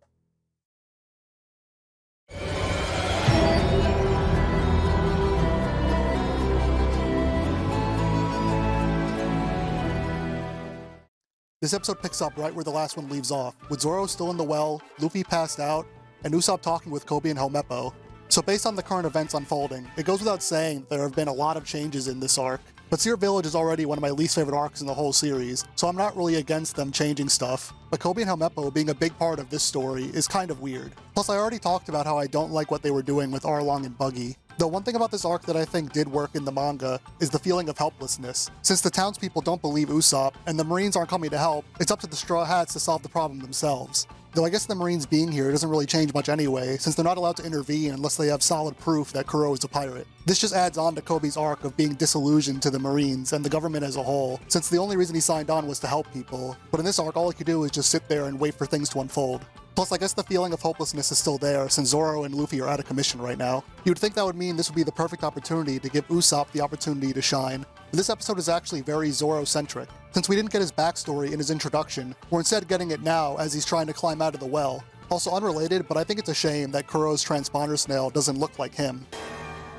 This episode picks up right where the last one leaves off, with Zoro still in the well, Luffy passed out, and Usopp talking with Kobe and Helmeppo. So based on the current events unfolding, it goes without saying that there have been a lot of changes in this arc. But Syrup Village is already one of my least favorite arcs in the whole series, so I'm not really against them changing stuff. But Kobe and Helmeppo being a big part of this story is kind of weird. Plus I already talked about how I don't like what they were doing with Arlong and Buggy. Though one thing about this arc that I think did work in the manga is the feeling of helplessness. Since the townspeople don't believe Usopp, and the Marines aren't coming to help, it's up to the Straw Hats to solve the problem themselves. Though I guess the Marines being here doesn't really change much anyway, since they're not allowed to intervene unless they have solid proof that Kuro is a pirate. This just adds on to Kobe's arc of being disillusioned to the Marines and the government as a whole, since the only reason he signed on was to help people. But in this arc, all he could do is just sit there and wait for things to unfold. Plus, I guess the feeling of hopelessness is still there, since Zoro and Luffy are out of commission right now. You'd think that would mean this would be the perfect opportunity to give Usopp the opportunity to shine. But this episode is actually very Zoro-centric. Since we didn't get his backstory in his introduction, we're instead getting it now as he's trying to climb out of the well. Also unrelated, but I think it's a shame that Kuro's transponder snail doesn't look like him.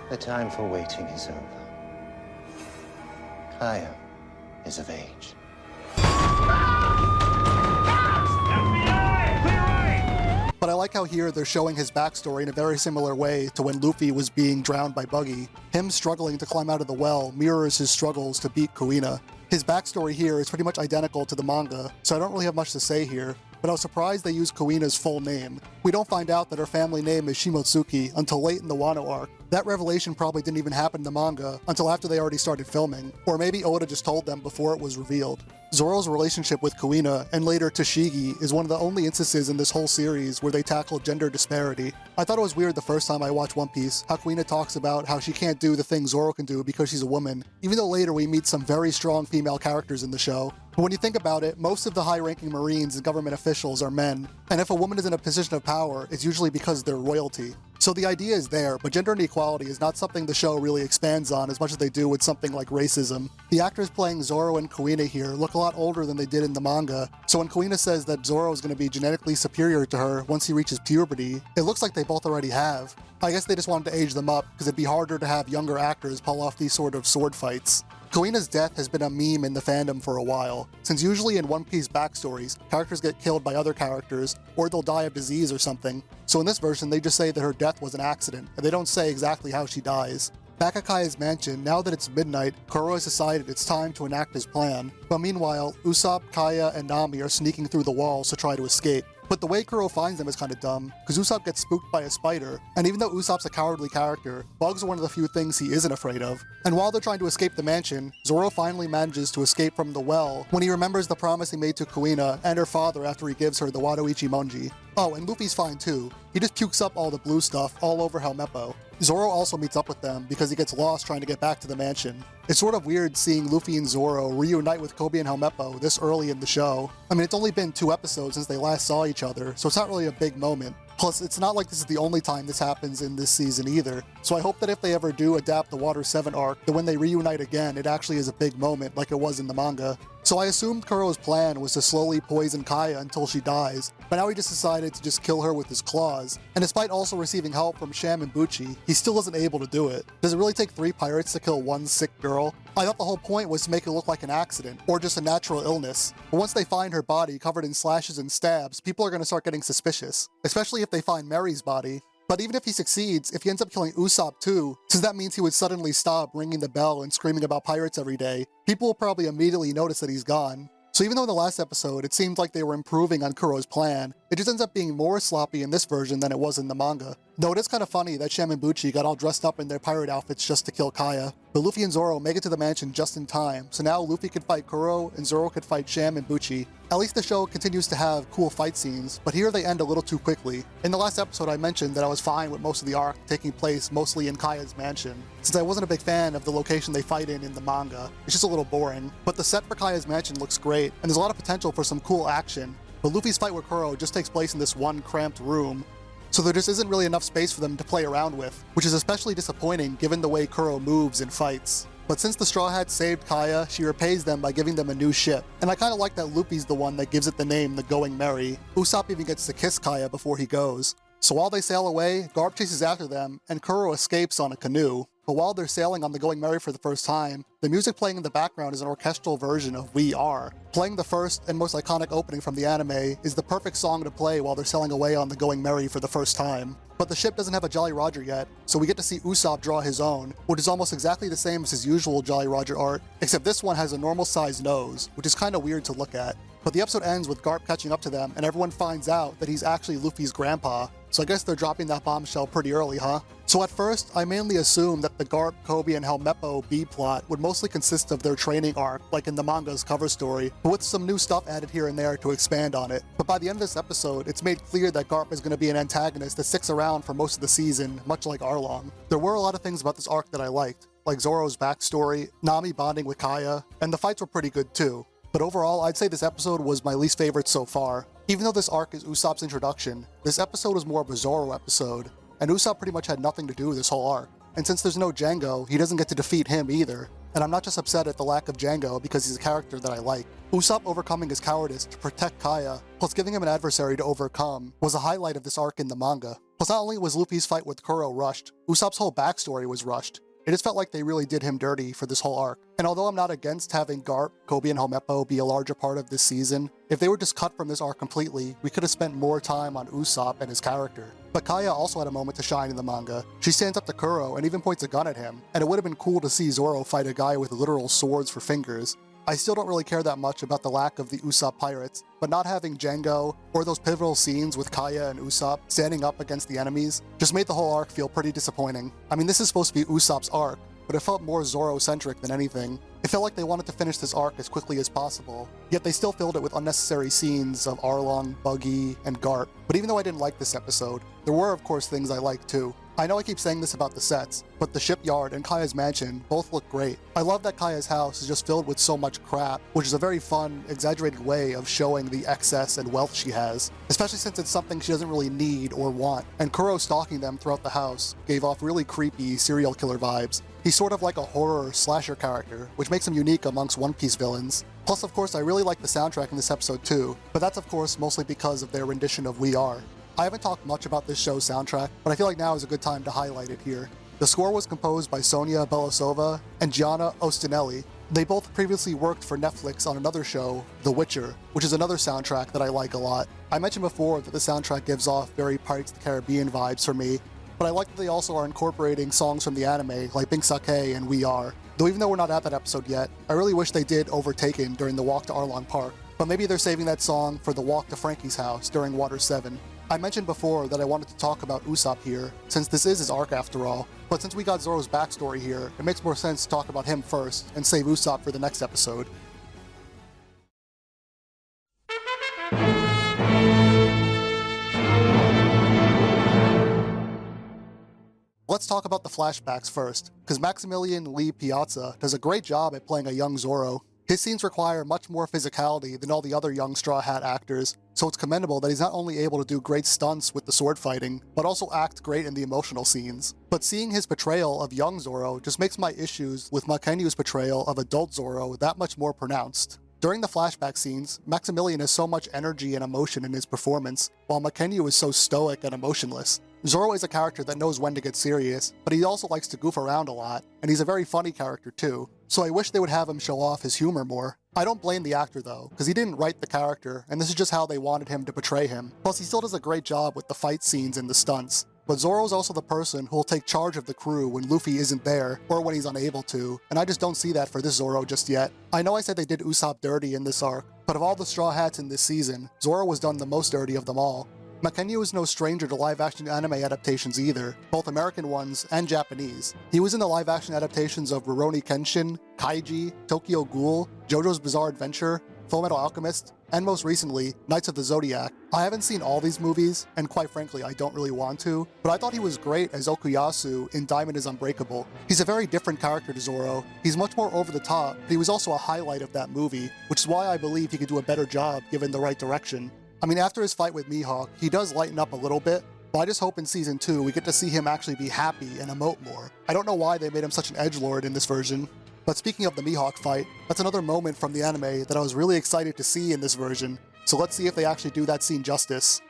The time for waiting is over. Kaya is of age. But I like how here they're showing his backstory in a very similar way to when Luffy was being drowned by Buggy. Him struggling to climb out of the well mirrors his struggles to beat Kuina. His backstory here is pretty much identical to the manga, so I don't really have much to say here, but I was surprised they used Kuina's full name. We don't find out that her family name is Shimotsuki until late in the Wano arc. That revelation probably didn't even happen in the manga until after they already started filming, or maybe Oda just told them before it was revealed. Zoro's relationship with Kuina, and later Tashigi, is one of the only instances in this whole series where they tackle gender disparity. I thought it was weird the first time I watched One Piece, how Kuina talks about how she can't do the things Zoro can do because she's a woman, even though later we meet some very strong female characters in the show. But when you think about it, most of the high-ranking Marines and government officials are men, and if a woman is in a position of power, it's usually because they're royalty. So the idea is there, but gender inequality is not something the show really expands on as much as they do with something like racism. The actors playing Zoro and Kuina here look a lot older than they did in the manga, so when Kuina says that Zoro is going to be genetically superior to her once he reaches puberty, it looks like they both already have. I guess they just wanted to age them up, because it'd be harder to have younger actors pull off these sort of sword fights. Kuina's death has been a meme in the fandom for a while, since usually in One Piece backstories, characters get killed by other characters, or they'll die of disease or something. So in this version, they just say that her death was an accident, and they don't say exactly how she dies. Back at Kaya's mansion, now that it's midnight, Kuro has decided it's time to enact his plan. But meanwhile, Usopp, Kaya, and Nami are sneaking through the walls to try to escape. But the way Kuro finds them is kinda dumb, because Usopp gets spooked by a spider, and even though Usopp's a cowardly character, bugs are one of the few things he isn't afraid of. And while they're trying to escape the mansion, Zoro finally manages to escape from the well when he remembers the promise he made to Kuina and her father after he gives her the Wadoichi Monji. Oh, and Luffy's fine too. He just pukes up all the blue stuff all over Helmeppo. Zoro also meets up with them because he gets lost trying to get back to the mansion. It's sort of weird seeing Luffy and Zoro reunite with Kobe and Helmeppo this early in the show. I mean, it's only been 2 episodes since they last saw each other, so it's not really a big moment. Plus, it's not like this is the only time this happens in this season either. so I hope that if they ever do adapt the Water 7 arc, that when they reunite again, it actually is a big moment like it was in the manga. So I assumed Kuro's plan was to slowly poison Kaya until she dies, but now he just decided to just kill her with his claws. And despite also receiving help from Sham and Bucci, he still isn't able to do it. Does it really take 3 pirates to kill one sick girl? I thought the whole point was to make it look like an accident, or just a natural illness. But once they find her body covered in slashes and stabs, people are going to start getting suspicious, especially if they find Mary's body. But even if he succeeds, if he ends up killing Usopp too, since that means he would suddenly stop ringing the bell and screaming about pirates every day, people will probably immediately notice that he's gone. So even though in the last episode it seemed like they were improving on Kuro's plan, it just ends up being more sloppy in this version than it was in the manga. Though it is kind of funny that Sham and Bucci got all dressed up in their pirate outfits just to kill Kaya. But Luffy and Zoro make it to the mansion just in time, so now Luffy could fight Kuro and Zoro could fight Sham and Bucci. At least the show continues to have cool fight scenes, but here they end a little too quickly. In the last episode I mentioned that I was fine with most of the arc taking place mostly in Kaya's mansion, since I wasn't a big fan of the location they fight in the manga. It's just a little boring. But the set for Kaya's mansion looks great, and there's a lot of potential for some cool action. But Luffy's fight with Kuro just takes place in this one cramped room, so there just isn't really enough space for them to play around with, which is especially disappointing given the way Kuro moves and fights. But since the Straw Hats saved Kaya, she repays them by giving them a new ship. And I kinda like that Luffy's the one that gives it the name the Going Merry. Usopp even gets to kiss Kaya before he goes. So while they sail away, Garp chases after them, and Kuro escapes on a canoe. But while they're sailing on the Going Merry for the first time, the music playing in the background is an orchestral version of We Are. Playing the first and most iconic opening from the anime is the perfect song to play while they're sailing away on the Going Merry for the first time. But the ship doesn't have a Jolly Roger yet, so we get to see Usopp draw his own, which is almost exactly the same as his usual Jolly Roger art, except this one has a normal sized nose, which is kinda weird to look at. But the episode ends with Garp catching up to them, and everyone finds out that he's actually Luffy's grandpa, so I guess they're dropping that bombshell pretty early, huh? So at first, I mainly assumed that the Garp, Kobe, and Helmeppo B-plot would mostly consist of their training arc, like in the manga's cover story, but with some new stuff added here and there to expand on it. But by the end of this episode, it's made clear that Garp is going to be an antagonist that sticks around for most of the season, much like Arlong. There were a lot of things about this arc that I liked, like Zoro's backstory, Nami bonding with Kaya, and the fights were pretty good too. But overall, I'd say this episode was my least favorite so far. Even though this arc is Usopp's introduction, this episode is more of a Zoro episode, and Usopp pretty much had nothing to do with this whole arc. And since there's no Django, he doesn't get to defeat him either. And I'm not just upset at the lack of Django because he's a character that I like. Usopp overcoming his cowardice to protect Kaya, plus giving him an adversary to overcome, was a highlight of this arc in the manga. Plus not only was Luffy's fight with Kuro rushed, Usopp's whole backstory was rushed. It just felt like they really did him dirty for this whole arc. And although I'm not against having Garp, Kobe, and Helmeppo be a larger part of this season, if they were just cut from this arc completely, we could have spent more time on Usopp and his character. But Kaya also had a moment to shine in the manga. She stands up to Kuro and even points a gun at him, and it would have been cool to see Zoro fight a guy with literal swords for fingers. I still don't really care that much about the lack of the Usopp pirates, but not having Django, or those pivotal scenes with Kaya and Usopp standing up against the enemies, just made the whole arc feel pretty disappointing. I mean, this is supposed to be Usopp's arc, but it felt more Zoro-centric than anything. It felt like they wanted to finish this arc as quickly as possible, yet they still filled it with unnecessary scenes of Arlong, Buggy, and Garp. But even though I didn't like this episode, there were of course things I liked too. I know I keep saying this about the sets, but the shipyard and Kaya's mansion both look great. I love that Kaya's house is just filled with so much crap, which is a very fun, exaggerated way of showing the excess and wealth she has, especially since it's something she doesn't really need or want. And Kuro stalking them throughout the house gave off really creepy serial killer vibes. He's sort of like a horror slasher character, which makes him unique amongst One Piece villains. Plus, of course, I really like the soundtrack in this episode too, but that's of course mostly because of their rendition of We Are. I haven't talked much about this show's soundtrack, but I feel like now is a good time to highlight it here. The score was composed by Sonia Belousova and Gianna Ostinelli. They both previously worked for Netflix on another show, The Witcher, which is another soundtrack that I like a lot. I mentioned before that the soundtrack gives off very Pirates of the Caribbean vibes for me, but I like that they also are incorporating songs from the anime like Pink Sake and We Are. Though even though we're not at that episode yet, I really wish they did Overtaken during the walk to Arlong Park, but maybe they're saving that song for the walk to Frankie's house during Water 7. I mentioned before that I wanted to talk about Usopp here, since this is his arc after all, but since we got Zoro's backstory here, it makes more sense to talk about him first and save Usopp for the next episode. Let's talk about the flashbacks first, because Maximilian Lee Piazza does a great job at playing a young Zoro. His scenes require much more physicality than all the other young Straw Hat actors, so it's commendable that he's not only able to do great stunts with the sword fighting, but also act great in the emotional scenes. But seeing his portrayal of young Zoro just makes my issues with Makenyu's portrayal of adult Zoro that much more pronounced. During the flashback scenes, Maximilian has so much energy and emotion in his performance, while Makenyu is so stoic and emotionless. Zoro is a character that knows when to get serious, but he also likes to goof around a lot, and he's a very funny character too, so I wish they would have him show off his humor more. I don't blame the actor though, because he didn't write the character, and this is just how they wanted him to portray him. Plus he still does a great job with the fight scenes and the stunts. But Zoro's also the person who will take charge of the crew when Luffy isn't there, or when he's unable to, and I just don't see that for this Zoro just yet. I know I said they did Usopp dirty in this arc, but of all the Straw Hats in this season, Zoro was done the most dirty of them all. Makenyu is no stranger to live-action anime adaptations either, both American ones and Japanese. He was in the live-action adaptations of Rurouni Kenshin, Kaiji, Tokyo Ghoul, JoJo's Bizarre Adventure, Fullmetal Alchemist, and most recently, Knights of the Zodiac. I haven't seen all these movies, and quite frankly, I don't really want to, but I thought he was great as Okuyasu in Diamond is Unbreakable. He's a very different character to Zoro. He's much more over the top, but he was also a highlight of that movie, which is why I believe he could do a better job given the right direction. I mean, after his fight with Mihawk, he does lighten up a little bit, but I just hope in Season 2 we get to see him actually be happy and emote more. I don't know why they made him such an edgelord in this version. But speaking of the Mihawk fight, that's another moment from the anime that I was really excited to see in this version, so let's see if they actually do that scene justice.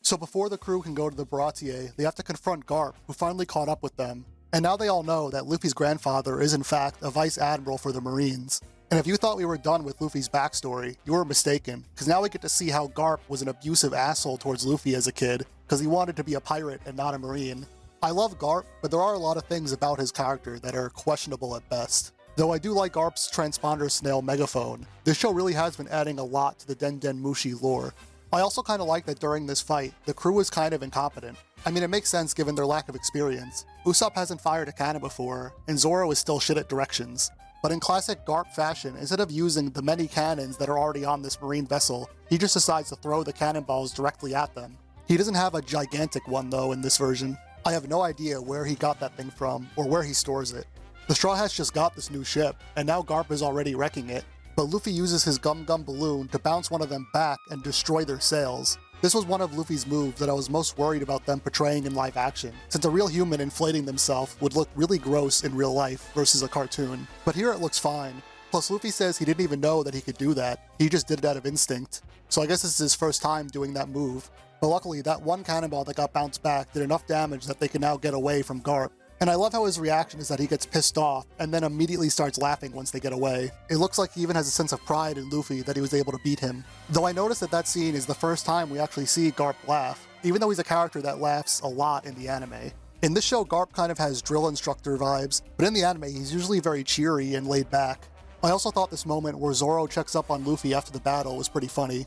So before the crew can go to the Baratier, they have to confront Garp, who finally caught up with them. And now they all know that Luffy's grandfather is in fact a vice admiral for the Marines. And if you thought we were done with Luffy's backstory, you were mistaken, because now we get to see how Garp was an abusive asshole towards Luffy as a kid, because he wanted to be a pirate and not a Marine. I love Garp, but there are a lot of things about his character that are questionable at best. Though I do like Garp's transponder snail megaphone. This show really has been adding a lot to the Den Den Mushi lore. I also kind of like that during this fight, the crew is kind of incompetent. I mean, it makes sense given their lack of experience. Usopp hasn't fired a cannon before, and Zoro is still shit at directions. But in classic Garp fashion, instead of using the many cannons that are already on this marine vessel, he just decides to throw the cannonballs directly at them. He doesn't have a gigantic one though in this version. I have no idea where he got that thing from, or where he stores it. The Straw Hats just got this new ship, and now Garp is already wrecking it. But Luffy uses his Gum Gum balloon to bounce one of them back and destroy their sails. This was one of Luffy's moves that I was most worried about them portraying in live action, since a real human inflating themselves would look really gross in real life versus a cartoon. But here it looks fine. Plus Luffy says he didn't even know that he could do that, he just did it out of instinct. So I guess this is his first time doing that move. But luckily that one cannonball that got bounced back did enough damage that they can now get away from Garp. And I love how his reaction is that he gets pissed off and then immediately starts laughing once they get away. It looks like he even has a sense of pride in Luffy that he was able to beat him. Though I noticed that that scene is the first time we actually see Garp laugh, even though he's a character that laughs a lot in the anime. In this show, Garp kind of has drill instructor vibes, but in the anime he's usually very cheery and laid back. I also thought this moment where Zoro checks up on Luffy after the battle was pretty funny.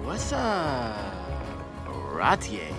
What's a Baratier?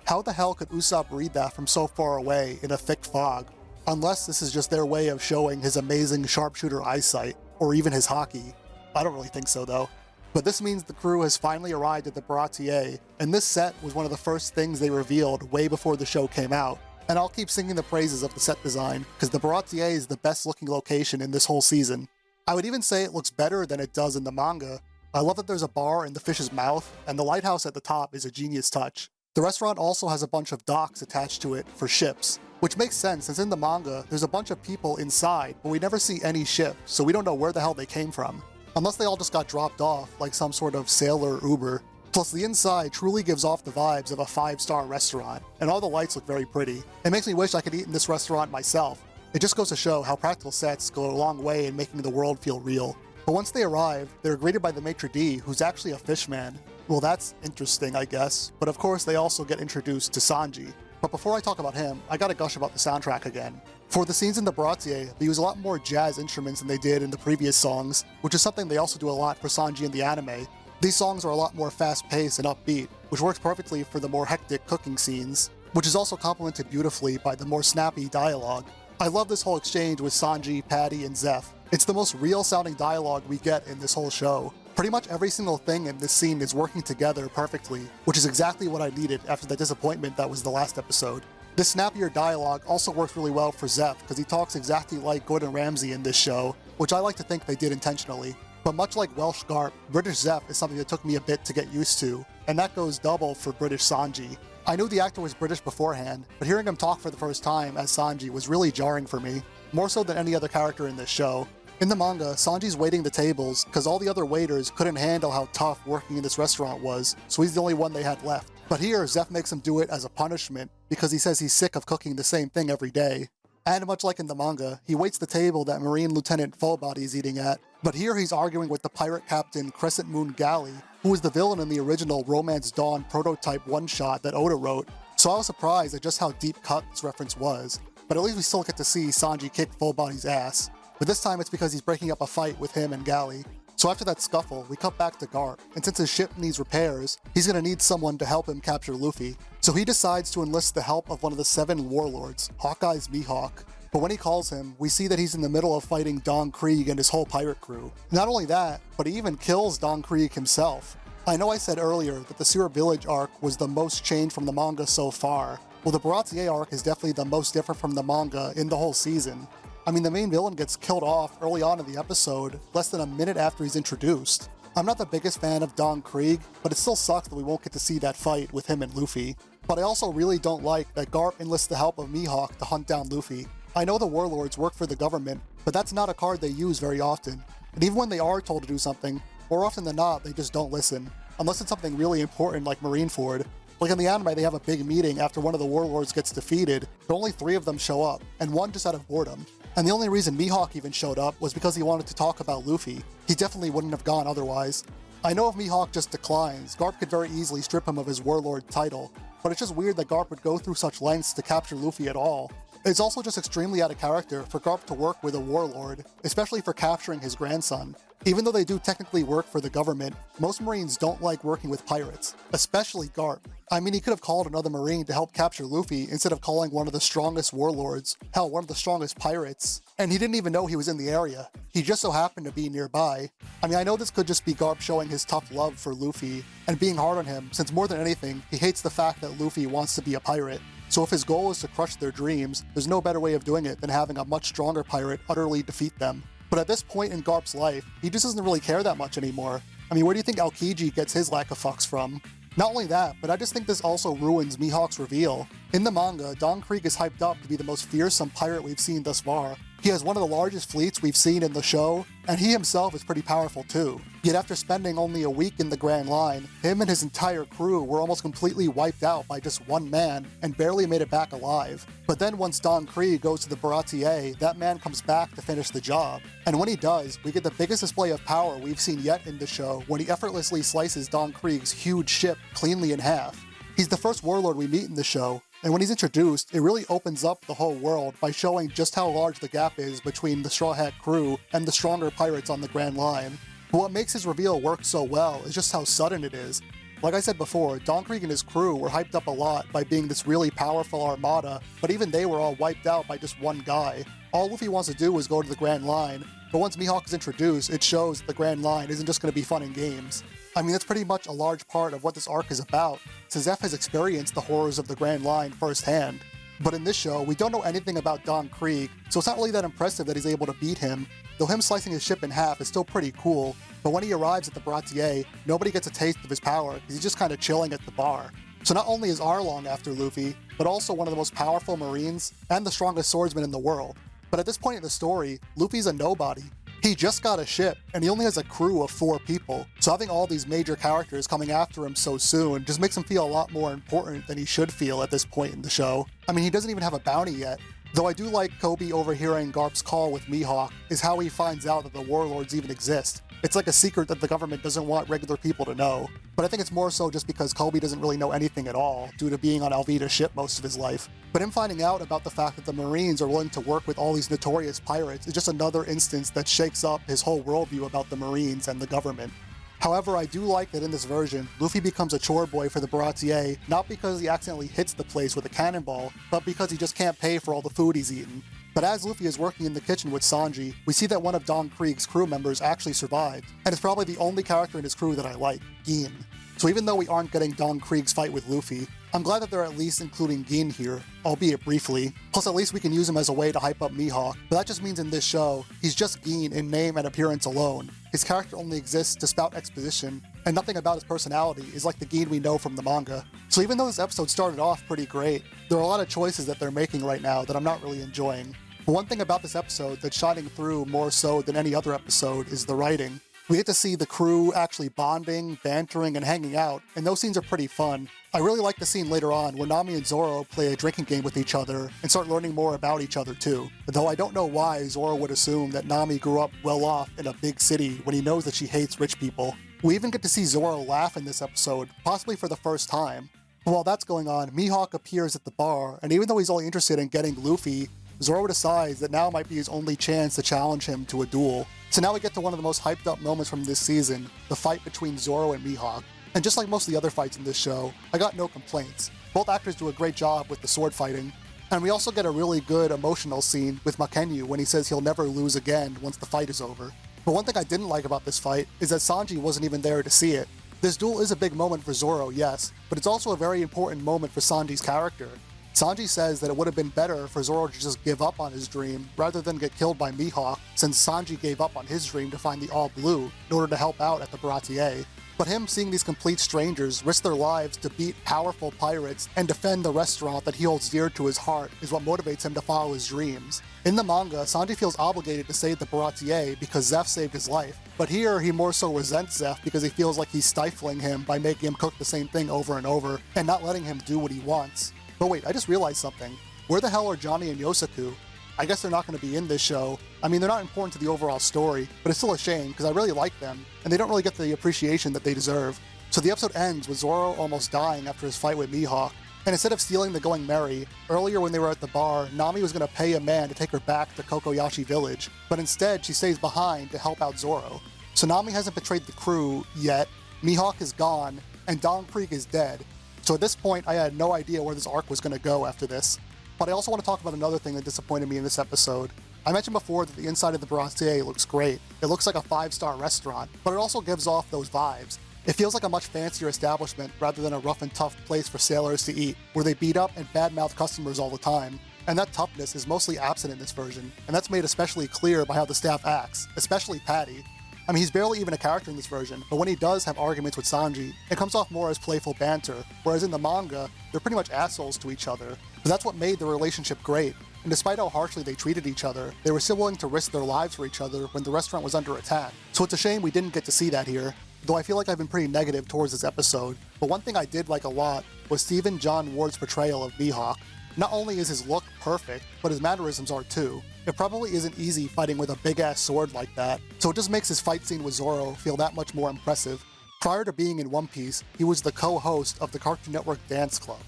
How the hell could Usopp read that from so far away in a thick fog? Unless this is just their way of showing his amazing sharpshooter eyesight, or even his hockey. I don't really think so though. But this means the crew has finally arrived at the Baratier, and this set was one of the first things they revealed way before the show came out. And I'll keep singing the praises of the set design, because the Baratier is the best looking location in this whole season. I would even say it looks better than it does in the manga. I love that there's a bar in the fish's mouth, and the lighthouse at the top is a genius touch. The restaurant also has a bunch of docks attached to it for ships, which makes sense since in the manga, there's a bunch of people inside, but we never see any ship, so we don't know where the hell they came from. Unless they all just got dropped off, like some sort of sailor Uber. Plus the inside truly gives off the vibes of a 5-star restaurant, and all the lights look very pretty. It makes me wish I could eat in this restaurant myself. It just goes to show how practical sets go a long way in making the world feel real. But once they arrive, they're greeted by the maitre d', who's actually a fishman. Well, that's interesting, I guess, but of course they also get introduced to Sanji. But before I talk about him, I gotta gush about the soundtrack again. For the scenes in the Baratier, they use a lot more jazz instruments than they did in the previous songs, which is something they also do a lot for Sanji in the anime. These songs are a lot more fast-paced and upbeat, which works perfectly for the more hectic cooking scenes, which is also complemented beautifully by the more snappy dialogue. I love this whole exchange with Sanji, Patty, and Zeph. It's the most real sounding dialogue we get in this whole show. Pretty much every single thing in this scene is working together perfectly, which is exactly what I needed after the disappointment that was the last episode. This snappier dialogue also works really well for Zeph because he talks exactly like Gordon Ramsay in this show, which I like to think they did intentionally. But much like Welsh Garp, British Zeph is something that took me a bit to get used to, and that goes double for British Sanji. I knew the actor was British beforehand, but hearing him talk for the first time as Sanji was really jarring for me, more so than any other character in this show. In the manga, Sanji's waiting the tables because all the other waiters couldn't handle how tough working in this restaurant was, so he's the only one they had left. But here, Zeph makes him do it as a punishment because he says he's sick of cooking the same thing every day. And much like in the manga, he waits the table that Marine Lieutenant Fullbody is eating at, but here he's arguing with the pirate captain Crescent Moon Galley, who was the villain in the original Romance Dawn prototype one-shot that Oda wrote, so I was surprised at just how deep cut this reference was, but at least we still get to see Sanji kick Fullbody's ass. But this time it's because he's breaking up a fight with him and Galley. So after that scuffle, we cut back to Garp, and since his ship needs repairs, he's gonna need someone to help him capture Luffy. So he decides to enlist the help of one of the 7 warlords, Hawkeye's Mihawk. But when he calls him, we see that he's in the middle of fighting Don Krieg and his whole pirate crew. Not only that, but he even kills Don Krieg himself. I know I said earlier that the Sewer Village arc was the most changed from the manga so far. Well, the Baratier arc is definitely the most different from the manga in the whole season. I mean, the main villain gets killed off early on in the episode, less than a minute after he's introduced. I'm not the biggest fan of Don Krieg, but it still sucks that we won't get to see that fight with him and Luffy. But I also really don't like that Garp enlists the help of Mihawk to hunt down Luffy. I know the warlords work for the government, but that's not a card they use very often. And even when they are told to do something, more often than not, they just don't listen. Unless it's something really important like Marineford. Like in the anime, they have a big meeting after one of the warlords gets defeated, but only 3 of them show up, and 1 just out of boredom. And the only reason Mihawk even showed up was because he wanted to talk about Luffy. He definitely wouldn't have gone otherwise. I know if Mihawk just declines, Garp could very easily strip him of his warlord title, but it's just weird that Garp would go through such lengths to capture Luffy at all. It's also just extremely out of character for Garp to work with a warlord, especially for capturing his grandson. Even though they do technically work for the government, most Marines don't like working with pirates, especially Garp. I mean, he could have called another Marine to help capture Luffy instead of calling one of the strongest warlords, hell, one of the strongest pirates, and he didn't even know he was in the area. He just so happened to be nearby. I mean, I know this could just be Garp showing his tough love for Luffy and being hard on him, since more than anything, he hates the fact that Luffy wants to be a pirate. So if his goal is to crush their dreams, there's no better way of doing it than having a much stronger pirate utterly defeat them. But at this point in Garp's life, he just doesn't really care that much anymore. I mean, where do you think Aokiji gets his lack of fucks from? Not only that, but I just think this also ruins Mihawk's reveal. In the manga, Don Krieg is hyped up to be the most fearsome pirate we've seen thus far. He has one of the largest fleets we've seen in the show, and he himself is pretty powerful too. Yet after spending only a week in the Grand Line, him and his entire crew were almost completely wiped out by just one man and barely made it back alive. But then once Don Krieg goes to the Baratier, that man comes back to finish the job. And when he does, we get the biggest display of power we've seen yet in the show when he effortlessly slices Don Krieg's huge ship cleanly in half. He's the first warlord we meet in the show, and when he's introduced, it really opens up the whole world by showing just how large the gap is between the Straw Hat crew and the stronger pirates on the Grand Line. But what makes his reveal work so well is just how sudden it is. Like I said before, Don Krieg and his crew were hyped up a lot by being this really powerful armada, but even they were all wiped out by just one guy. All Luffy wants to do is go to the Grand Line, but once Mihawk is introduced, it shows the Grand Line isn't just going to be fun and games. I mean, that's pretty much a large part of what this arc is about, since Zeph has experienced the horrors of the Grand Line firsthand. But in this show, we don't know anything about Don Krieg, so it's not really that impressive that he's able to beat him, though him slicing his ship in half is still pretty cool. But when he arrives at the Baratier, nobody gets a taste of his power, because he's just kind of chilling at the bar. So not only is Arlong after Luffy, but also one of the most powerful Marines and the strongest swordsman in the world. But at this point in the story, Luffy's a nobody. He just got a ship, and he only has a crew of 4 people, so having all these major characters coming after him so soon just makes him feel a lot more important than he should feel at this point in the show. I mean, he doesn't even have a bounty yet. Though I do like Koby overhearing Garp's call with Mihawk, is how he finds out that the warlords even exist. It's like a secret that the government doesn't want regular people to know. But I think it's more so just because Koby doesn't really know anything at all, due to being on Alvida's ship most of his life. But him finding out about the fact that the Marines are willing to work with all these notorious pirates is just another instance that shakes up his whole worldview about the Marines and the government. However, I do like that in this version, Luffy becomes a chore boy for the Baratier, not because he accidentally hits the place with a cannonball, but because he just can't pay for all the food he's eaten. But as Luffy is working in the kitchen with Sanji, we see that one of Don Krieg's crew members actually survived, and it's probably the only character in his crew that I like, Gin. So even though we aren't getting Don Krieg's fight with Luffy, I'm glad that they're at least including Gin here, albeit briefly. Plus at least we can use him as a way to hype up Mihawk, but that just means in this show, he's just Gin in name and appearance alone. His character only exists to spout exposition, and nothing about his personality is like the Gin we know from the manga. So even though this episode started off pretty great, there are a lot of choices that they're making right now that I'm not really enjoying. But one thing about this episode that's shining through more so than any other episode is the writing. We get to see the crew actually bonding, bantering, and hanging out, and those scenes are pretty fun. I really like the scene later on where Nami and Zoro play a drinking game with each other and start learning more about each other too. Though I don't know why Zoro would assume that Nami grew up well off in a big city when he knows that she hates rich people. We even get to see Zoro laugh in this episode, possibly for the first time. But while that's going on, Mihawk appears at the bar, and even though he's only interested in getting Luffy, Zoro decides that now might be his only chance to challenge him to a duel. So now we get to one of the most hyped up moments from this season, the fight between Zoro and Mihawk. And just like most of the other fights in this show, I got no complaints. Both actors do a great job with the sword fighting. And we also get a really good emotional scene with Makenyu when he says he'll never lose again once the fight is over. But one thing I didn't like about this fight is that Sanji wasn't even there to see it. This duel is a big moment for Zoro, yes, but it's also a very important moment for Sanji's character. Sanji says that it would have been better for Zoro to just give up on his dream rather than get killed by Mihawk, since Sanji gave up on his dream to find the All Blue in order to help out at the Baratier. But him seeing these complete strangers risk their lives to beat powerful pirates and defend the restaurant that he holds dear to his heart is what motivates him to follow his dreams. In the manga, Sanji feels obligated to save the Baratier because Zeph saved his life, but here he more so resents Zeph because he feels like he's stifling him by making him cook the same thing over and over and not letting him do what he wants. But wait, I just realized something. Where the hell are Johnny and Yosaku? I guess they're not going to be in this show. I mean, they're not important to the overall story, but it's still a shame because I really like them, and they don't really get the appreciation that they deserve. So the episode ends with Zoro almost dying after his fight with Mihawk, and instead of stealing the Going Merry, earlier when they were at the bar, Nami was going to pay a man to take her back to Kokoyashi Village, but instead she stays behind to help out Zoro. So Nami hasn't betrayed the crew yet, Mihawk is gone, and Don Krieg is dead. So at this point, I had no idea where this arc was going to go after this. But I also want to talk about another thing that disappointed me in this episode. I mentioned before that the inside of the Brasserie looks great. It looks like a 5-star restaurant, but it also gives off those vibes. It feels like a much fancier establishment rather than a rough and tough place for sailors to eat, where they beat up and badmouth customers all the time. And that toughness is mostly absent in this version, and that's made especially clear by how the staff acts, especially Patty. I mean, he's barely even a character in this version, but when he does have arguments with Sanji, it comes off more as playful banter, whereas in the manga, they're pretty much assholes to each other. But that's what made the relationship great, and despite how harshly they treated each other, they were still willing to risk their lives for each other when the restaurant was under attack. So it's a shame we didn't get to see that here, though I feel like I've been pretty negative towards this episode. But one thing I did like a lot was Stephen John Ward's portrayal of Mihawk. Not only is his look perfect, but his mannerisms are too. It probably isn't easy fighting with a big-ass sword like that, so it just makes his fight scene with Zoro feel that much more impressive. Prior to being in One Piece, he was the co-host of the Cartoon Network Dance Club.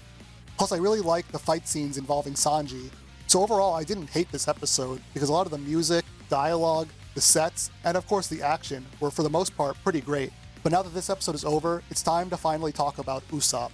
Plus, I really like the fight scenes involving Sanji. So overall, I didn't hate this episode, because a lot of the music, dialogue, the sets, and of course the action were for the most part pretty great. But now that this episode is over, it's time to finally talk about Usopp.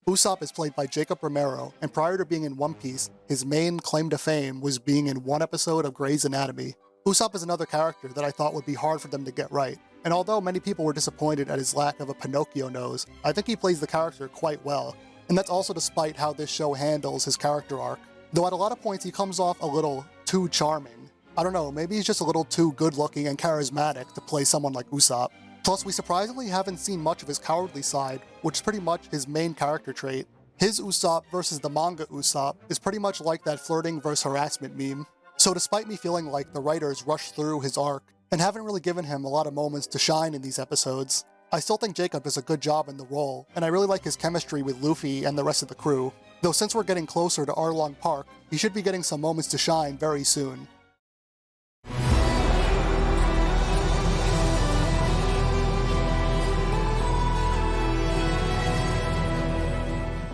Usopp is played by Jacob Romero, and prior to being in One Piece, his main claim to fame was being in one episode of Grey's Anatomy. Usopp is another character that I thought would be hard for them to get right, and although many people were disappointed at his lack of a Pinocchio nose, I think he plays the character quite well, and that's also despite how this show handles his character arc. Though at a lot of points he comes off a little too charming. I don't know, maybe he's just a little too good looking and charismatic to play someone like Usopp. Plus, we surprisingly haven't seen much of his cowardly side, which is pretty much his main character trait. His Usopp versus the manga Usopp is pretty much like that flirting versus harassment meme. So despite me feeling like the writers rushed through his arc and haven't really given him a lot of moments to shine in these episodes, I still think Jacob does a good job in the role, and I really like his chemistry with Luffy and the rest of the crew. Though since we're getting closer to Arlong Park, he should be getting some moments to shine very soon.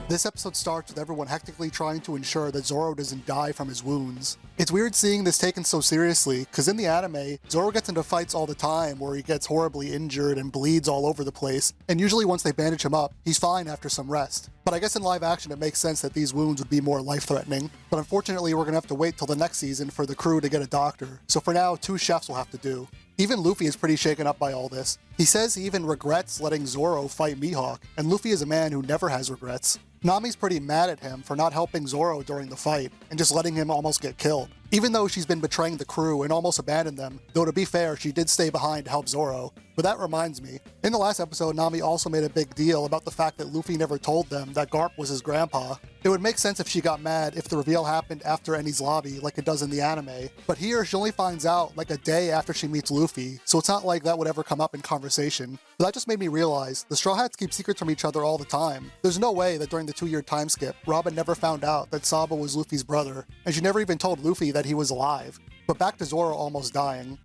This episode starts with everyone hectically trying to ensure that Zoro doesn't die from his wounds. It's weird seeing this taken so seriously, because in the anime, Zoro gets into fights all the time where he gets horribly injured and bleeds all over the place, and usually once they bandage him up, he's fine after some rest. But I guess in live action it makes sense that these wounds would be more life-threatening, but unfortunately we're gonna have to wait till the next season for the crew to get a doctor, so for now 2 chefs will have to do. Even Luffy is pretty shaken up by all this. He says he even regrets letting Zoro fight Mihawk, and Luffy is a man who never has regrets. Nami's pretty mad at him for not helping Zoro during the fight, and just letting him almost get killed. Even though she's been betraying the crew and almost abandoned them, though to be fair, she did stay behind to help Zoro. But that reminds me, in the last episode, Nami also made a big deal about the fact that Luffy never told them that Garp was his grandpa. It would make sense if she got mad if the reveal happened after Enies lobby like it does in the anime, but here she only finds out like a day after she meets Luffy, so it's not like that would ever come up in conversation. But that just made me realize, the Straw Hats keep secrets from each other all the time. There's no way that during the 2-year time skip, Robin never found out that Sabo was Luffy's brother, and she never even told Luffy that he was alive. But back to Zoro almost dying.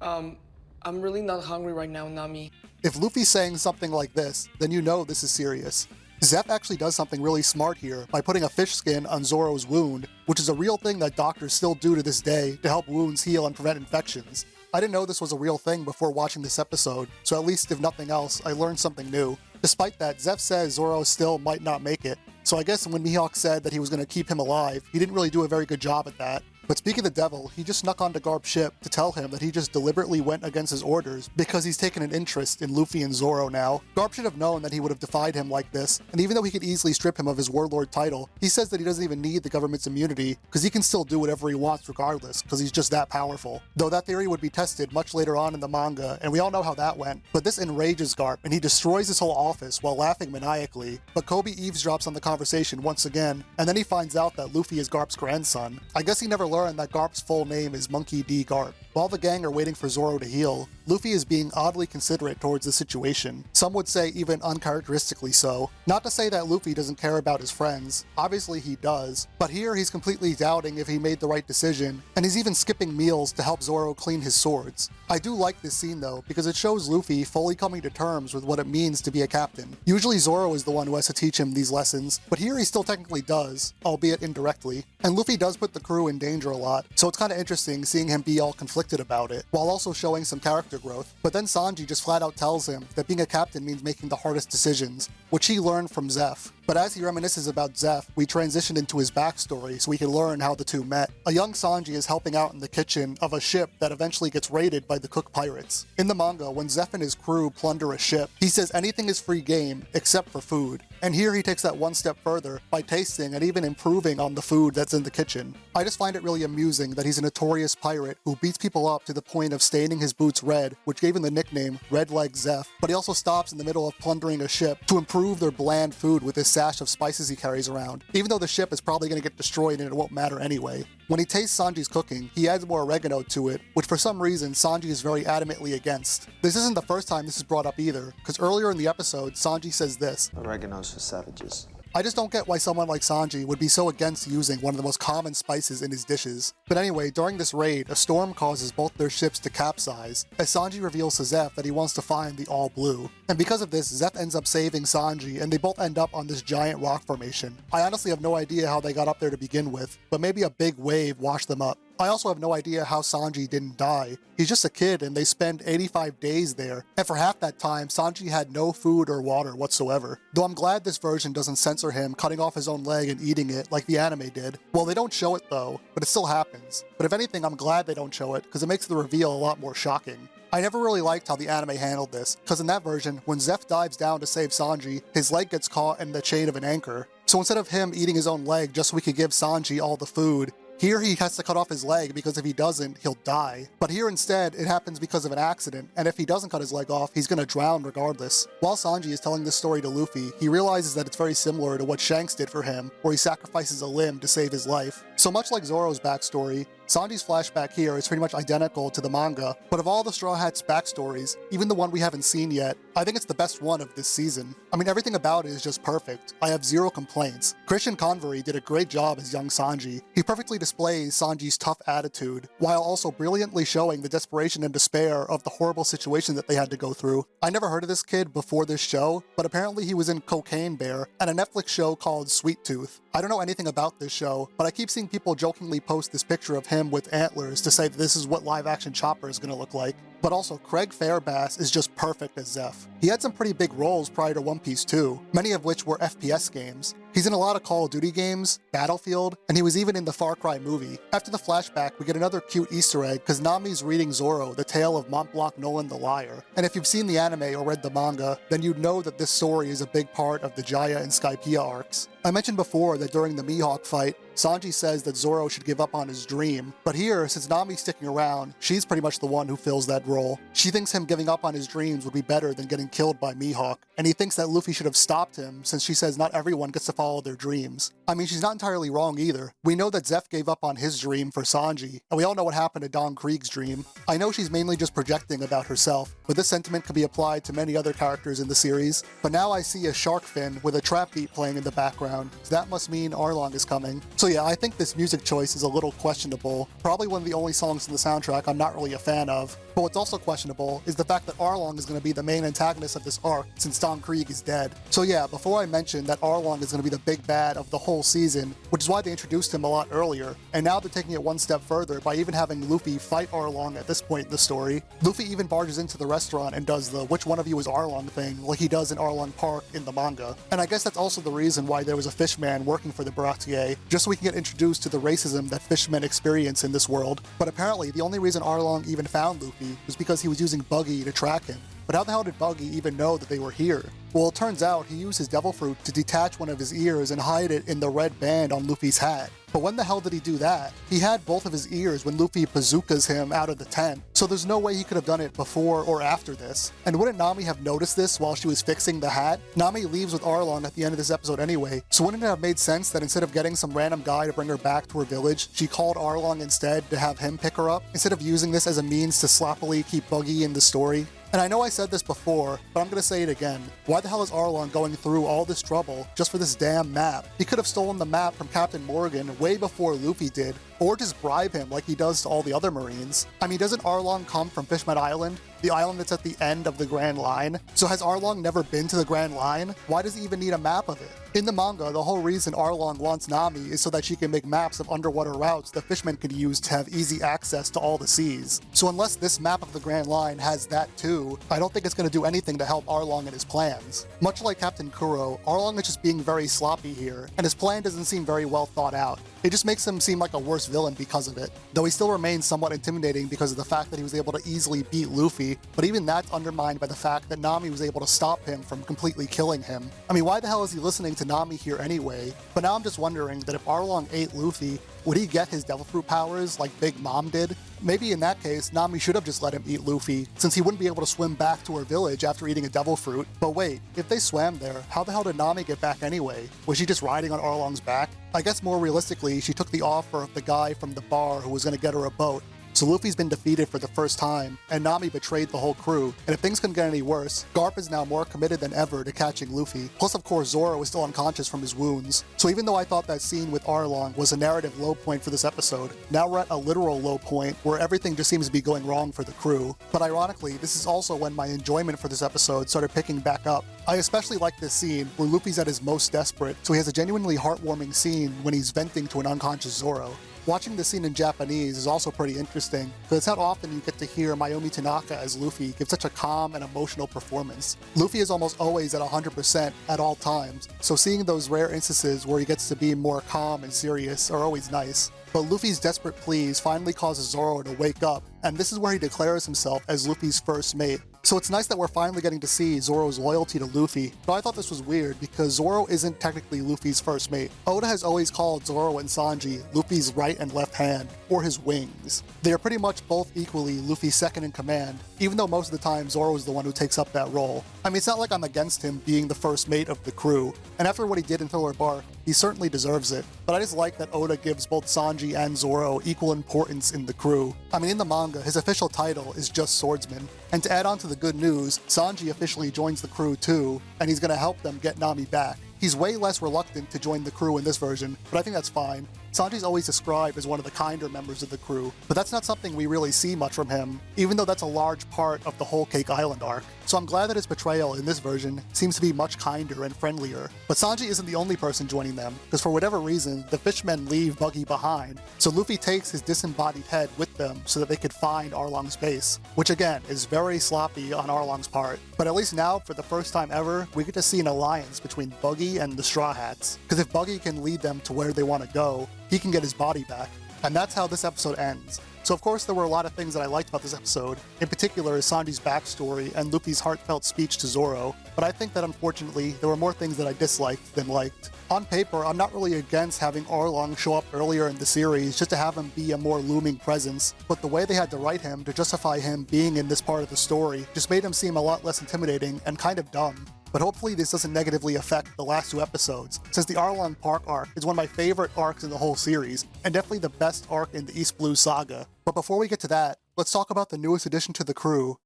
I'm really not hungry right now, Nami. If Luffy's saying something like this, then you know this is serious. Zeph actually does something really smart here by putting a fish skin on Zoro's wound, which is a real thing that doctors still do to this day to help wounds heal and prevent infections. I didn't know this was a real thing before watching this episode, so at least if nothing else, I learned something new. Despite that, Zeph says Zoro still might not make it, so I guess when Mihawk said that he was going to keep him alive, he didn't really do a very good job at that. But speaking of the devil, he just snuck onto Garp's ship to tell him that he just deliberately went against his orders because he's taken an interest in Luffy and Zoro now. Garp should have known that he would have defied him like this, and even though he could easily strip him of his warlord title, he says that he doesn't even need the government's immunity because he can still do whatever he wants regardless because he's just that powerful. Though that theory would be tested much later on in the manga, and we all know how that went. But this enrages Garp, and he destroys his whole office while laughing maniacally. But Kobe eavesdrops on the conversation once again, and then he finds out that Luffy is Garp's grandson. I guess he never learned that Garp's full name is Monkey D. Garp. While the gang are waiting for Zoro to heal, Luffy is being oddly considerate towards the situation. Some would say even uncharacteristically so. Not to say that Luffy doesn't care about his friends, obviously he does, but here he's completely doubting if he made the right decision, and he's even skipping meals to help Zoro clean his swords. I do like this scene though, because it shows Luffy fully coming to terms with what it means to be a captain. Usually Zoro is the one who has to teach him these lessons, but here he still technically does, albeit indirectly. And Luffy does put the crew in danger a lot, so it's kinda interesting seeing him be all conflicted about it, while also showing some character growth. But then Sanji just flat out tells him that being a captain means making the hardest decisions, which he learned from Zeph. But as he reminisces about Zeph, we transition into his backstory so we can learn how the two met. A young Sanji is helping out in the kitchen of a ship that eventually gets raided by the Cook Pirates. In the manga, when Zeph and his crew plunder a ship, he says anything is free game except for food. And here he takes that one step further by tasting and even improving on the food that's in the kitchen. I just find it really amusing that he's a notorious pirate who beats people up to the point of staining his boots red, which gave him the nickname Red Leg Zeph, but he also stops in the middle of plundering a ship to improve their bland food with his sash of spices he carries around, even though the ship is probably going to get destroyed and it won't matter anyway. When he tastes Sanji's cooking, he adds more oregano to it, which for some reason Sanji is very adamantly against. This isn't the first time this is brought up either, because earlier in the episode, Sanji says this: Oregano's for savages. I just don't get why someone like Sanji would be so against using one of the most common spices in his dishes. But anyway, during this raid, a storm causes both their ships to capsize, as Sanji reveals to Zeph that he wants to find the All Blue. And because of this, Zeph ends up saving Sanji, and they both end up on this giant rock formation. I honestly have no idea how they got up there to begin with, but maybe a big wave washed them up. I also have no idea how Sanji didn't die. He's just a kid and they spend 85 days there, and for half that time, Sanji had no food or water whatsoever. Though I'm glad this version doesn't censor him cutting off his own leg and eating it like the anime did. Well, they don't show it though, but it still happens. But if anything, I'm glad they don't show it, because it makes the reveal a lot more shocking. I never really liked how the anime handled this, because in that version, when Zeph dives down to save Sanji, his leg gets caught in the chain of an anchor. So instead of him eating his own leg just so we could give Sanji all the food, here he has to cut off his leg because if he doesn't, he'll die. But here instead, it happens because of an accident, and if he doesn't cut his leg off, he's gonna drown regardless. While Sanji is telling this story to Luffy, he realizes that it's very similar to what Shanks did for him, where he sacrifices a limb to save his life. So much like Zoro's backstory, Sanji's flashback here is pretty much identical to the manga, but of all the Straw Hats' backstories, even the one we haven't seen yet, I think it's the best one of this season. I mean, everything about it is just perfect. I have zero complaints. Christian Convery did a great job as young Sanji. He perfectly displays Sanji's tough attitude, while also brilliantly showing the desperation and despair of the horrible situation that they had to go through. I never heard of this kid before this show, but apparently he was in Cocaine Bear and a Netflix show called Sweet Tooth. I don't know anything about this show, but I keep seeing people jokingly post this picture of him with antlers to say that this is what live-action Chopper is going to look like. But also, Craig Fairbass is just perfect as Zeph. He had some pretty big roles prior to One Piece too, many of which were FPS games. He's in a lot of Call of Duty games, Battlefield, and he was even in the Far Cry movie. After the flashback, we get another cute Easter egg because Nami's reading Zoro, the tale of Mont Blanc Nolan the Liar. And if you've seen the anime or read the manga, then you'd know that this story is a big part of the Jaya and Skypiea arcs. I mentioned before that during the Mihawk fight, Sanji says that Zoro should give up on his dream, but here, since Nami's sticking around, she's pretty much the one who fills that role. She thinks him giving up on his dreams would be better than getting killed by Mihawk, and he thinks that Luffy should have stopped him since she says not everyone gets to follow their dreams. I mean, she's not entirely wrong either. We know that Zeph gave up on his dream for Sanji, and we all know what happened to Don Krieg's dream. I know she's mainly just projecting about herself, but this sentiment could be applied to many other characters in the series. But now I see a shark fin with a trap beat playing in the background, so that must mean Arlong is coming. So yeah, I think this music choice is a little questionable. Probably one of the only songs in the soundtrack I'm not really a fan of. But what's also questionable is the fact that Arlong is going to be the main antagonist of this arc since Don Krieg is dead. So yeah, before I mentioned that Arlong is going to be the big bad of the whole season, which is why they introduced him a lot earlier, and now they're taking it one step further by even having Luffy fight Arlong at this point in the story. Luffy even barges into the restaurant and does the "which one of you is Arlong" thing like he does in Arlong Park in the manga. And I guess that's also the reason why there was a fishman working for the Baratier, just so we can get introduced to the racism that fishmen experience in this world. But apparently the only reason Arlong even found Luffy was because he was using Buggy to track him. But how the hell did Buggy even know that they were here? Well, it turns out he used his devil fruit to detach one of his ears and hide it in the red band on Luffy's hat. But when the hell did he do that? He had both of his ears when Luffy bazookas him out of the tent, so there's no way he could have done it before or after this. And wouldn't Nami have noticed this while she was fixing the hat? Nami leaves with Arlong at the end of this episode anyway, so wouldn't it have made sense that instead of getting some random guy to bring her back to her village, she called Arlong instead to have him pick her up, instead of using this as a means to sloppily keep Buggy in the story? And I know I said this before, but I'm gonna say it again. Why the hell is Arlong going through all this trouble just for this damn map? He could have stolen the map from Captain Morgan way before Luffy did, or just bribe him like he does to all the other Marines. I mean, doesn't Arlong come from Fishman Island? The island that's at the end of the Grand Line? So has Arlong never been to the Grand Line? Why does he even need a map of it? In the manga, the whole reason Arlong wants Nami is so that she can make maps of underwater routes the fishmen could use to have easy access to all the seas. So unless this map of the Grand Line has that too, I don't think it's going to do anything to help Arlong in his plans. Much like Captain Kuro, Arlong is just being very sloppy here, and his plan doesn't seem very well thought out. It just makes him seem like a worse villain because of it. Though he still remains somewhat intimidating because of the fact that he was able to easily beat Luffy, but even that's undermined by the fact that Nami was able to stop him from completely killing him. I mean, why the hell is he listening to Nami here anyway? But now I'm just wondering that if Arlong ate Luffy, would he get his Devil Fruit powers like Big Mom did? Maybe in that case, Nami should have just let him eat Luffy, since he wouldn't be able to swim back to her village after eating a Devil Fruit. But wait, if they swam there, how the hell did Nami get back anyway? Was she just riding on Arlong's back? I guess more realistically, she took the offer of the guy from the bar who was going to get her a boat. So Luffy's been defeated for the first time, and Nami betrayed the whole crew, and if things couldn't get any worse, Garp is now more committed than ever to catching Luffy. Plus of course Zoro is still unconscious from his wounds. So even though I thought that scene with Arlong was a narrative low point for this episode, now we're at a literal low point where everything just seems to be going wrong for the crew. But ironically, this is also when my enjoyment for this episode started picking back up. I especially like this scene where Luffy's at his most desperate, so he has a genuinely heartwarming scene when he's venting to an unconscious Zoro. Watching this scene in Japanese is also pretty interesting, because it's not often you get to hear Mayumi Tanaka as Luffy give such a calm and emotional performance. Luffy is almost always at 100% at all times, so seeing those rare instances where he gets to be more calm and serious are always nice. But Luffy's desperate pleas finally causes Zoro to wake up, and this is where he declares himself as Luffy's first mate. So it's nice that we're finally getting to see Zoro's loyalty to Luffy, but I thought this was weird because Zoro isn't technically Luffy's first mate. Oda has always called Zoro and Sanji Luffy's right and left hand, or his wings. They are pretty much both equally Luffy's second in command, even though most of the time Zoro is the one who takes up that role. I mean, it's not like I'm against him being the first mate of the crew, and after what he did in Thriller Bark, he certainly deserves it, but I just like that Oda gives both Sanji and Zoro equal importance in the crew. I mean, in the manga, his official title is just Swordsman, and to add on to the good news, Sanji officially joins the crew too, and he's gonna help them get Nami back. He's way less reluctant to join the crew in this version, but I think that's fine. Sanji's always described as one of the kinder members of the crew, but that's not something we really see much from him, even though that's a large part of the Whole Cake Island arc. So I'm glad that his portrayal in this version seems to be much kinder and friendlier. But Sanji isn't the only person joining them, because for whatever reason, the fishmen leave Buggy behind, so Luffy takes his disembodied head with them so that they could find Arlong's base, which again is very sloppy on Arlong's part. But at least now, for the first time ever, we get to see an alliance between Buggy and the Straw Hats, because if Buggy can lead them to where they want to go, he can get his body back. And that's how this episode ends. So of course there were a lot of things that I liked about this episode. In particular is Sanji's backstory and Luffy's heartfelt speech to Zoro, but I think that unfortunately there were more things that I disliked than liked. On paper, I'm not really against having Arlong show up earlier in the series just to have him be a more looming presence, but the way they had to write him to justify him being in this part of the story just made him seem a lot less intimidating and kind of dumb. But hopefully this doesn't negatively affect the last two episodes, since the Arlong Park arc is one of my favorite arcs in the whole series, and definitely the best arc in the East Blue saga. But before we get to that, let's talk about the newest addition to the crew.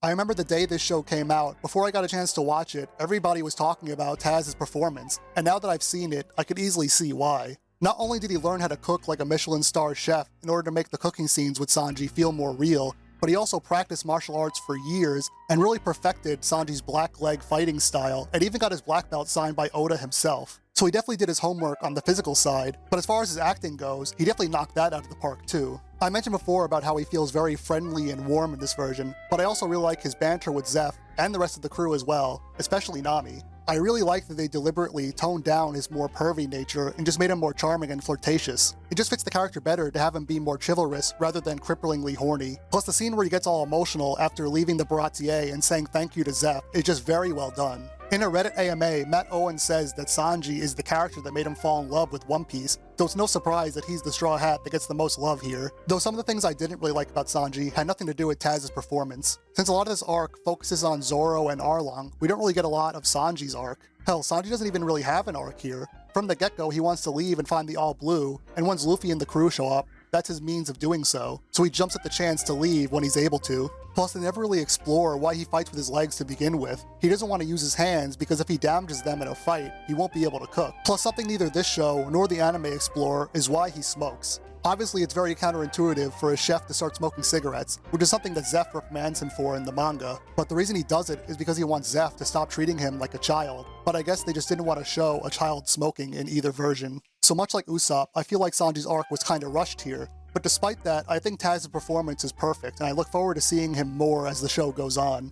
I remember the day this show came out, before I got a chance to watch it, everybody was talking about Taz's performance, and now that I've seen it, I could easily see why. Not only did he learn how to cook like a Michelin-star chef in order to make the cooking scenes with Sanji feel more real, but he also practiced martial arts for years and really perfected Sanji's black leg fighting style and even got his black belt signed by Oda himself. So he definitely did his homework on the physical side, but as far as his acting goes, he definitely knocked that out of the park too. I mentioned before about how he feels very friendly and warm in this version, but I also really like his banter with Zeph and the rest of the crew as well, especially Nami. I really like that they deliberately toned down his more pervy nature and just made him more charming and flirtatious. It just fits the character better to have him be more chivalrous rather than cripplingly horny. Plus the scene where he gets all emotional after leaving the Baratier and saying thank you to Zeph is just very well done. In a Reddit AMA, Matt Owen says that Sanji is the character that made him fall in love with One Piece, so it's no surprise that he's the Straw Hat that gets the most love here. Though some of the things I didn't really like about Sanji had nothing to do with Taz's performance. Since a lot of this arc focuses on Zoro and Arlong, we don't really get a lot of Sanji's arc. Hell, Sanji doesn't even really have an arc here. From the get-go, he wants to leave and find the All Blue, and once Luffy and the crew show up, that's his means of doing so he jumps at the chance to leave when he's able to. Plus, they never really explore why he fights with his legs to begin with. He doesn't want to use his hands because if he damages them in a fight, he won't be able to cook. Plus, something neither this show nor the anime explore is why he smokes. Obviously, it's very counterintuitive for a chef to start smoking cigarettes, which is something that Zeph reprimands him for in the manga. But the reason he does it is because he wants Zeph to stop treating him like a child. But I guess they just didn't want to show a child smoking in either version. So much like Usopp, I feel like Sanji's arc was kinda rushed here. But despite that, I think Taz's performance is perfect, and I look forward to seeing him more as the show goes on.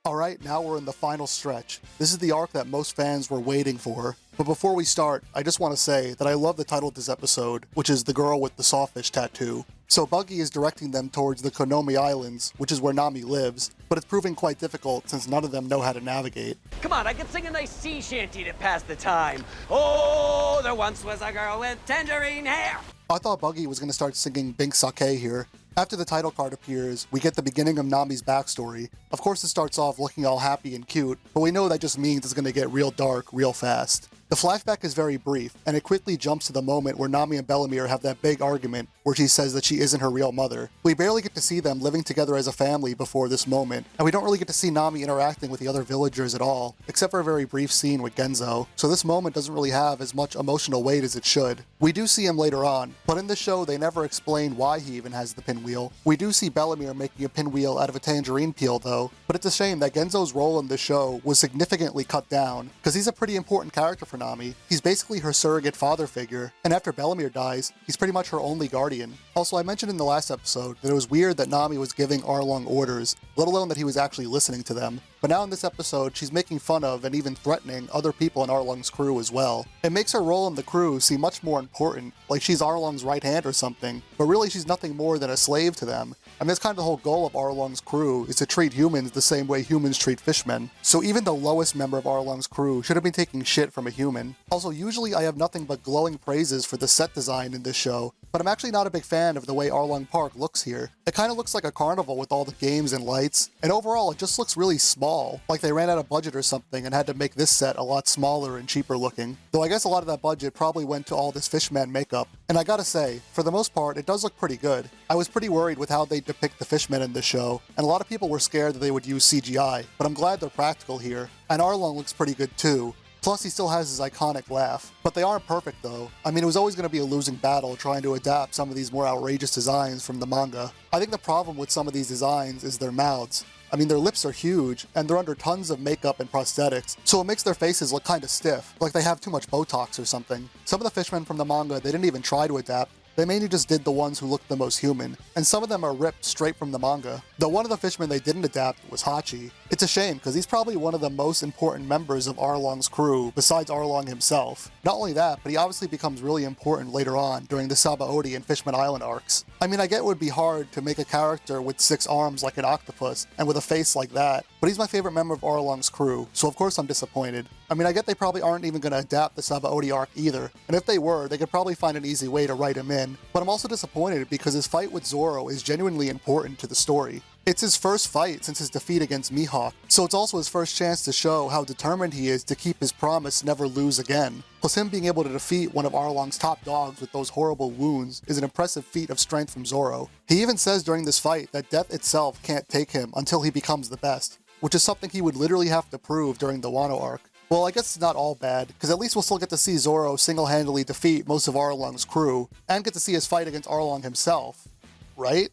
Alright, now we're in the final stretch. This is the arc that most fans were waiting for. But before we start, I just want to say that I love the title of this episode, which is The Girl with the Sawfish Tattoo. So Buggy is directing them towards the Konomi Islands, which is where Nami lives, but it's proving quite difficult since none of them know how to navigate. Come on, I can sing a nice sea shanty to pass the time. Oh, there once was a girl with tangerine hair. I thought Buggy was going to start singing Bink Sake here. After the title card appears, we get the beginning of Nami's backstory. Of course it starts off looking all happy and cute, but we know that just means it's going to get real dark real fast. The flashback is very brief, and it quickly jumps to the moment where Nami and Bellemere have that big argument where she says that she isn't her real mother. We barely get to see them living together as a family before this moment, and we don't really get to see Nami interacting with the other villagers at all, except for a very brief scene with Genzo, so this moment doesn't really have as much emotional weight as it should. We do see him later on, but in the show they never explain why he even has the pinwheel pinwheel. We do see Bellemere making a pinwheel out of a tangerine peel though, but it's a shame that Genzo's role in the show was significantly cut down, because he's a pretty important character for Nami. He's basically her surrogate father figure, and after Bellemere dies, he's pretty much her only guardian. Also, I mentioned in the last episode that it was weird that Nami was giving Arlong orders, let alone that he was actually listening to them. But now in this episode, she's making fun of and even threatening other people in Arlong's crew as well. It makes her role in the crew seem much more important, like she's Arlong's right hand or something, but really she's nothing more than a slave to them. And that's kind of the whole goal of Arlong's crew, is to treat humans the same way humans treat fishmen. So even the lowest member of Arlong's crew should have been taking shit from a human. Also, usually I have nothing but glowing praises for the set design in this show, but I'm actually not a big fan of the way Arlong Park looks here. It kind of looks like a carnival with all the games and lights, and overall it just looks really small, like they ran out of budget or something and had to make this set a lot smaller and cheaper looking. Though I guess a lot of that budget probably went to all this Fishman makeup, and I gotta say, for the most part, it does look pretty good. I was pretty worried with how they depict the Fishmen in this show, and a lot of people were scared that they would use CGI, but I'm glad they're practical here, and Arlong looks pretty good too. Plus, he still has his iconic laugh. But they aren't perfect though. I mean, it was always going to be a losing battle trying to adapt some of these more outrageous designs from the manga. I think the problem with some of these designs is their mouths. I mean, their lips are huge, and they're under tons of makeup and prosthetics, so it makes their faces look kinda stiff, like they have too much Botox or something. Some of the fishmen from the manga, they didn't even try to adapt. They mainly just did the ones who looked the most human, and some of them are ripped straight from the manga. Though one of the fishmen they didn't adapt was Hachi. It's a shame, because he's probably one of the most important members of Arlong's crew, besides Arlong himself. Not only that, but he obviously becomes really important later on, during the Sabaody and Fishman Island arcs. I mean, I get it would be hard to make a character with 6 arms like an octopus, and with a face like that, but he's my favorite member of Arlong's crew, so of course I'm disappointed. I mean, I get they probably aren't even going to adapt the Sabaody arc either, and if they were, they could probably find an easy way to write him in, but I'm also disappointed because his fight with Zoro is genuinely important to the story. It's his first fight since his defeat against Mihawk, so it's also his first chance to show how determined he is to keep his promise never lose again. Plus him being able to defeat one of Arlong's top dogs with those horrible wounds is an impressive feat of strength from Zoro. He even says during this fight that death itself can't take him until he becomes the best, which is something he would literally have to prove during the Wano arc. Well, I guess it's not all bad, because at least we'll still get to see Zoro single-handedly defeat most of Arlong's crew, and get to see his fight against Arlong himself, right?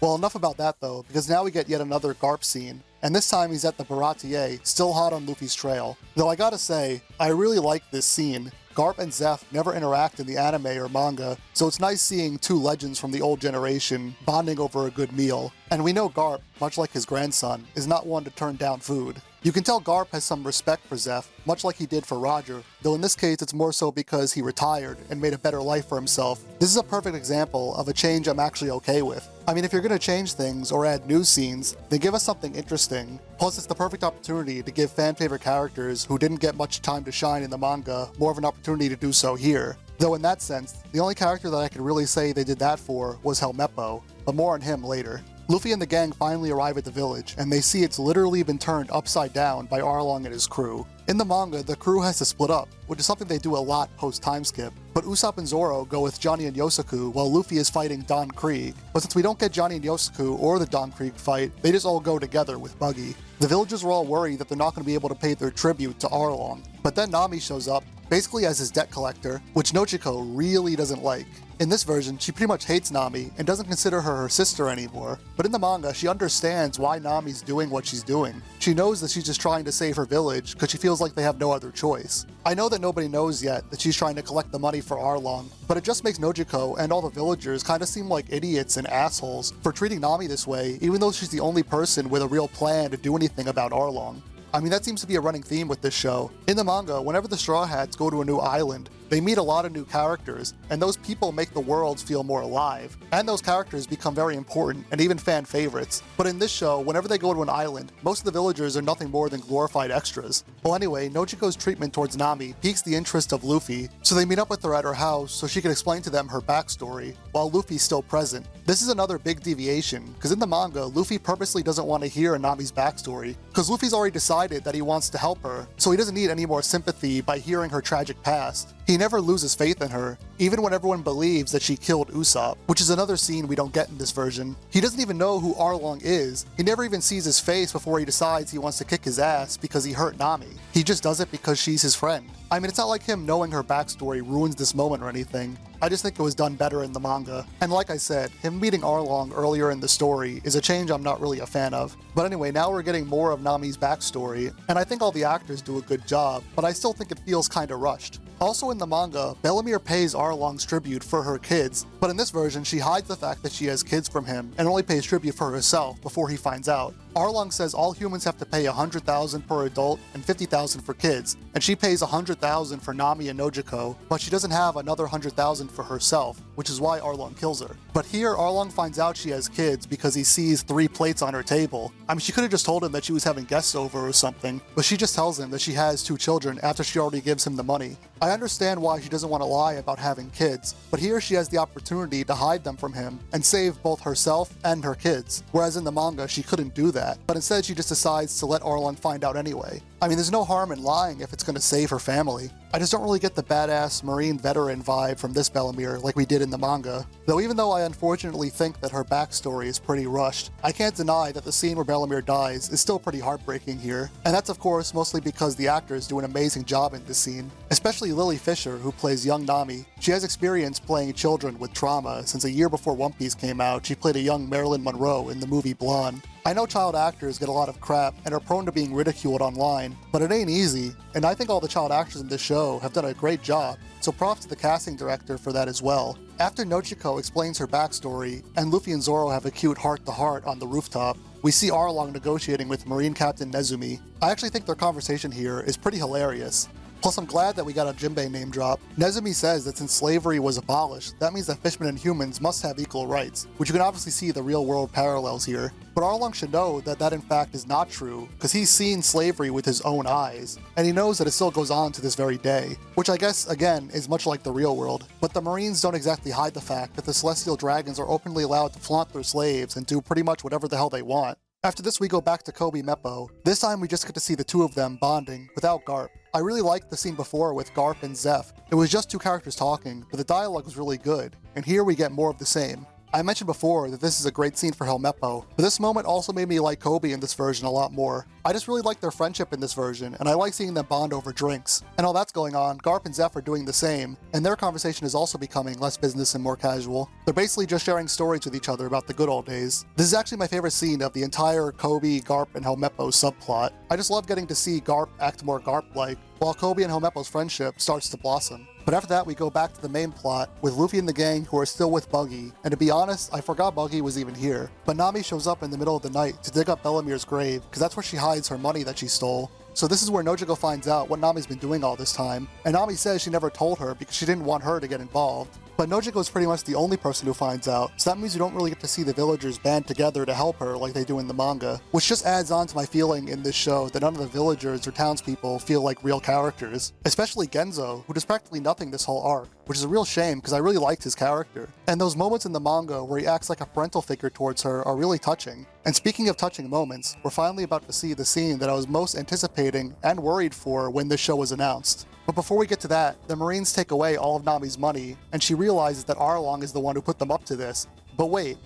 Well, enough about that though, because now we get yet another Garp scene, and this time he's at the Baratier, still hot on Luffy's trail. Though I gotta say, I really like this scene. Garp and Zeph never interact in the anime or manga, so it's nice seeing 2 legends from the old generation bonding over a good meal. And we know Garp, much like his grandson, is not one to turn down food. You can tell Garp has some respect for Zeph, much like he did for Roger, though in this case it's more so because he retired and made a better life for himself. This is a perfect example of a change I'm actually okay with. I mean, if you're gonna change things or add new scenes, then give us something interesting. Plus, it's the perfect opportunity to give fan-favorite characters who didn't get much time to shine in the manga more of an opportunity to do so here. Though in that sense, the only character that I could really say they did that for was Helmeppo, but more on him later. Luffy and the gang finally arrive at the village, and they see it's literally been turned upside down by Arlong and his crew. In the manga, the crew has to split up, which is something they do a lot post-time skip, but Usopp and Zoro go with Johnny and Yosaku while Luffy is fighting Don Krieg. But since we don't get Johnny and Yosaku or the Don Krieg fight, they just all go together with Buggy. The villagers are all worried that they're not going to be able to pay their tribute to Arlong, but then Nami shows up, basically as his debt collector, which Nochiko really doesn't like. In this version, she pretty much hates Nami and doesn't consider her sister anymore, but in the manga, she understands why Nami's doing what she's doing. She knows that she's just trying to save her village because she feels like they have no other choice. I know that nobody knows yet that she's trying to collect the money for Arlong, but it just makes Nojiko and all the villagers kind of seem like idiots and assholes for treating Nami this way, even though she's the only person with a real plan to do anything about Arlong. I mean, that seems to be a running theme with this show. In the manga, whenever the Straw Hats go to a new island, they meet a lot of new characters, and those people make the worlds feel more alive. And those characters become very important, and even fan favorites. But in this show, whenever they go to an island, most of the villagers are nothing more than glorified extras. Well anyway, Nojiko's treatment towards Nami piques the interest of Luffy, so they meet up with her at her house so she can explain to them her backstory, while Luffy's still present. This is another big deviation, because in the manga, Luffy purposely doesn't want to hear Nami's backstory, because Luffy's already decided that he wants to help her, so he doesn't need any more sympathy by hearing her tragic past. He never loses faith in her, even when everyone believes that she killed Usopp, which is another scene we don't get in this version. He doesn't even know who Arlong is. He never even sees his face before he decides he wants to kick his ass because he hurt Nami. He just does it because she's his friend. I mean, it's not like him knowing her backstory ruins this moment or anything. I just think it was done better in the manga. And like I said, him meeting Arlong earlier in the story is a change I'm not really a fan of. But anyway, now we're getting more of Nami's backstory, and I think all the actors do a good job, but I still think it feels kinda rushed. Also in the manga, Bellemere pays Arlong's tribute for her kids, but in this version she hides the fact that she has kids from him and only pays tribute for herself before he finds out. Arlong says all humans have to pay $100,000 per adult and $50,000 for kids, and she pays $100,000 for Nami and Nojiko, but she doesn't have another $100,000 for herself, which is why Arlong kills her. But here Arlong finds out she has kids because he sees 3 plates on her table. I mean, she could have just told him that she was having guests over or something, but she just tells him that she has 2 children after she already gives him the money. I understand why she doesn't want to lie about having kids, but here she has the opportunity to hide them from him and save both herself and her kids, whereas in the manga she couldn't do that, but instead she just decides to let Arlong find out anyway. I mean, there's no harm in lying if it's going to save her family. I just don't really get the badass Marine veteran vibe from this Bellemere like we did in the manga. Though even though I unfortunately think that her backstory is pretty rushed, I can't deny that the scene where Bellemere dies is still pretty heartbreaking here. And that's of course mostly because the actors do an amazing job in this scene. Especially Lily Fisher, who plays young Nami. She has experience playing children with trauma since a year before One Piece came out. She played a young Marilyn Monroe in the movie Blonde. I know child actors get a lot of crap and are prone to being ridiculed online, but it ain't easy, and I think all the child actors in this show have done a great job, so props to the casting director for that as well. After Nojiko explains her backstory, and Luffy and Zoro have a cute heart-to-heart on the rooftop, we see Arlong negotiating with Marine Captain Nezumi. I actually think their conversation here is pretty hilarious. Plus, I'm glad that we got a Jinbei name drop. Nezumi says that since slavery was abolished, that means that fishmen and humans must have equal rights, which you can obviously see the real-world parallels here. But Arlong should know that that in fact is not true, because he's seen slavery with his own eyes, and he knows that it still goes on to this very day, which I guess, again, is much like the real world. But the Marines don't exactly hide the fact that the Celestial Dragons are openly allowed to flaunt their slaves and do pretty much whatever the hell they want. After this we go back to Koby Meppo. This time we just get to see the two of them bonding, without Garp. I really liked the scene before with Garp and Zeph. It was just 2 characters talking, but the dialogue was really good, and here we get more of the same. I mentioned before that this is a great scene for Helmeppo, but this moment also made me like Koby in this version a lot more. I just really like their friendship in this version, and I like seeing them bond over drinks. And while that's going on, Garp and Zeph are doing the same, and their conversation is also becoming less business and more casual. They're basically just sharing stories with each other about the good old days. This is actually my favorite scene of the entire Koby, Garp, and Helmeppo subplot. I just love getting to see Garp act more Garp-like, while Koby and Helmeppo's friendship starts to blossom. But after that, we go back to the main plot, with Luffy and the gang who are still with Buggy, and to be honest, I forgot Buggy was even here. But Nami shows up in the middle of the night to dig up Bellemere's grave, because that's where she hides her money that she stole. So this is where Nojiko finds out what Nami's been doing all this time, and Nami says she never told her because she didn't want her to get involved. But Nojiko is pretty much the only person who finds out, so that means you don't really get to see the villagers band together to help her like they do in the manga, which just adds on to my feeling in this show that none of the villagers or townspeople feel like real characters, especially Genzo, who does practically nothing this whole arc, which is a real shame because I really liked his character. And those moments in the manga where he acts like a parental figure towards her are really touching. And speaking of touching moments, we're finally about to see the scene that I was most anticipating and worried for when this show was announced. But before we get to that, the Marines take away all of Nami's money, and she realizes that Arlong is the one who put them up to this. But wait.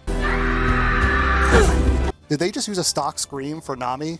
Did they just use a stock scream for Nami?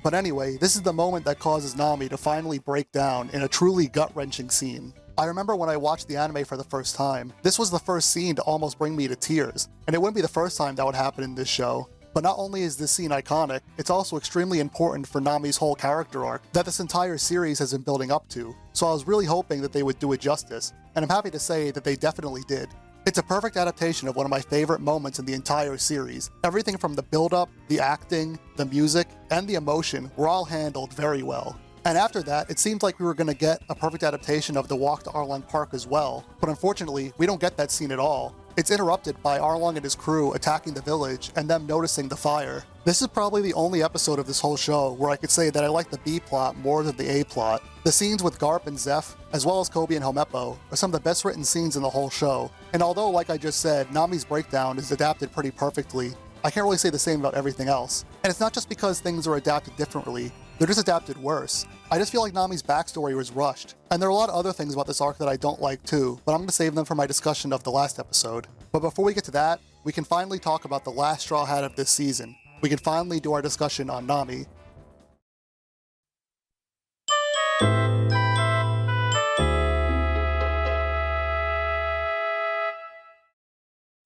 But anyway, this is the moment that causes Nami to finally break down in a truly gut-wrenching scene. I remember when I watched the anime for the first time, this was the first scene to almost bring me to tears, and it wouldn't be the first time that would happen in this show. But not only is this scene iconic, it's also extremely important for Nami's whole character arc that this entire series has been building up to, so I was really hoping that they would do it justice, and I'm happy to say that they definitely did. It's a perfect adaptation of one of my favorite moments in the entire series. Everything from the build-up, the acting, the music, and the emotion were all handled very well. And after that, it seemed like we were going to get a perfect adaptation of the walk to Arlong Park as well, but unfortunately, we don't get that scene at all. It's interrupted by Arlong and his crew attacking the village and them noticing the fire. This is probably the only episode of this whole show where I could say that I like the B plot more than the A plot. The scenes with Garp and Zeph, as well as Koby and Helmeppo, are some of the best written scenes in the whole show. And although, like I just said, Nami's breakdown is adapted pretty perfectly, I can't really say the same about everything else. And it's not just because things are adapted differently, they're just adapted worse. I just feel like Nami's backstory was rushed, and there are a lot of other things about this arc that I don't like too, but I'm going to save them for my discussion of the last episode. But before we get to that, we can finally talk about the last Straw Hat of this season. We can finally do our discussion on Nami.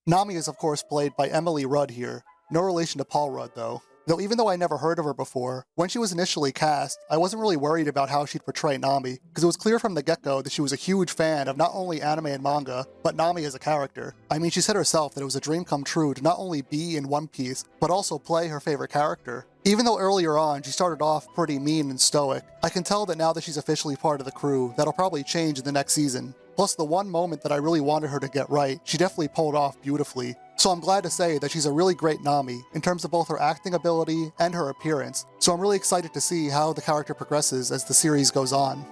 Nami is of course played by Emily Rudd here, no relation to Paul Rudd though. Though even though I never heard of her before, when she was initially cast, I wasn't really worried about how she'd portray Nami, because it was clear from the get-go that she was a huge fan of not only anime and manga, but Nami as a character. I mean, she said herself that it was a dream come true to not only be in One Piece, but also play her favorite character. Even though earlier on she started off pretty mean and stoic, I can tell that now that she's officially part of the crew, that'll probably change in the next season. Plus the one moment that I really wanted her to get right, she definitely pulled off beautifully. So I'm glad to say that she's a really great Nami, in terms of both her acting ability and her appearance, so I'm really excited to see how the character progresses as the series goes on.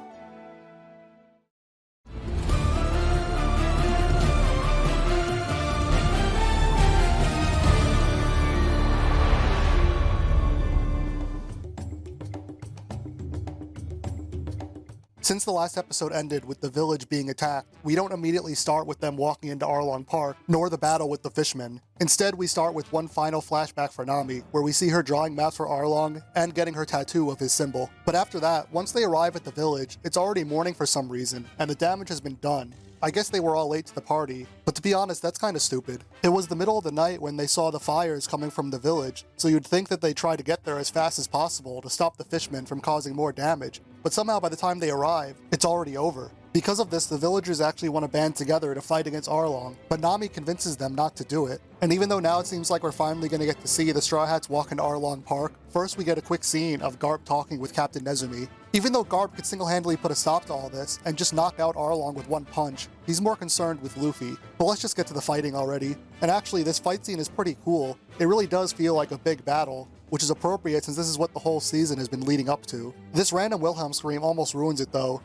Since the last episode ended with the village being attacked, we don't immediately start with them walking into Arlong Park, nor the battle with the fishmen. Instead, we start with one final flashback for Nami, where we see her drawing maps for Arlong and getting her tattoo of his symbol. But after that, once they arrive at the village, it's already morning for some reason, and the damage has been done. I guess they were all late to the party, but to be honest, that's kinda stupid. It was the middle of the night when they saw the fires coming from the village, so you'd think that they'd try to get there as fast as possible to stop the fishmen from causing more damage, but somehow by the time they arrive, it's already over. Because of this, the villagers actually want to band together to fight against Arlong, but Nami convinces them not to do it. And even though now it seems like we're finally going to get to see the Straw Hats walk into Arlong Park, first we get a quick scene of Garp talking with Captain Nezumi. Even though Garp could single-handedly put a stop to all this and just knock out Arlong with one punch, he's more concerned with Luffy. But let's just get to the fighting already. And actually, this fight scene is pretty cool. It really does feel like a big battle, which is appropriate since this is what the whole season has been leading up to. This random Wilhelm scream almost ruins it though.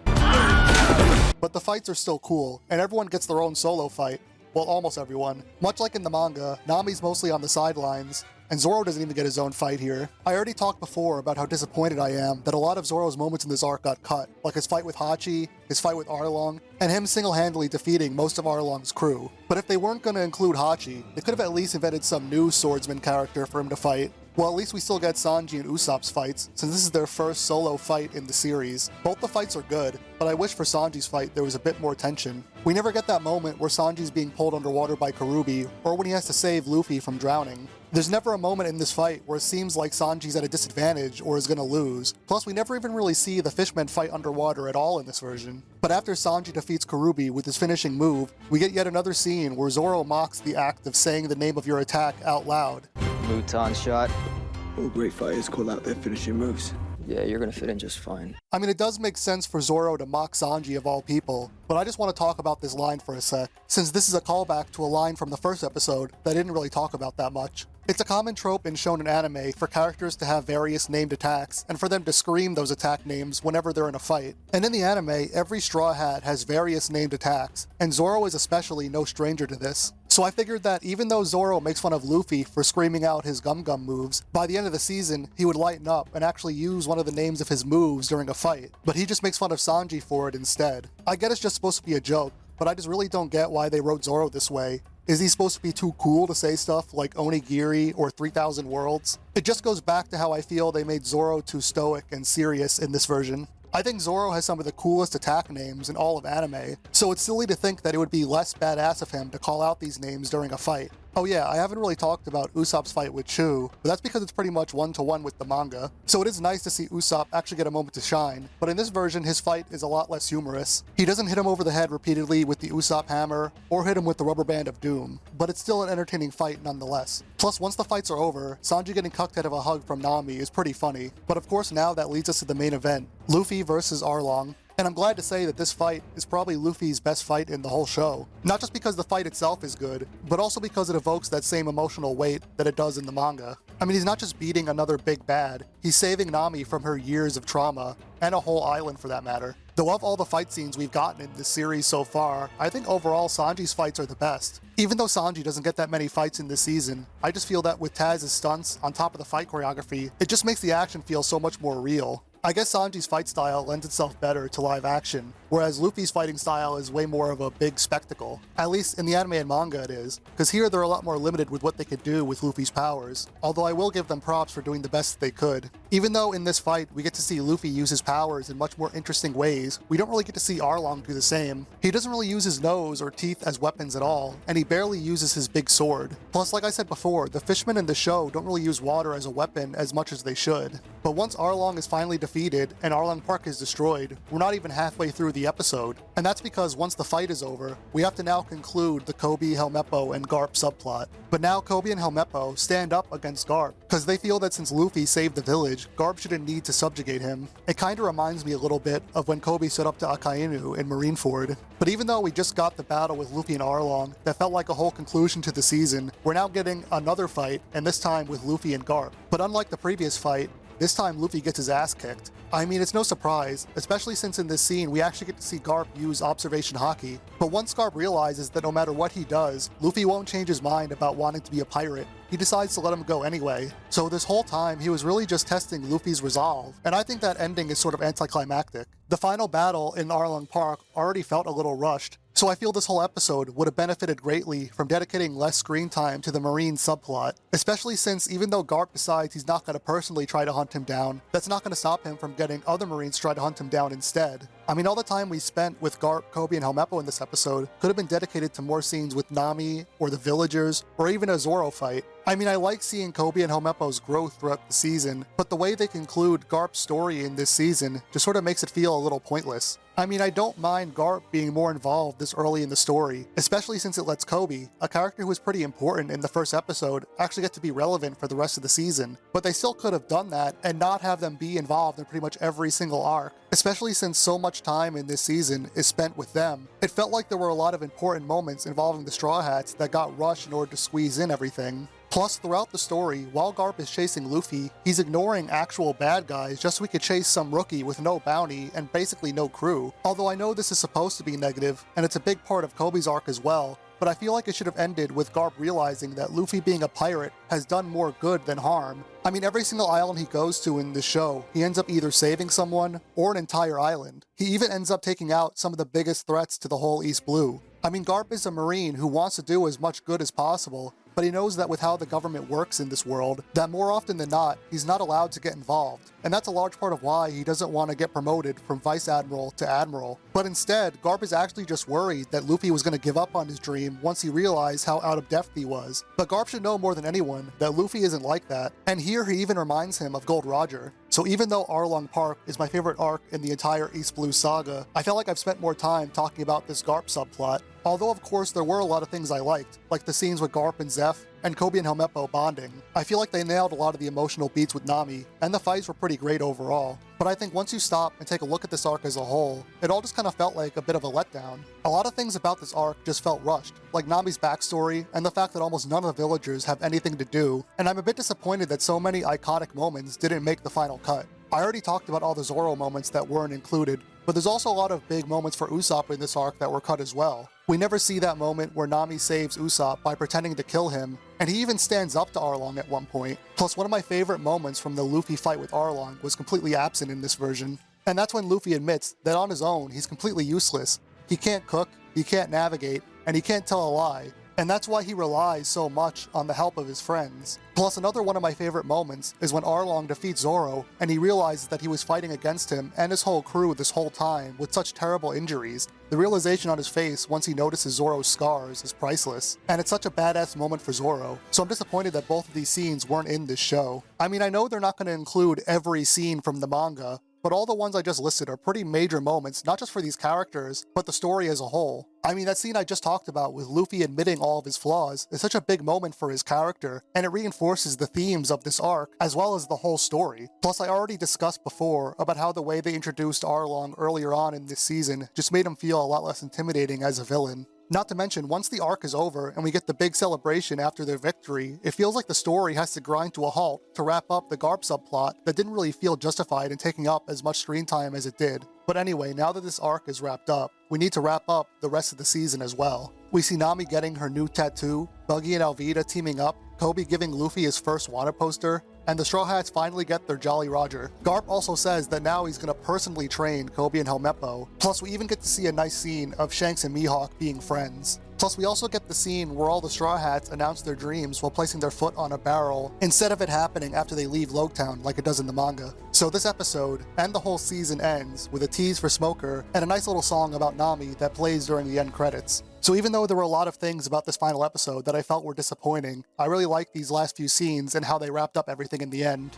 But the fights are still cool, and everyone gets their own solo fight. Well, almost everyone. Much like in the manga, Nami's mostly on the sidelines, and Zoro doesn't even get his own fight here. I already talked before about how disappointed I am that a lot of Zoro's moments in this arc got cut, like his fight with Hachi, his fight with Arlong, and him single-handedly defeating most of Arlong's crew. But if they weren't going to include Hachi, they could have at least invented some new swordsman character for him to fight. Well, at least we still get Sanji and Usopp's fights, since this is their first solo fight in the series. Both the fights are good, but I wish for Sanji's fight there was a bit more tension. We never get that moment where Sanji's being pulled underwater by Karubi, or when he has to save Luffy from drowning. There's never a moment in this fight where it seems like Sanji's at a disadvantage or is gonna lose. Plus, we never even really see the fishmen fight underwater at all in this version. But after Sanji defeats Karubi with his finishing move, we get yet another scene where Zoro mocks the act of saying the name of your attack out loud. Mouton shot. All great fighters call out their finishing moves. Yeah, you're gonna fit in just fine. I mean, it does make sense for Zoro to mock Sanji of all people, but I just want to talk about this line for a sec, since this is a callback to a line from the first episode that I didn't really talk about that much. It's a common trope in shonen anime for characters to have various named attacks, and for them to scream those attack names whenever they're in a fight. And in the anime, every Straw Hat has various named attacks, and Zoro is especially no stranger to this. So I figured that even though Zoro makes fun of Luffy for screaming out his Gum Gum moves, by the end of the season, he would lighten up and actually use one of the names of his moves during a fight. But he just makes fun of Sanji for it instead. I get it's just supposed to be a joke, but I just really don't get why they wrote Zoro this way. Is he supposed to be too cool to say stuff like Onigiri or 3,000 Worlds? It just goes back to how I feel they made Zoro too stoic and serious in this version. I think Zoro has some of the coolest attack names in all of anime, so it's silly to think that it would be less badass of him to call out these names during a fight. Oh yeah, I haven't really talked about Usopp's fight with Chu, but that's because it's pretty much one-to-one with the manga. So it is nice to see Usopp actually get a moment to shine, but in this version his fight is a lot less humorous. He doesn't hit him over the head repeatedly with the Usopp hammer, or hit him with the rubber band of doom, but it's still an entertaining fight nonetheless. Plus, once the fights are over, Sanji getting cucked out of a hug from Nami is pretty funny, but of course now that leads us to the main event, Luffy versus Arlong. And I'm glad to say that this fight is probably Luffy's best fight in the whole show. Not just because the fight itself is good, but also because it evokes that same emotional weight that it does in the manga. I mean, he's not just beating another big bad, he's saving Nami from her years of trauma, and a whole island for that matter. Though of all the fight scenes we've gotten in this series so far, I think overall Sanji's fights are the best. Even though Sanji doesn't get that many fights in this season, I just feel that with Taz's stunts on top of the fight choreography, it just makes the action feel so much more real. I guess Sanji's fight style lends itself better to live action, whereas Luffy's fighting style is way more of a big spectacle. At least in the anime and manga it is, because here they're a lot more limited with what they could do with Luffy's powers, although I will give them props for doing the best they could. Even though in this fight we get to see Luffy use his powers in much more interesting ways, we don't really get to see Arlong do the same. He doesn't really use his nose or teeth as weapons at all, and he barely uses his big sword. Plus, like I said before, the fishmen in the show don't really use water as a weapon as much as they should. But once Arlong is finally defeated and Arlong Park is destroyed, we're not even halfway through the episode. And that's because once the fight is over, we have to now conclude the Koby, Helmeppo, and Garp subplot. But now Koby and Helmeppo stand up against Garp, because they feel that since Luffy saved the village, Garp shouldn't need to subjugate him. It kinda reminds me a little bit of when Koby stood up to Akainu in Marineford. But even though we just got the battle with Luffy and Arlong that felt like a whole conclusion to the season, we're now getting another fight, and this time with Luffy and Garp. But unlike the previous fight, this time Luffy gets his ass kicked. I mean, it's no surprise, especially since in this scene we actually get to see Garp use observation haki. But once Garp realizes that no matter what he does, Luffy won't change his mind about wanting to be a pirate, he decides to let him go anyway. So this whole time, he was really just testing Luffy's resolve, and I think that ending is sort of anticlimactic. The final battle in Arlong Park already felt a little rushed, so I feel this whole episode would have benefited greatly from dedicating less screen time to the Marine subplot, especially since even though Garp decides he's not going to personally try to hunt him down, that's not going to stop him from getting other Marines to try to hunt him down instead. I mean, all the time we spent with Garp, Koby, and Helmeppo in this episode could have been dedicated to more scenes with Nami, or the villagers, or even a Zoro fight. I mean, I like seeing Koby and Helmeppo's growth throughout the season, but the way they conclude Garp's story in this season just sort of makes it feel a little pointless. I mean, I don't mind Garp being more involved this early in the story, especially since it lets Koby, a character who was pretty important in the first episode, actually get to be relevant for the rest of the season. But they still could have done that and not have them be involved in pretty much every single arc, especially since so much time in this season is spent with them. It felt like there were a lot of important moments involving the Straw Hats that got rushed in order to squeeze in everything. Plus, throughout the story, while Garp is chasing Luffy, he's ignoring actual bad guys just so he could chase some rookie with no bounty and basically no crew. Although I know this is supposed to be negative, and it's a big part of Koby's arc as well, but I feel like it should have ended with Garp realizing that Luffy being a pirate has done more good than harm. I mean, every single island he goes to in this show, he ends up either saving someone or an entire island. He even ends up taking out some of the biggest threats to the whole East Blue. I mean, Garp is a Marine who wants to do as much good as possible, but he knows that with how the government works in this world, that more often than not, he's not allowed to get involved. And that's a large part of why he doesn't want to get promoted from Vice Admiral to Admiral. But instead, Garp is actually just worried that Luffy was going to give up on his dream once he realized how out of depth he was. But Garp should know more than anyone that Luffy isn't like that, and here he even reminds him of Gold Roger. So even though Arlong Park is my favorite arc in the entire East Blue saga, I feel like I've spent more time talking about this Garp subplot. Although of course there were a lot of things I liked, like the scenes with Garp and Zeph, and Koby and Helmeppo bonding. I feel like they nailed a lot of the emotional beats with Nami, and the fights were pretty great overall. But I think once you stop and take a look at this arc as a whole, it all just kind of felt like a bit of a letdown. A lot of things about this arc just felt rushed, like Nami's backstory, and the fact that almost none of the villagers have anything to do, and I'm a bit disappointed that so many iconic moments didn't make the final cut. I already talked about all the Zoro moments that weren't included, but there's also a lot of big moments for Usopp in this arc that were cut as well. We never see that moment where Nami saves Usopp by pretending to kill him, and he even stands up to Arlong at one point. Plus, one of my favorite moments from the Luffy fight with Arlong was completely absent in this version, and that's when Luffy admits that on his own he's completely useless. He can't cook, he can't navigate, and he can't tell a lie. And that's why he relies so much on the help of his friends. Plus, another one of my favorite moments is when Arlong defeats Zoro, and he realizes that he was fighting against him and his whole crew this whole time with such terrible injuries. The realization on his face once he notices Zoro's scars is priceless, and it's such a badass moment for Zoro, so I'm disappointed that both of these scenes weren't in this show. I mean, I know they're not going to include every scene from the manga, but all the ones I just listed are pretty major moments, not just for these characters, but the story as a whole. I mean, that scene I just talked about with Luffy admitting all of his flaws is such a big moment for his character, and it reinforces the themes of this arc, as well as the whole story. Plus, I already discussed before about how the way they introduced Arlong earlier on in this season just made him feel a lot less intimidating as a villain. Not to mention, once the arc is over and we get the big celebration after their victory, it feels like the story has to grind to a halt to wrap up the Garp subplot that didn't really feel justified in taking up as much screen time as it did. But anyway, now that this arc is wrapped up, we need to wrap up the rest of the season as well. We see Nami getting her new tattoo, Buggy and Alvida teaming up, Koby giving Luffy his first wanted poster, and the Straw Hats finally get their Jolly Roger. Garp also says that now he's gonna personally train Kobe and Helmeppo. Plus, we even get to see a nice scene of Shanks and Mihawk being friends. Plus, we also get the scene where all the Straw Hats announce their dreams while placing their foot on a barrel, instead of it happening after they leave Logtown like it does in the manga. So this episode, and the whole season, ends with a tease for Smoker and a nice little song about Nami that plays during the end credits. So even though there were a lot of things about this final episode that I felt were disappointing, I really liked these last few scenes and how they wrapped up everything in the end.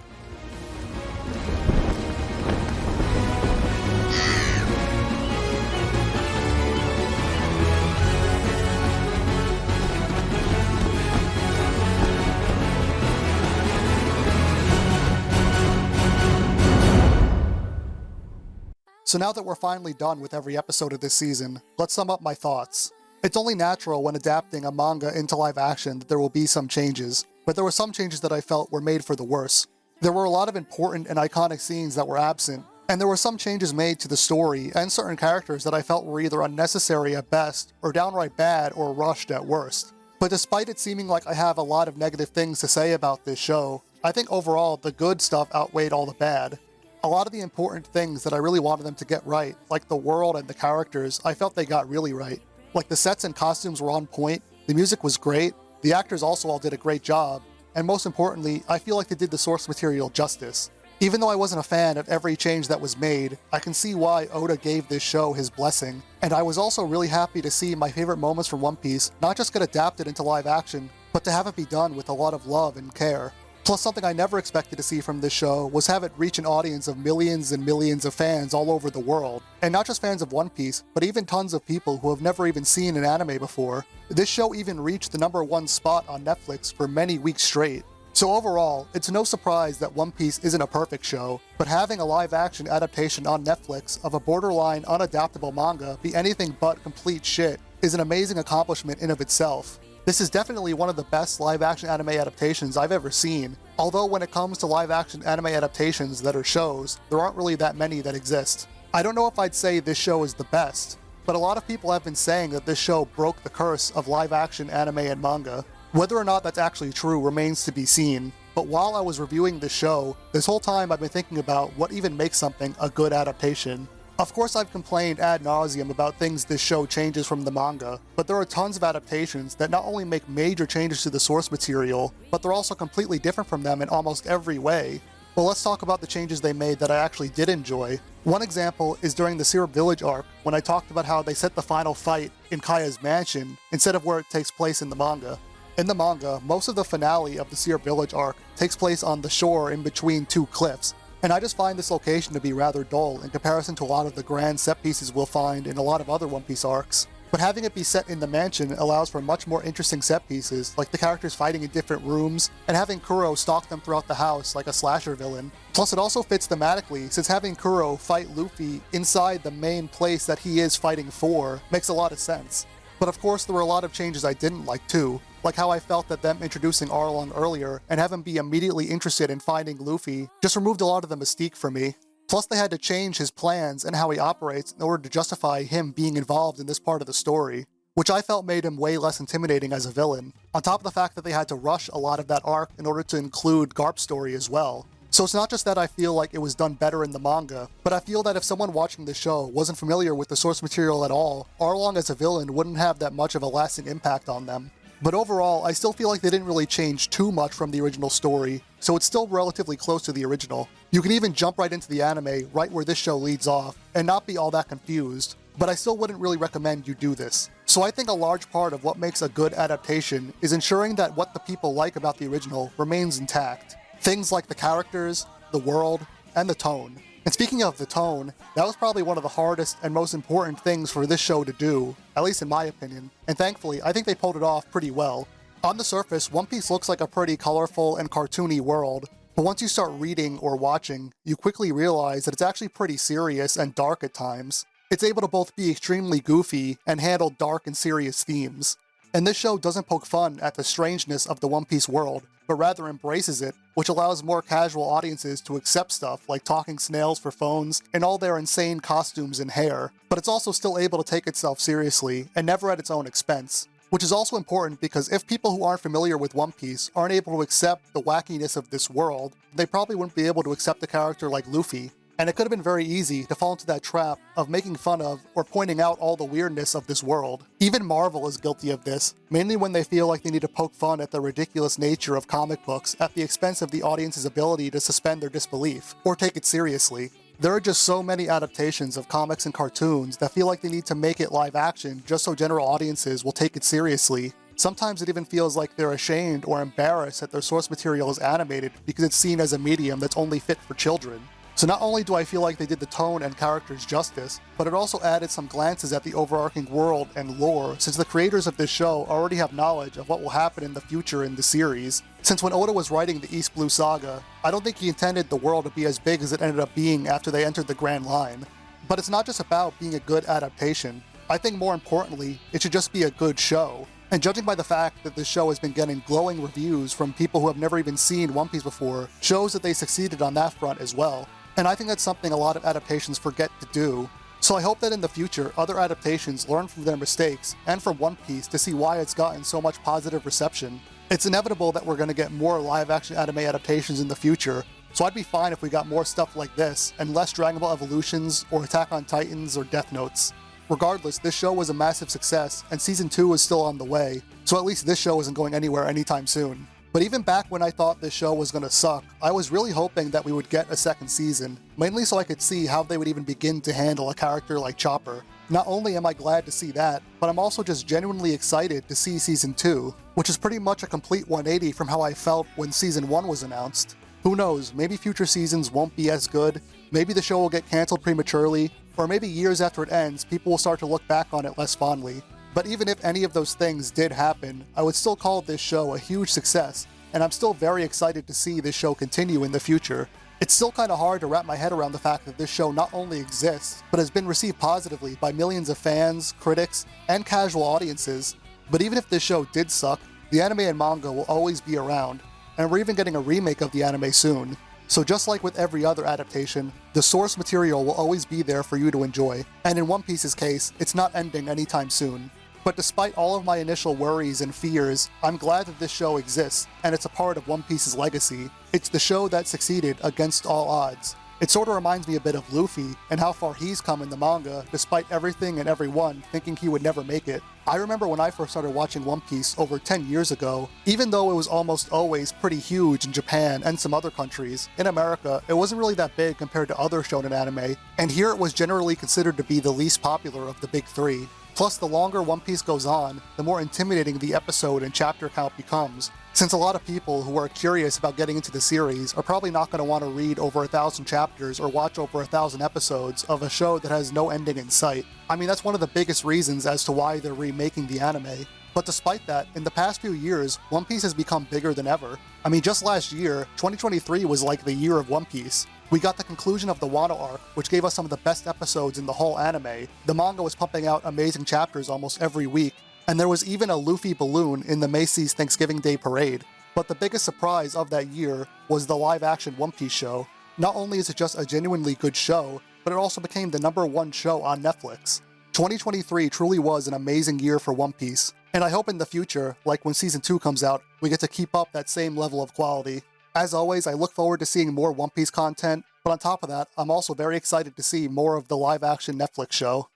So now that we're finally done with every episode of this season, let's sum up my thoughts. It's only natural when adapting a manga into live action that there will be some changes, but there were some changes that I felt were made for the worse. There were a lot of important and iconic scenes that were absent, and there were some changes made to the story and certain characters that I felt were either unnecessary at best, or downright bad or rushed at worst. But despite it seeming like I have a lot of negative things to say about this show, I think overall the good stuff outweighed all the bad. A lot of the important things that I really wanted them to get right, like the world and the characters, I felt they got really right. Like the sets and costumes were on point, the music was great, the actors also all did a great job, and most importantly, I feel like they did the source material justice. Even though I wasn't a fan of every change that was made, I can see why Oda gave this show his blessing, and I was also really happy to see my favorite moments from One Piece not just get adapted into live action, but to have it be done with a lot of love and care. Plus, something I never expected to see from this show was have it reach an audience of millions and millions of fans all over the world. And not just fans of One Piece, but even tons of people who have never even seen an anime before. This show even reached the #1 spot on Netflix for many weeks straight. So overall, it's no surprise that One Piece isn't a perfect show, but having a live-action adaptation on Netflix of a borderline unadaptable manga be anything but complete shit is an amazing accomplishment in of itself. This is definitely one of the best live-action anime adaptations I've ever seen, although when it comes to live-action anime adaptations that are shows, there aren't really that many that exist. I don't know if I'd say this show is the best, but a lot of people have been saying that this show broke the curse of live-action anime and manga. Whether or not that's actually true remains to be seen, but while I was reviewing this show, this whole time I've been thinking about what even makes something a good adaptation. Of course, I've complained ad nauseum about things this show changes from the manga, but there are tons of adaptations that not only make major changes to the source material, but they're also completely different from them in almost every way. Well, let's talk about the changes they made that I actually did enjoy. One example is during the Syrup Village arc, when I talked about how they set the final fight in Kaya's mansion, instead of where it takes place in the manga. In the manga, most of the finale of the Syrup Village arc takes place on the shore in between two cliffs, and I just find this location to be rather dull in comparison to a lot of the grand set pieces we'll find in a lot of other One Piece arcs. But having it be set in the mansion allows for much more interesting set pieces, like the characters fighting in different rooms, and having Kuro stalk them throughout the house like a slasher villain. Plus it also fits thematically, since having Kuro fight Luffy inside the main place that he is fighting for makes a lot of sense. But of course there were a lot of changes I didn't like too, like how I felt that them introducing Arlong earlier and have him be immediately interested in finding Luffy just removed a lot of the mystique for me. Plus they had to change his plans and how he operates in order to justify him being involved in this part of the story, which I felt made him way less intimidating as a villain, on top of the fact that they had to rush a lot of that arc in order to include Garp's story as well. So it's not just that I feel like it was done better in the manga, but I feel that if someone watching the show wasn't familiar with the source material at all, Arlong as a villain wouldn't have that much of a lasting impact on them. But overall, I still feel like they didn't really change too much from the original story, so it's still relatively close to the original. You can even jump right into the anime right where this show leads off, and not be all that confused, but I still wouldn't really recommend you do this. So I think a large part of what makes a good adaptation is ensuring that what the people like about the original remains intact. Things like the characters, the world, and the tone. And speaking of the tone, that was probably one of the hardest and most important things for this show to do, at least in my opinion, and thankfully I think they pulled it off pretty well. On the surface, One Piece looks like a pretty colorful and cartoony world, but once you start reading or watching, you quickly realize that it's actually pretty serious and dark at times. It's able to both be extremely goofy and handle dark and serious themes. And this show doesn't poke fun at the strangeness of the One Piece world, but rather embraces it, which allows more casual audiences to accept stuff like talking snails for phones and all their insane costumes and hair, but it's also still able to take itself seriously, and never at its own expense. Which is also important because if people who aren't familiar with One Piece aren't able to accept the wackiness of this world, they probably wouldn't be able to accept a character like Luffy. And it could have been very easy to fall into that trap of making fun of or pointing out all the weirdness of this world. Even Marvel is guilty of this, mainly when they feel like they need to poke fun at the ridiculous nature of comic books at the expense of the audience's ability to suspend their disbelief, or take it seriously. There are just so many adaptations of comics and cartoons that feel like they need to make it live action just so general audiences will take it seriously. Sometimes it even feels like they're ashamed or embarrassed that their source material is animated because it's seen as a medium that's only fit for children. So not only do I feel like they did the tone and characters justice, but it also added some glances at the overarching world and lore, since the creators of this show already have knowledge of what will happen in the future in the series. Since when Oda was writing the East Blue Saga, I don't think he intended the world to be as big as it ended up being after they entered the Grand Line. But it's not just about being a good adaptation. I think more importantly, it should just be a good show. And judging by the fact that this show has been getting glowing reviews from people who have never even seen One Piece before, shows that they succeeded on that front as well. And I think that's something a lot of adaptations forget to do. So I hope that in the future, other adaptations learn from their mistakes and from One Piece to see why it's gotten so much positive reception. It's inevitable that we're going to get more live-action anime adaptations in the future, so I'd be fine if we got more stuff like this, and less Dragon Ball Evolutions, or Attack on Titans, or Death Notes. Regardless, this show was a massive success, and Season 2 is still on the way, so at least this show isn't going anywhere anytime soon. But even back when I thought this show was gonna suck, I was really hoping that we would get a second season, mainly so I could see how they would even begin to handle a character like Chopper. Not only am I glad to see that, but I'm also just genuinely excited to see Season 2, which is pretty much a complete 180 from how I felt when Season 1 was announced. Who knows, maybe future seasons won't be as good, maybe the show will get cancelled prematurely, or maybe years after it ends, people will start to look back on it less fondly. But even if any of those things did happen, I would still call this show a huge success, and I'm still very excited to see this show continue in the future. It's still kinda hard to wrap my head around the fact that this show not only exists, but has been received positively by millions of fans, critics, and casual audiences. But even if this show did suck, the anime and manga will always be around, and we're even getting a remake of the anime soon. So just like with every other adaptation, the source material will always be there for you to enjoy, and in One Piece's case, it's not ending anytime soon. But despite all of my initial worries and fears, I'm glad that this show exists, and it's a part of One Piece's legacy. It's the show that succeeded against all odds. It sort of reminds me a bit of Luffy, and how far he's come in the manga, despite everything and everyone thinking he would never make it. I remember when I first started watching One Piece over 10 years ago, even though it was almost always pretty huge in Japan and some other countries, in America, it wasn't really that big compared to other shonen anime, and here it was generally considered to be the least popular of the big three. Plus, the longer One Piece goes on, the more intimidating the episode and chapter count becomes, since a lot of people who are curious about getting into the series are probably not going to want to read over 1,000 chapters or watch over 1,000 episodes of a show that has no ending in sight. I mean, that's one of the biggest reasons as to why they're remaking the anime. But despite that, in the past few years, One Piece has become bigger than ever. I mean, just last year, 2023 was like the year of One Piece. We got the conclusion of the Wano arc, which gave us some of the best episodes in the whole anime. The manga was pumping out amazing chapters almost every week, and there was even a Luffy balloon in the Macy's Thanksgiving Day parade. But the biggest surprise of that year was the live-action One Piece show. Not only is it just a genuinely good show, but it also became the #1 show on Netflix. 2023 truly was an amazing year for One Piece, and I hope in the future, like when Season 2 comes out, we get to keep up that same level of quality. As always, I look forward to seeing more One Piece content, but on top of that, I'm also very excited to see more of the live-action Netflix show.